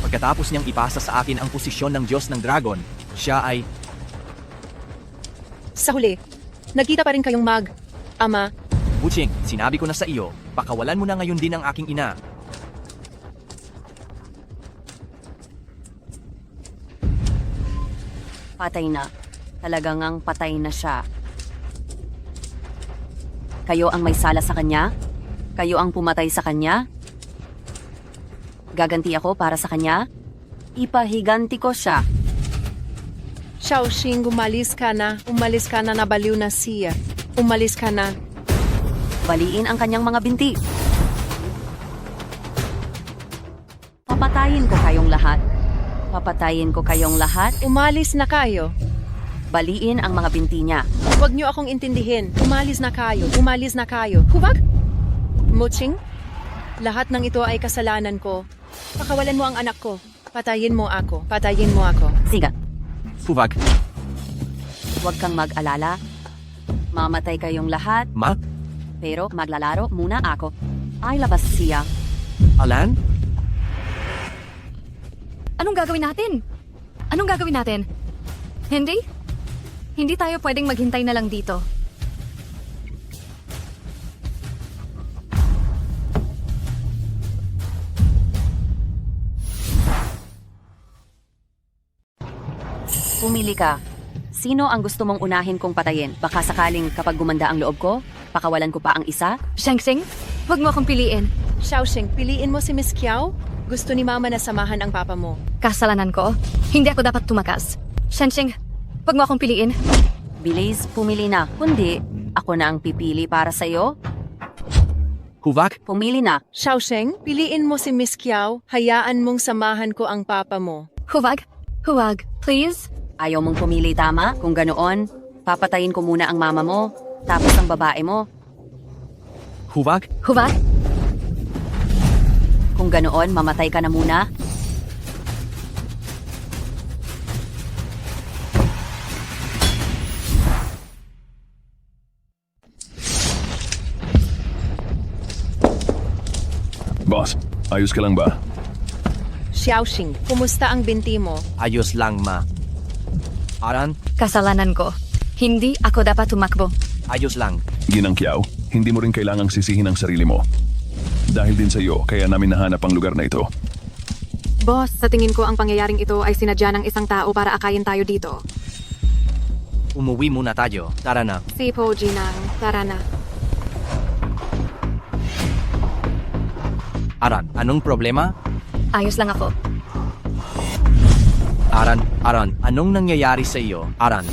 Pagkatapos niyang ipasa sa akin ang posisyon ng Diyos ng Dragon, siya ay... Sa huli, nagkita pa rin kayong Ama, Buching, sinabi ko na sa iyo, pakawalan mo na ngayon din ang aking ina. Patay na. Talagang ang patay na siya. Kayo ang may sala sa kanya? Kayo ang pumatay sa kanya? Gaganti ako para sa kanya? Ipahiganti ko siya. Xiaoxing, umalis ka na. Umalis ka na, nabaliw na siya. Umalis ka na. Baliin ang kanyang mga binti. Papatayin ko kayong lahat. Papatayin ko kayong lahat. Umalis na kayo. Baliin ang mga binti niya. Huwag niyo akong intindihin. Umalis na kayo. Umalis na kayo. Huwag! Muching, lahat ng ito ay kasalanan ko. Pakawalan mo ang anak ko. Patayin mo ako. Patayin mo ako. Siga, Huwag. huwag kang mag-alala. Mamatay kayong lahat. Ma? Pero maglalaro muna ako. Ay labas siya. Alan? Anong gagawin natin? Anong gagawin natin? Hindi? Hindi tayo pwedeng maghintay na lang dito. Pumili ka. Sino ang gusto mong unahin kong patayin? Baka sakaling kapag gumanda ang loob ko, pakawalan ko pa ang isa? Shang-Tsing, huwag mo akong piliin. Xiaoxing, piliin mo si Miss Kiao? Gusto ni Mama na samahan ang papa mo. Kasalanan ko. Hindi ako dapat tumakas. Shang-Tsing, huwag mo akong piliin. Bilis, pumili na. Kundi, ako na ang pipili para sa'yo. Huwag. Pumili na. Xiaoxing, piliin mo si Miss Kiao. Hayaan mong samahan ko ang papa mo. Huwag. Huwag. Please? Ayaw mong pumili, tama? Kung ganoon, papatayin ko muna ang mama mo, tapos ang babae mo. Huwag. Huwag. Kung ganoon, mamatay ka na muna. Boss, ayos ka lang ba? Xiaoxing, kumusta ang binti mo? Ayos lang, ma. Aran? Kasalanan ko. Hindi ako dapat tumakbo. Ayos lang. Ginang Kiao, hindi mo rin kailangang sisihin ang sarili mo. Dahil din sa iyo, kaya namin nahanap ang lugar na ito. Boss, sa tingin ko ang pangyayaring ito ay sinadya ng isang tao para akayin tayo dito. Umuwi muna tayo. Tara na. Sipo, Jinang. Tara na. Aran, anong problema? Ayos lang ako. Aran, anong nangyayari sa iyo? Aran.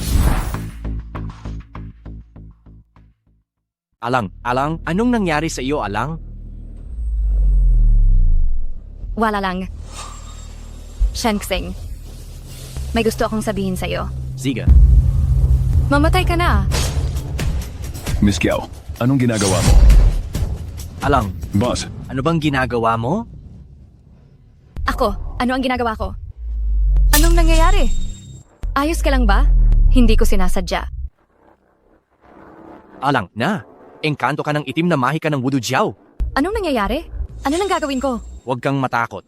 Alang, anong nangyari sa iyo, Alang? Wala lang. Shang-Tsing, may gusto akong sabihin sa'yo. Sige. Mamatay ka na. Miss Kiao, anong ginagawa mo? Alang. Boss. Ano bang ginagawa mo? Ako, ano ang ginagawa ko? Anong nangyayari? Ayos ka lang ba? Hindi ko sinasadya. Alang, na. Engkanto ka ng itim na mahika ng Wudu Jiao. Anong nangyayari? Ano nang gagawin ko? Huwag kang matakot.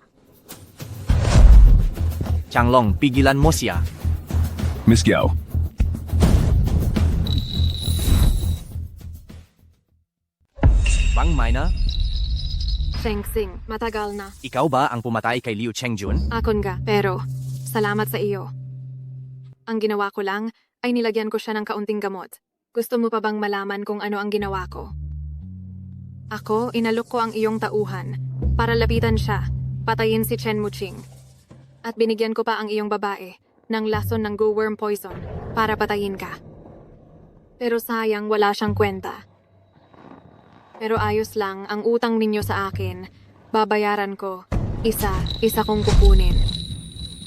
Changlong, pigilan mo siya. Miss Kiao. Bang Maina, Shang-Tsing, matagal na. ikaw ba ang pumatay kay Liu Chengjun? Akon nga, pero salamat sa iyo. Ang ginawa ko lang ay nilagyan ko siya ng kaunting gamot. Gusto mo pa bang malaman kung ano ang ginawa ko? Ako, inalok ko ang iyong tauhan para lapitan siya, patayin si Chen Muching. At binigyan ko pa ang iyong babae ng lason ng go-worm poison para patayin ka. Pero sayang wala siyang kwenta. Pero ayos lang ang utang ninyo sa akin. Babayaran ko. Isa kong kukunin.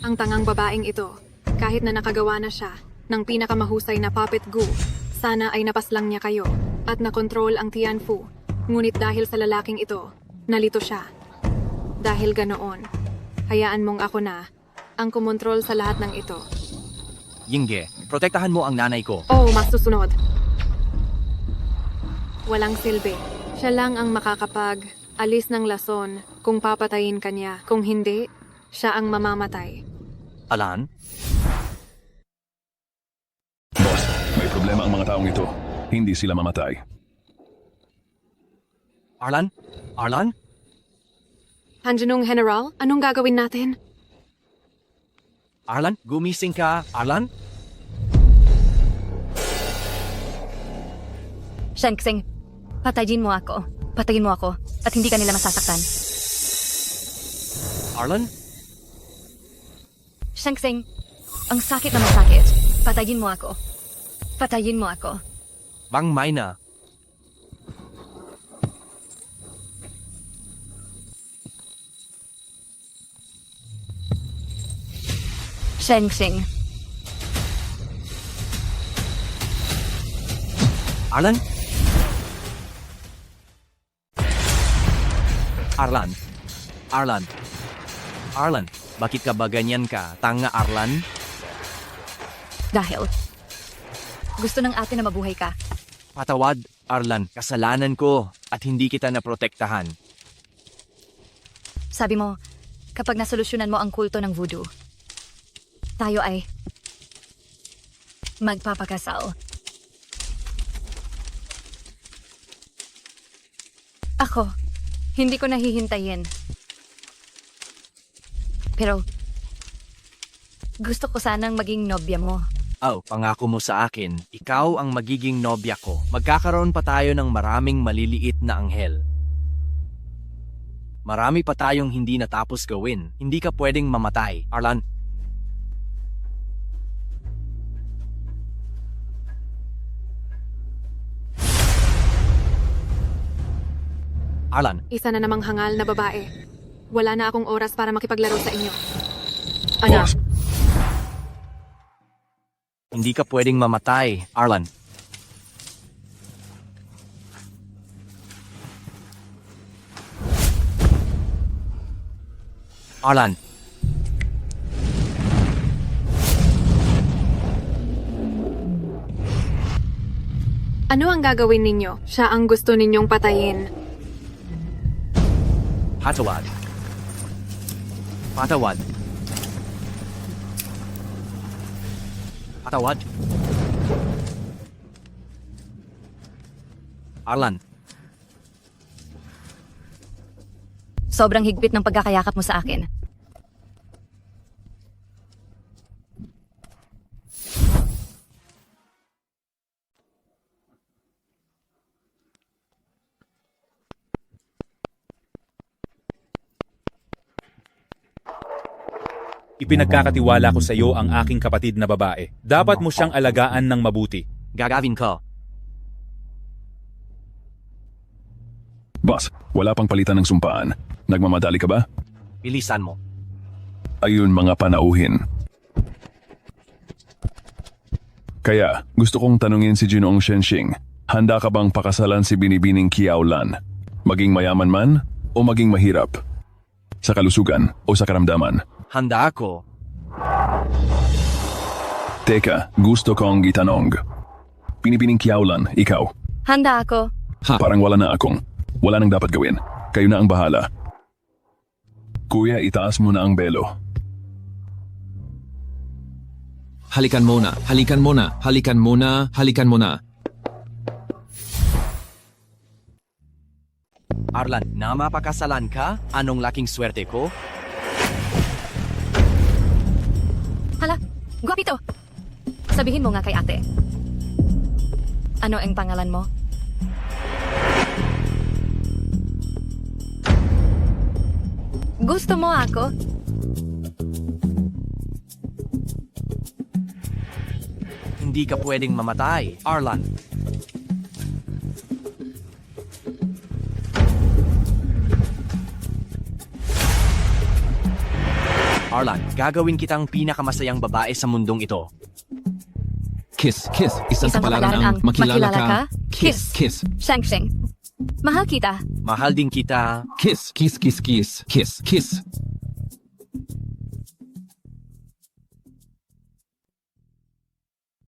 Ang tangang babaeng ito, kahit na nakagawa na siya ng pinakamahusay na puppet goo, sana ay napaslang niya kayo at nakontrol ang Tianfu. Ngunit dahil sa lalaking ito, nalito siya. Dahil ganoon, hayaan mong ako na ang kumontrol sa lahat ng ito. Yingge, protektahan mo ang nanay ko. Oh, masusunod. Walang silbi. Siya lang ang makakapag-alis ng lason kung papatayin ka niya. Kung hindi, siya ang mamamatay. Alan? Boss, may problema ang mga taong ito. Hindi sila mamatay. Arlan? Hanjunong General, anong gagawin natin? Arlan, gumising ka. Arlan? Shang-Tsing, patayin mo ako. Patayin mo ako at hindi ka nila masasaktan. Arlan? Shangseng, ang sakit na masakit. Patayin mo ako. Patayin mo ako. Bang Mayna. Shangseng, Arlan? Arlan? Arlan? Arlan, bakit ka ba ganyan ka? Tanga Arlan? dahil gusto ng ate na mabuhay ka. Patawad, Arlan. Kasalanan ko at hindi kita naprotektahan. Sabi mo, kapag nasolusyonan mo ang kulto ng voodoo, tayo ay magpapakasal. Ako, hindi ko nahihintayin. Pero, gusto ko sanang maging nobya mo. Oh, pangako mo sa akin, ikaw ang magiging nobya ko. Magkakaroon pa tayo ng maraming maliliit na anghel. Marami pa tayong hindi natapos gawin. Hindi ka pwedeng mamatay, Arlan. Arlan, Isa na namang hangal na babae. Wala na akong oras para makipaglaro sa inyo. Ano? hindi ka pwedeng mamatay, Arlan. Arlan. Ano ang gagawin ninyo? Siya ang gusto ninyong patayin. Patawad. Patawad. Patawad. Arlan. Sobrang higpit ng pagkakayakap mo sa akin. Ipinagkakatiwala ko sa iyo ang aking kapatid na babae. Dapat mo siyang alagaan ng mabuti. Gagawin ko. Boss, wala pang palitan ng sumpaan. Nagmamadali ka ba? Bilisan mo. Ayun mga panauhin. Kaya, gusto kong tanungin si Ginoong Shenxing, handa ka bang pakasalan si Binibining Kiaolan? Maging mayaman man o maging mahirap? Sa kalusugan o sa karamdaman? Handa ako. Teka, gusto kong itanong. Binibining Kiaolan, ikaw? Handa ako. Parang wala na akong. Wala nang dapat gawin. Kayo na ang bahala. Kuya, itaas mo na ang belo. Halikan muna, halikan muna, halikan muna, halikan muna. Arlan, na mapakasalan ka? Anong laking swerte ko? Hala, guwapito! Sabihin mo nga kay ate. Ano ang pangalan mo? Gusto mo ako? Hindi ka pwedeng mamatay, Arlan. Arlan, gagawin kitang pinakamasayang babae sa mundong ito. Kiss, kiss. Isang kapalaran ang makilala ka. Kiss. Kiss. Shang-sheng. Mahal kita. Mahal din kita. Kiss, kiss, kiss, kiss. Kiss, kiss.